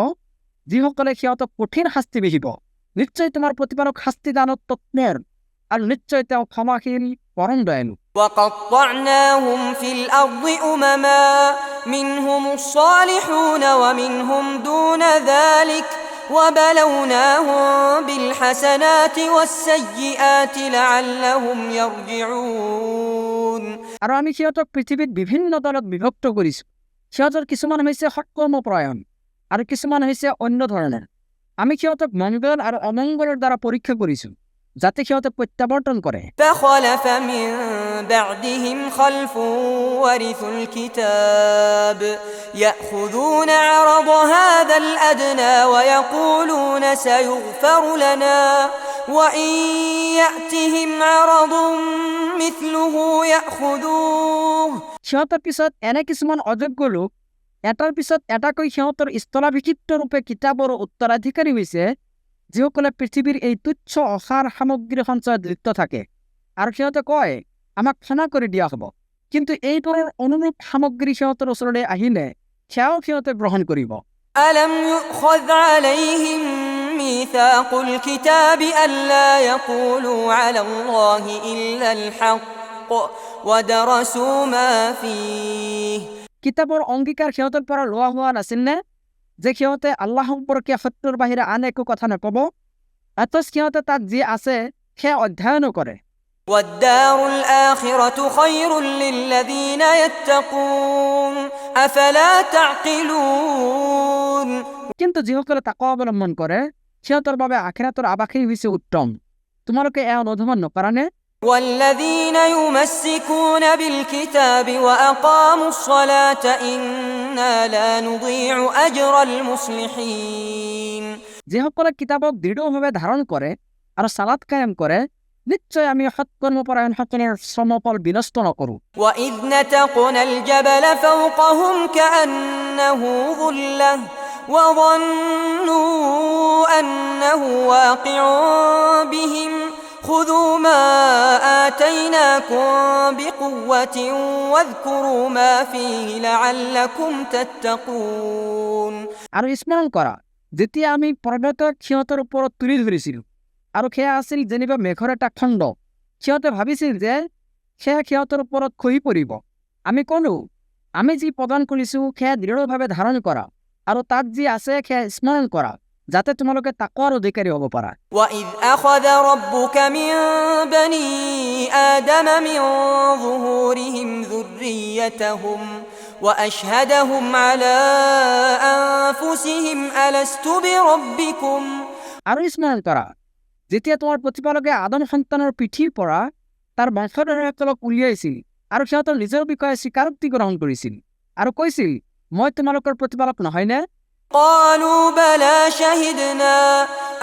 যিসকলে সিহঁতক কঠিন শাস্তি বিহিব। নিশ্চয় তোমাৰ প্ৰতিপালক শাস্তি দানত তৎপৰ আৰু নিশ্চয় তেওঁ ক্ষমাশীল পৰম দয়ালু। وقطعناهم في الأرض أمما منهم الصالحون ومنهم دون ذلك وبلوناهم بالحسنات والسيئات لعلهم يرجعون। আৰু আমি সিহঁতক পৃথিৱীত বিভিন্ন দলত বিভক্ত কৰিছোঁ। সিহঁতৰ কিছুমান হৈছে সৎকৰ্মপৰায়ণ আৰু কিছুমান হৈছে অন্য ধৰণৰ। আমি সিহঁতক মংগল আৰু অমংগলৰ দ্বাৰা পৰীক্ষা কৰিছোঁ যাতে সিহঁতে প্ৰত্যাৱৰ্তন কৰে। فخلف من بعدهم خلف ورثوا الكتاب يأخذون عرض هذا الأدنى ويقولون سيغفر لنا وإن يأتهم عرض مثله يأخذوه। সিহঁতৰ পিছত এনে কিছুমান অযোগ্য লোক এটাৰ পিছত এটাকৈ সিহঁতৰ স্থলাভিষিক্ত ৰূপে কিতাপৰ উত্তৰাধিকাৰী হৈছে যিসকলে পৃথিৱীৰ এই তুচ্ছ অসাৰ সামগ্ৰী সঞ্চয়ত লিপ্ত থাকে আৰু সিহঁতে কয় আমাক ক্ষমা কৰি দিয়া হ'ব, কিন্তু এইবোৰৰ অনুৰূপ সামগ্ৰী সিহঁতৰ ওচৰলৈ আহিলে সেয়াও সিহঁতে গ্ৰহণ কৰিব। ألم يؤخذ عليهم ميثاق الكتاب ألا يقولوا على الله إلا الحق ودرسوا ما فيه। কিতাপৰ অংগীকাৰ সিহঁতৰ পৰা লোৱা হোৱা নাছিল নে যে সিহঁতে আল্লাহ সম্পৰ্কে সত্যৰ বাহিৰে আন একো কথা নক'ব? অথচ সিহঁতে তাত যি আছে সেয়া অধ্যয়নো কৰে। والدار الآخرة خير للذين يتقون أفلا تعقلون। কিন্তু যিসকলে তাকৱা অৱলম্বন কৰে সিহঁতৰ বাবে আখিৰাতৰ আৱাসেই হৈছে উত্তম। তোমালোকে এয়া অনুধাৱন নকৰানে? والذين يمسكون بالكتاب وأقاموا الصلاة إنا لا نضيع أجر المصلحين। যিসকলে কিতাপক দৃঢ়ভাৱে ধাৰণ কৰে আৰু সালাত কায়েম কৰে নিশ্চয় আমি সৎকৰ্মপৰায়ণসকলৰ শ্ৰমফল বিনষ্ট নকৰোঁ। وإذ نتقنا الجبل فوقهم كأنه ظلة وظنوا أنه واقع بهم خذوا ما آتيناكم بقوة واذكروا ما فيه لعلكم تتقون। আৰু স্মৰণ কৰা যেতিয়া আমি পৰ্বতক সিহঁতৰ ওপৰত তুলি ধৰিছিলোঁ আৰু সেয়া আছিল যেনিবা মেঘৰ এটা খণ্ড। সিহঁতে ভাবিছিল যে সেয়া সিহঁতৰ ওপৰত খহি পৰিব। আমি ক'লো আমি যি প্ৰদান কৰিছোঁ সেয়া দৃঢ়ভাৱে ধাৰণ কৰা আৰু তাত যি আছে সেয়া স্মৰণ কৰা যাতে তোমালোকে তাকৱাৰ অধিকাৰী হ'ব পাৰা। وإذ أخذ ربك من بني آدم من ظهورهم ذريتهم وأشهدهم على أنفسهم ألست بربكم। আৰু স্মৰণ কৰা যেতিয়া তোমাৰ প্ৰতিপালকে আদম সন্তানৰ পিঠিৰ পৰা তাৰ বংশধৰসকলক উলিয়াইছিল আৰু সিহঁতৰ নিজৰ বিষয়ে স্বীকাৰোক্তি গ্ৰহণ কৰিছিল আৰু কৈছিল মই তোমালোকৰ প্ৰতিপালক নহয়নে? قالوا بلى شهدنا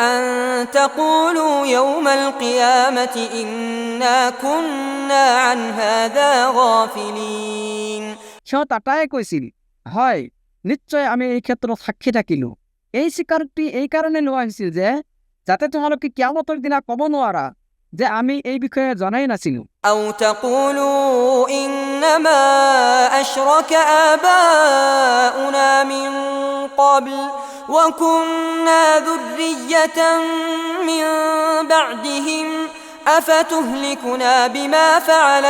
أن تقولوا يوم القيامة إنا كنا عن هذا غافلين। সিহঁত আটায়ে কৈছিল হয় নিশ্চয় আমি এই ক্ষেত্ৰত সাক্ষী থাকিলোঁ। এই স্বীকাৰোক্তি এই কাৰণে লোৱা হৈছিল যে যাতে তোমালোকে কিয়ামতৰ দিনা ক'ব নোৱাৰা যে আমি এই বিষয়ে জনাই নাছিলোঁ। أو تقولوا إنما أشرك آباؤنا من قبل وكنا ذرية من بعدهم أفتهلكنا بما فعل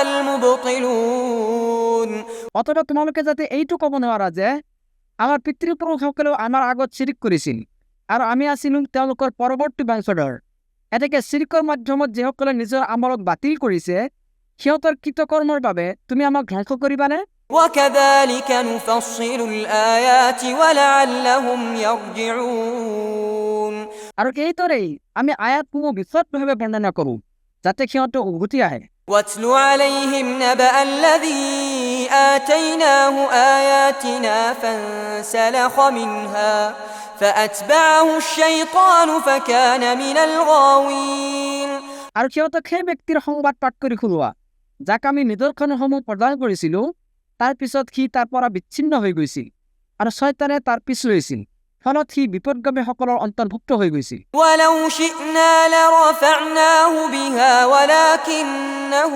المبطلون। অতঃ তোমালোকে যাতে এইটো ক'ব নোৱাৰা যে আমাৰ পিতৃপুৰুষসকলেও আমাৰ আগত চিৰিক কৰিছিল আৰু আমি আছিলোঁ তেওঁলোকৰ পৰৱৰ্তী বংশধৰ। এতেকে চিৰিকৰ মাধ্যমত যিসকলে নিজৰ আমলক বাতিল কৰিছে সিহঁতৰ কৃতকৰ্মৰ বাবে তুমি আমাক ধ্বংস কৰিবানে? وكذلك نفصل الآيات ولعلهم يرجعون। আৰু এইদৰেই আমি আয়াতসমূহ বিশদভাৱে বৰ্ণনা কৰোঁ যাতে সিহঁতে উভতি আহে। واتل عليهم نبأ الذي آتيناه آياتنا فانسلخ منها فأتبعه الشيطان فكان من الغاوين আৰু সিহঁতক সেই ব্যক্তিৰ সংবাদ পাঠ কৰি শুনোৱা যাক আমি নিদৰ্শনসমূহ প্ৰদান কৰিছিলোঁ তাৰ পিছত সি তাৰ পৰা বিচ্ছিন্ন হৈ গৈছিল আৰু শয়তানে তাৰ পিছ লৈছিল ফলত সি বিপদগামীসকলৰ অন্তৰ্ভুক্ত হৈ গৈছিল ولو شئنا لرفعناه بها ولكنه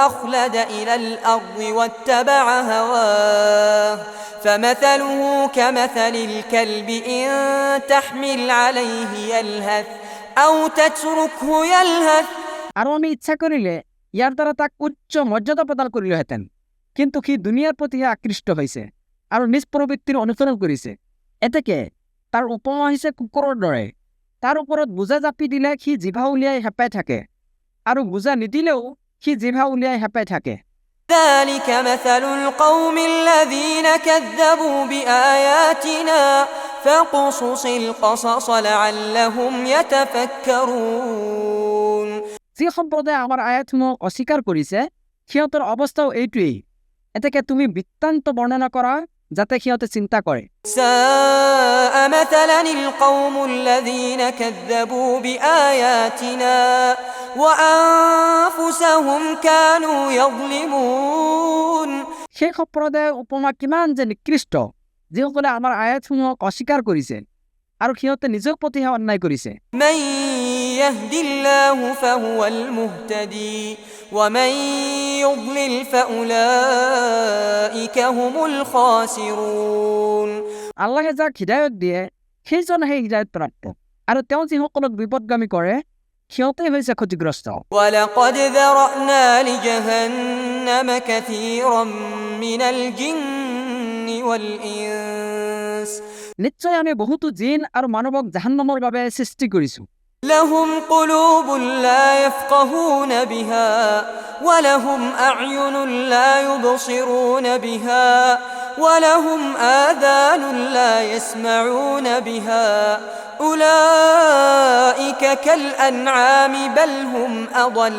أخلد إلى الأرض واتبع هواه فمثله كمثل الكلب إن تحمل عليه يلهث أو تتركه يلهث আৰু আমি ইচ্ছা কৰিলে ইয়াৰ দ্বাৰা তাক উচ্চ মৰ্যাদা প্ৰদান কৰিলোহেঁতেন কিন্তু সি দুনিয়াৰ প্ৰতিহে আকৃষ্ট হৈছে আৰু নিজ প্ৰবৃত্তিৰ অনুসৰণ কৰিছে এতেকে তাৰ উপমা হৈছে কুকুৰৰ দৰে তাৰ ওপৰত বোজা জাপি দিলে সি জিভা উলিয়াই হেঁপাই থাকে আৰু বোজা নিদিলেও সি জিভা উলিয়াই হেঁপাই থাকে ذلك مثل القوم الذين كذبوا بآياتنا فاقصص القصص لعلهم يتفكرون যি সম্প্ৰদায়ে আমাৰ আয়াতসমূহ অস্বীকাৰ কৰিছে সিহঁতৰ অৱস্থাও এইটোৱেই এতেকে তুমি বৃত্তান্ত বৰ্ণনা কৰা যাতে সিহঁতে চিন্তা কৰে ساء مثلا القوم الذين كذبوا بآياتنا وأنفسهم كانوا يظلمون সেই সম্প্ৰদায়ৰ উপমা কিমান যে নিকৃষ্ট যিসকলে আমাৰ আয়াতসমূহক অস্বীকাৰ কৰিছে আৰু সিহঁতে নিজৰ প্ৰতিহে অন্যায় কৰিছে من يهد الله فهو المهتدي ومن يضلل فأولئك هم الخاسرون আল্লাহে যাক হিদায়ত দিয়ে সেইজনহে হিদায়ত প্ৰাপ্ত আৰু তেওঁ যিসকলক বিপদগামী কৰে সিহঁতেই হৈছে ক্ষতিগ্ৰস্ত ولقد ذرأنا لجهنم كثيرا من الجن والإنس নিশ্চয় আমি বহুতো জিন আৰু মানৱক জাহান্নামৰ বাবে সৃষ্টি কৰিছো لهم قلوب لا يفقهون بها ولهم أعين لا يبصرون بها ولهم آذان لا يسمعون بها أولئك كالأنعام بل هم أضل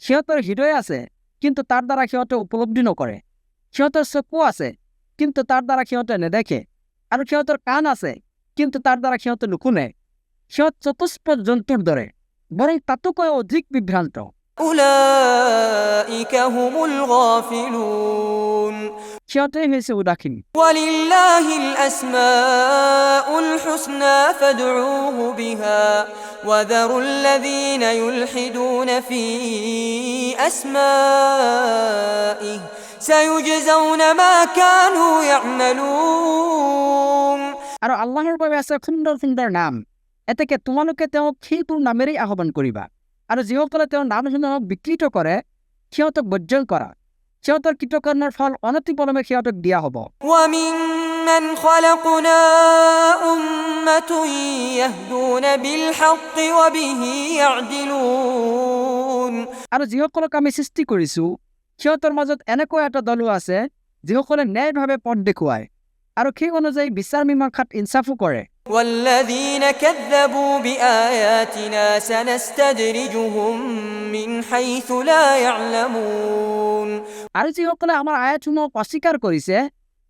সিহঁতৰ হৃদয় আছে কিন্তু তাৰ দ্বাৰা সিহঁতে উপলব্ধি নকৰে সিহঁতৰ চকু আছে কিন্তু তাৰ দ্বাৰা সিহঁতে নেদেখে আৰু সিহঁতৰ কাণ আছে কিন্তু তাৰ দ্বাৰা সিহঁতে নুশুনে সিহঁত চতুষ্পদ জন্তুৰ দৰে বৰং তাতোকৈ অধিক বিভ্ৰান্ত أولئك هم الغافلون সিহঁতেই হৈছে উদাসীন ولله الأسماء الحسنى فادعوه بها وذروا الذين يلحدون في أسمائه سيجزون ما كانوا يعملون আৰু আল্লাহৰ বাবে আছে সুন্দৰ সুন্দৰ নাম এতেকে তোমালোকে তেওঁক সেইবোৰ নামেৰেই আহ্বান কৰিবা আৰু যিসকলে তেওঁৰ নামসমূহক বিকৃত কৰে সিহঁতক বৰ্জন কৰা সিহঁতৰ কৃতকৰ্মৰ ফল অনতিপলমে সিহঁতক দিয়া হ'ব وممن خلقنا أمة يهدون بالحق وبه يعدلون আৰু যিসকলক আমি সৃষ্টি কৰিছো সিহঁতৰ মাজত এনেকুৱা এটা দলো আছে যিসকলে ন্যায়ভাৱে পথ দেখুৱায় আৰু সেই অনুযায়ী বিচাৰ মীমাংসাত ইনচাফো কৰে والذين كذبوا بآياتنا سنستدرجهم من حيث لا يعلمون আৰু যিসকলে আমাৰ আয়াতসমূহক অস্বীকাৰ কৰিছে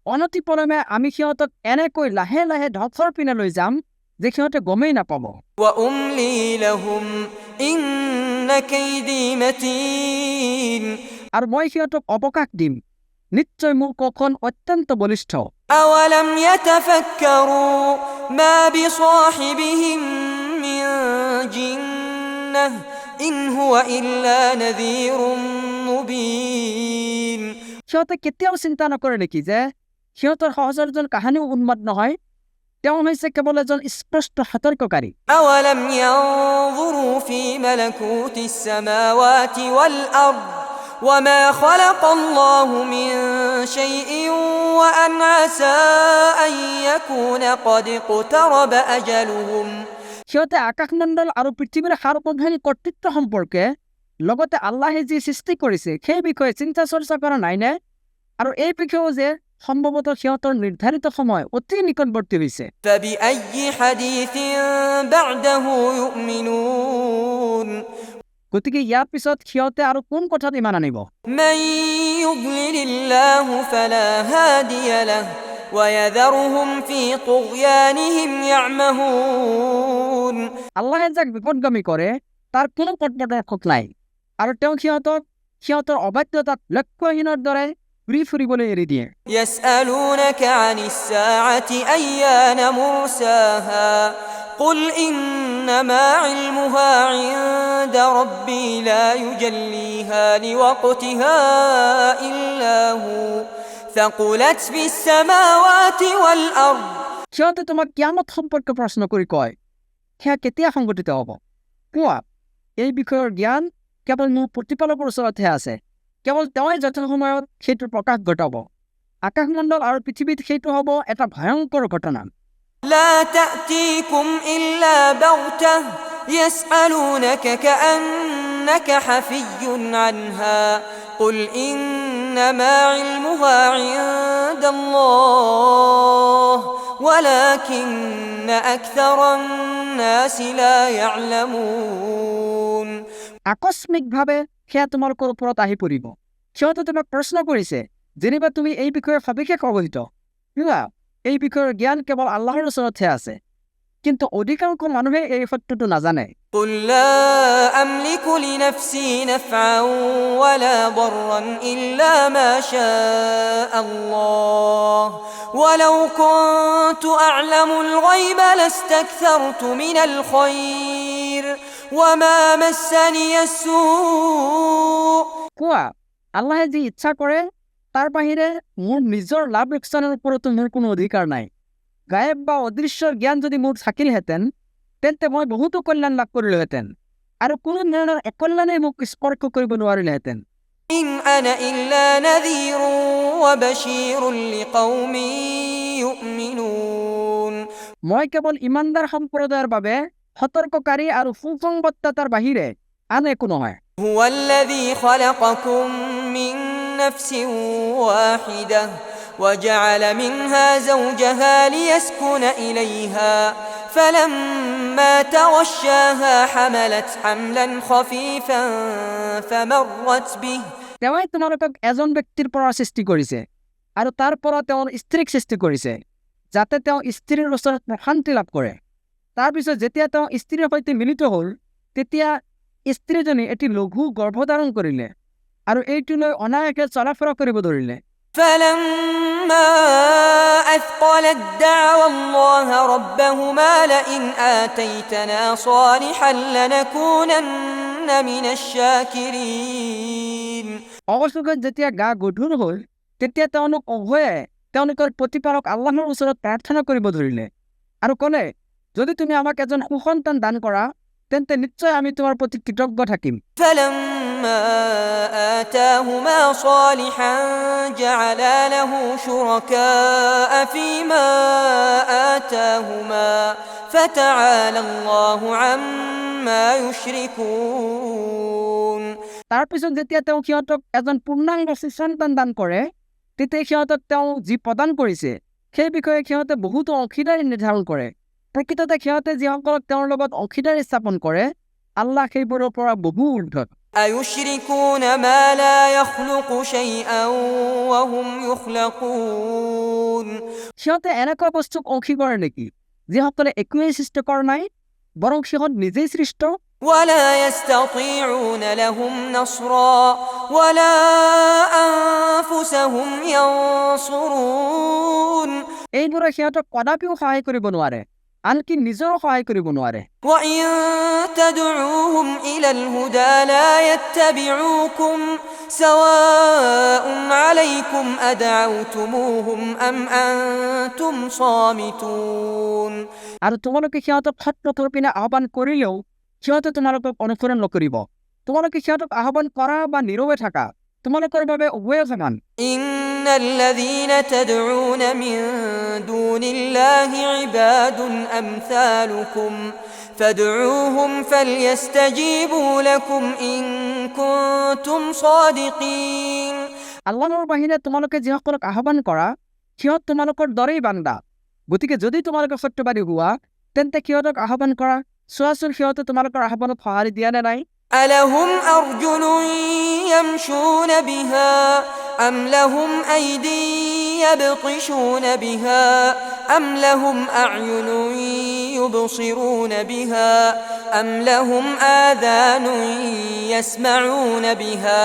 অনতিপলমে আমি সিহঁতক এনেকৈ লাহে লাহে ধ্বংসৰ পিনে লৈ যাম যে সিহঁতে গমেই নাপাব وأملي لهم إن كيدي متين আৰু মই সিহঁতক অৱকাশ দিম নিশ্চয় মোৰ কখন অত্যন্ত বলিষ্ঠ أولم يتفكروا ما بصاحبهم من جنة إن هو إلا نذير مبين সিহঁতে কেতিয়াও চিন্তা নকৰে নেকি যে সিহঁতৰ সহচৰজন কাহানিও উন্মাদ নহয় তেওঁ হৈছে কেৱল এজন স্পষ্ট সতৰ্ককাৰী أولم ينظروا في ملكوت السماوات والأرض وما خلق الله من شيء وأن عسى أن يكون قد اقترب أجلهم সিহঁতে আকাশমণ্ডল আৰু পৃথিৱীৰ সাৰ্বভৌমিক কৰ্তৃত্ব সম্পৰ্কে লগতে আল্লাহে যি সৃষ্টি কৰিছে সেই বিষয়ে চিন্তা চৰ্চা কৰা নাইনে আৰু এই বিষয়েও যে সম্ভৱতঃ সিহঁতৰ নিৰ্ধাৰিত সময় অতি নিকটৱৰ্তী হৈছে فبأي حديث بعده يؤمنون গতিকে ইয়াৰ পিছত সিহঁতে আৰু কোন কথাত ইমান আনিব? من يضلل الله فلا هادي له ويذرهم في طغيانهم يعمهون আল্লাহে যাক বিপদগামী কৰে তাৰ কোনো পথপ্ৰদৰ্শক নাই, আৰু তেওঁ সিহঁতৰ অবাধ্যতাত লক্ষ্যহীনৰ দৰে ঘূৰি ফুৰিবলৈ এৰি দিয়ে। يسألونك عن الساعة أيان مرساها قل إنما علمها عند ربي لا يجليها لوقتها إلا هو ثقلت في السماوات والأرض সিহঁতে তোমাক কিয়ামত সম্পৰ্কে প্ৰশ্ন কৰি কয়, সেয়া কেতিয়া সংঘটিত হ'ব? কোৱা, এই বিষয়ৰ জ্ঞান কেৱল মোৰ প্ৰতিপালকৰ ওচৰতহে আছে। কেৱল তেওঁই যথাসময়ত সেইটোৰ প্ৰকাশ ঘটাব। আকাশমণ্ডল আৰু পৃথিৱীত সেইটো হ'ব এটা ভয়ংকৰ ঘটনা। لا تأتيكم إلا بغتة يسألونك كأنك حفي عنها قل إنما علمها عند الله ولكن أكثر الناس لا يعلمون আকস্মিকভাৱে সেয়া তোমালোকৰ ওপৰত আহি পৰিব। সিহঁতে তোমাক প্ৰশ্ন কৰিছে যেনিবা তুমি এই বিষয়ে সবিশেষ অৱগত। এই বিষয়ৰ জ্ঞান কেৱল আল্লাহৰ ওচৰতহে আছে, কিন্তু অধিকাংশ মানুহে এই সত্যটো নাজানে। قل لا أملك لنفسي نفعا ولا ضرا إلا ما شاء الله ولو كنت أعلم الغيب لاستكثرت من الخير وما مسني السوء কোৱা, আল্লাহে যি ইচ্ছা কৰে তাৰ বাহিৰে মোৰ নিজৰ লাভ লোকচানৰ ওপৰতো মোৰ কোনো অধিকাৰ নাই। গায়েব বা অদৃশ্যৰ জ্ঞান যদি মোৰ থাকিলহেঁতেন তেন্তে মই বহুতো কল্যাণ লাভ কৰিলোহেঁতেন, আৰু কোনো ধৰণৰ একল্যাণে মোক স্পৰ্শ কৰিব নোৱাৰিলেহেঁতেন। إن أنا إلا نذير وبشير لقوم يؤمنون মই কেৱল ইমানদাৰ সম্প্ৰদায়ৰ বাবে সতৰ্ককাৰী আৰু সুসংবাদদাতাৰ বাহিৰে আন একো নহয়। هو الذي خلقكم من نفس واحدة وجعل منها زوجها ليسكن إليها فلما تغشاها حملت حملا خفيفا فمرت به তেওঁই তোমালোকক এজন ব্যক্তিৰ পৰা সৃষ্টি কৰিছে আৰু তাৰ পৰা তেওঁৰ স্ত্ৰীক সৃষ্টি কৰিছে যাতে তেওঁ স্ত্ৰীৰ ওচৰত প্ৰশান্তি লাভ কৰে। তাৰপিছত যেতিয়া তেওঁ স্ত্ৰীৰ সৈতে মিলিত হ'ল তেতিয়া স্ত্ৰীজনী এটি লঘু গৰ্ভধাৰণ কৰিলে আৰু এইটোলৈ অনায়াসে চলাফৰা কৰিব ধৰিলে। فلما أثقلت دعوا الله ربهما لئن آتيتنا صالحا لنكونن من الشاكرين অৱশেষত যেতিয়া গা গধুৰ হ'ল তেতিয়া তেওঁলোক উভয়ে তেওঁলোকৰ প্ৰতিপালক আল্লাহৰ ওচৰত প্ৰাৰ্থনা কৰিব ধৰিলে আৰু ক'লে, যদি তুমি আমাক এজন সুসন্তান দান কৰা তেন্তে নিশ্চয় আমি তোমাৰ প্ৰতি কৃতজ্ঞ থাকিম। فلما آتاهما صالحا جعلا له شركاء فيما آتاهما فتعالى الله عما يشركون তাৰপিছত যেতিয়া তেওঁ সিহঁতক এজন পূৰ্ণাংগ সন্তান দান কৰে তেতিয়া সিহঁতক তেওঁ যি প্ৰদান কৰিছে সেই বিষয়ে সিহঁতে বহুতো অংশীদাৰী নিৰ্ধাৰণ কৰে। প্ৰকৃততে সিহঁতে যিসকলক তেওঁৰ লগত অংশীদাৰী স্থাপন কৰে আল্লাহ সেইবোৰৰ পৰা বহু ঊৰ্ধত। أيشركون ما لا يخلق شيئا وهم يخلقون সিহঁতে এনেকুৱা বস্তুক অংশী কৰে নেকি যিসকলে একোৱেই সৃষ্টি কৰা নাই, বৰং সিহঁত নিজেই সৃষ্ট। ولا يستطيعون لهم نصرا ولا أنفسهم ينصرون এইবোৰে সিহঁতক কদাপিও সহায় কৰিব নোৱাৰে, আনকি নিজৰো সহায় কৰিব নোৱাৰে। وإن تدعوهم إلى الهدى لا يتبعوكم سواء عليكم أدعوتموهم أم أنتم صامتون আৰু তোমালোকে সিহঁতক সৎপথৰ পিনে আহ্বান কৰিলেও সিহঁতে তোমালোকক অনুসৰণ নকৰিব। তোমালোকে সিহঁতক আহ্বান কৰা বা নীৰৱে থাকা তোমালোকৰ বাবে উভয়ে সমান। إن الذين تدعون من دون الله عباد أمثالكم فادعوهم فليستجيبوا لكم إن كنتم صادقين আল্লাহৰ বাহিৰে তোমালোকে যিসকলক আহ্বান কৰা সিহঁত তোমালোকৰ দৰেই বান্দা, গতিকে যদি তোমালোকে সত্যবাদী হোৱা তেন্তে সিহঁতক আহ্বান কৰা। চোৱাচোন সিহঁতে তোমালোকৰ আহ্বানত সঁহাৰি দিয়া নে নাই। ألهم أرجل يمشون بها أم لهم أيدي يبطشون بها أم لهم أعين يبصرون بها أم لهم آذان يسمعون بها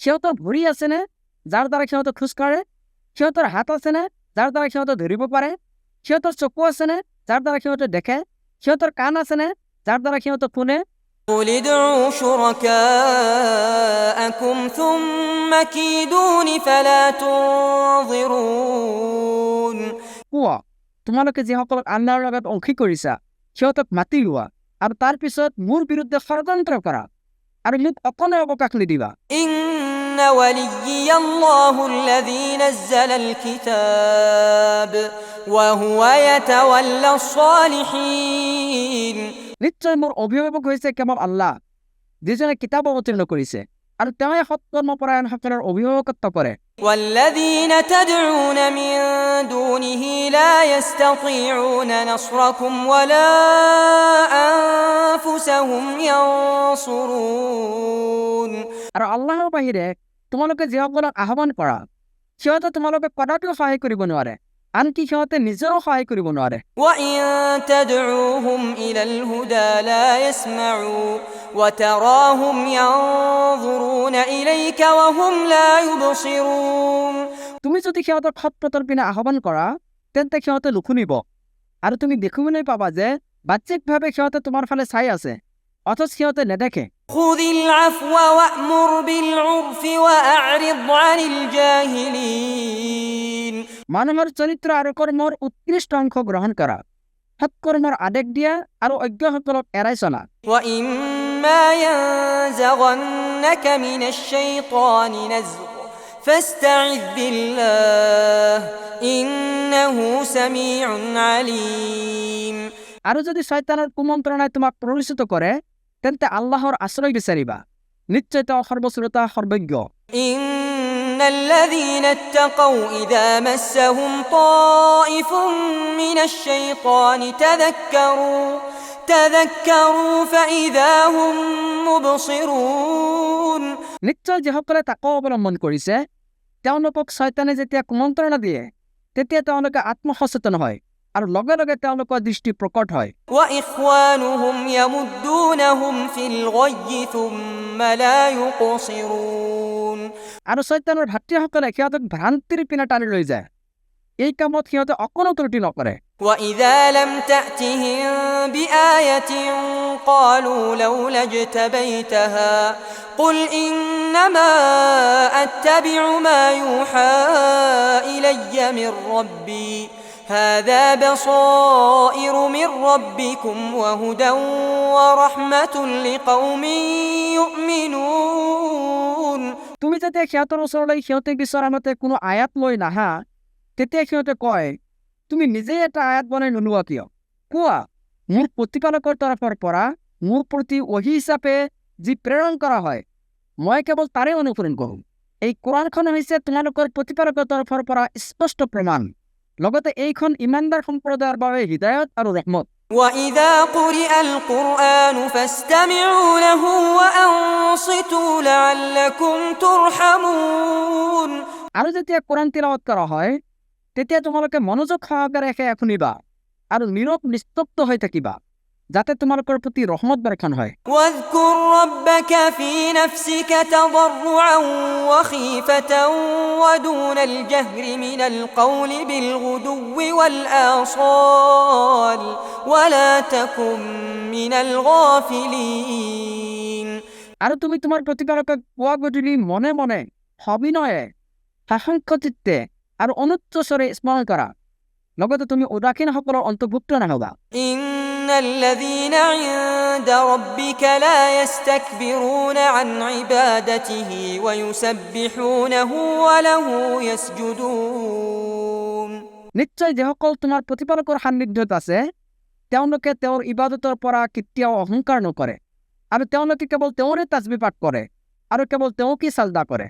সিহঁতৰ ভৰি আছেনে যাৰ দ্বাৰা সিহঁতে খোজ কাঢ়ে? সিহঁতৰ হাত আছেনে যাৰ দ্বাৰা সিহঁতে ধৰিব পাৰে? সিহঁতৰ চকু আছেনে যাৰ দ্বাৰা সিহঁতে দেখে? সিহঁতৰ কাণ আছেনে যাৰ দ্বাৰা সিহঁতে শুনে? قل ادعوا شركاءكم ثم كيدون فلا تنظرون কোৱা, তোমালোকে যিসকলক আল্লাহৰ লগত অংশী কৰিছা সিহঁতক মাতি লোৱা আৰু তাৰ পিছত মোৰ বিৰুদ্ধে ষড়যন্ত্ৰ কৰা আৰু মোক অকণে অৱকাশ নিদিবা। إن وليي الله الذي نزل الكتاب وهو يتولى الصالحين নিশ্চয় মোৰ অভিভাৱক হৈছে কেৱল আল্লাহ, যিজনে কিতাপ অৱতীৰ্ণ কৰিছে আৰু তেওঁৱে সৎকৰ্মপৰায়ণসকলৰ অভিভাৱকত্ব কৰে। والذين تدعون من دونه لا يستطيعون نصركم ولا أنفسهم ينصرون আৰু আল্লাহৰ বাহিৰে তোমালোকে যিসকলক আহ্বান কৰা সিহঁতে তোমালোকে কদাপিও সহায় কৰিব নোৱাৰে, আনকি সিহঁতে নিজৰো সহায় কৰিব নোৱাৰে। وإن تدعوهم إلى الهدى لا يسمعوا وتراهم ينظرون إليك وهم لا يبصرون তুমি যদি সিহঁতক সৎপথৰ পিনে আহ্বান কৰা তেন্তে সিহঁতে নুশুনিব আৰু তুমি দেখিবলৈ পাবা যে বাহ্যিকভাৱে সিহঁতে তোমাৰ ফালে চাই আছে অথচ সিহঁতে নেদেখে। خذ العفو وأمر بالعرف وأعرض عن الجاهلين মানুহৰ চৰিত্ৰ আৰু কৰ্মৰ উৎকৃষ্ট অংশ গ্ৰহণ কৰা, সৎকৰ্মৰ আদেশ দিয়া আৰু অজ্ঞসকলক এৰাই চলা। وإما ينزغنك من الشيطان نزغ فاستعذ بالله إنه سميع عليم আৰু যদি শয়তানৰ কুমন্ত্ৰণাই তোমাক প্ৰৰোচিত কৰে তেন্তে আল্লাহৰ আশ্ৰয় বিচাৰিবা, নিশ্চয় তেওঁ সৰ্বশ্ৰোতা সৰ্বজ্ঞ। إن الذين اتقوا إذا مسهم طائف من الشيطان تذكروا فإذا هم مبصرون নিশ্চয় যিসকলে তাকৱা অৱলম্বন কৰিছে তেওঁলোকক শয়তানে যেতিয়া কুমন্ত্ৰণা দিয়ে তেতিয়া তেওঁলোকে আত্মসচেতন হয় আৰু লগে লগে তেওঁলোকৰ দৃষ্টি প্ৰকট হয়। وإخوانهم يمدونهم في الغي ثم لا يقصرون আৰু শয়তানৰ ভাতৃসকলে সিহঁতক ভ্ৰান্তিৰ পিনে টানি লৈ যায়, এই কামত সিহঁতে অকণো ত্ৰুটি নকৰে। وإذا لم تأتهم بآية قالوا لولا اجتبيتها قل إنما أتبع ما يوحى إلي من ربي هذا بصائر من ربكم وهدى ورحمة لقوم يؤمنون তুমি যেতিয়া সিহঁতৰ ওচৰলৈ সিহঁতে বিচৰা মতে কোনো আয়াত লৈ নাহা তেতিয়া সিহঁতে কয় তুমি নিজেই এটা আয়াত বনাই নোলোৱা কিয়? কোৱা, মোৰ প্ৰতিপালকৰ তৰফৰ পৰা মোৰ প্ৰতি ওহী হিচাপে যি প্ৰেৰণ কৰা হয় মই কেৱল তাৰে অনুসৰণ কৰোঁ। এই কোৰাণখন হৈছে তোমালোকৰ প্ৰতিপালকৰ তৰফৰ পৰা স্পষ্ট প্ৰমাণ, লগতে এইখন ইমানদাৰ সম্প্ৰদায়ৰ বাবে হিদায়ত আৰু ৰহমত। وإذا قرئ القرآن فاستمعوا له وأنصتوا لعلكم ترحمون আৰু যেতিয়া কোৰাণ তিলাৱত কৰা হয় তেতিয়া তোমালোকে মনোযোগ সহকাৰে সেয়া শুনিবা আৰু নীৰৱ নিস্তব্ধ হৈ থাকিবা যাতে তোমালোকৰ প্ৰতি ৰহমত বৰ্ষণ হয়। واذكر ربك في نفسك تضرعا وخيفة ودون الجهر من القول بالغدو والآصال ولا تكن من الغافلين আৰু তুমি তোমাৰ প্ৰতিপালকক পুৱা গধূলি মনে মনে সবিনয়ে সাশংক চিত্তে আৰু অনুচ্চ স্বৰে স্মৰণ কৰা, লগতে তুমি উদাসীনসকলৰ অন্তৰ্ভুক্ত নহবা। إن الذين عند ربك لا يستكبرون عن عبادته ويسبحونه وله يسجدون নিশ্চয় যিসকল তোমাৰ প্ৰতিপালকৰ সান্নিধ্যত আছে তেওঁলোকে তেওঁৰ ইবাদতৰ পৰা কেতিয়াও অহংকাৰ নকৰে আৰু তেওঁলোকে কেৱল তেওঁৰে তাজবি পাঠ কৰে আৰু কেৱল তেওঁকেই চাজদা কৰে।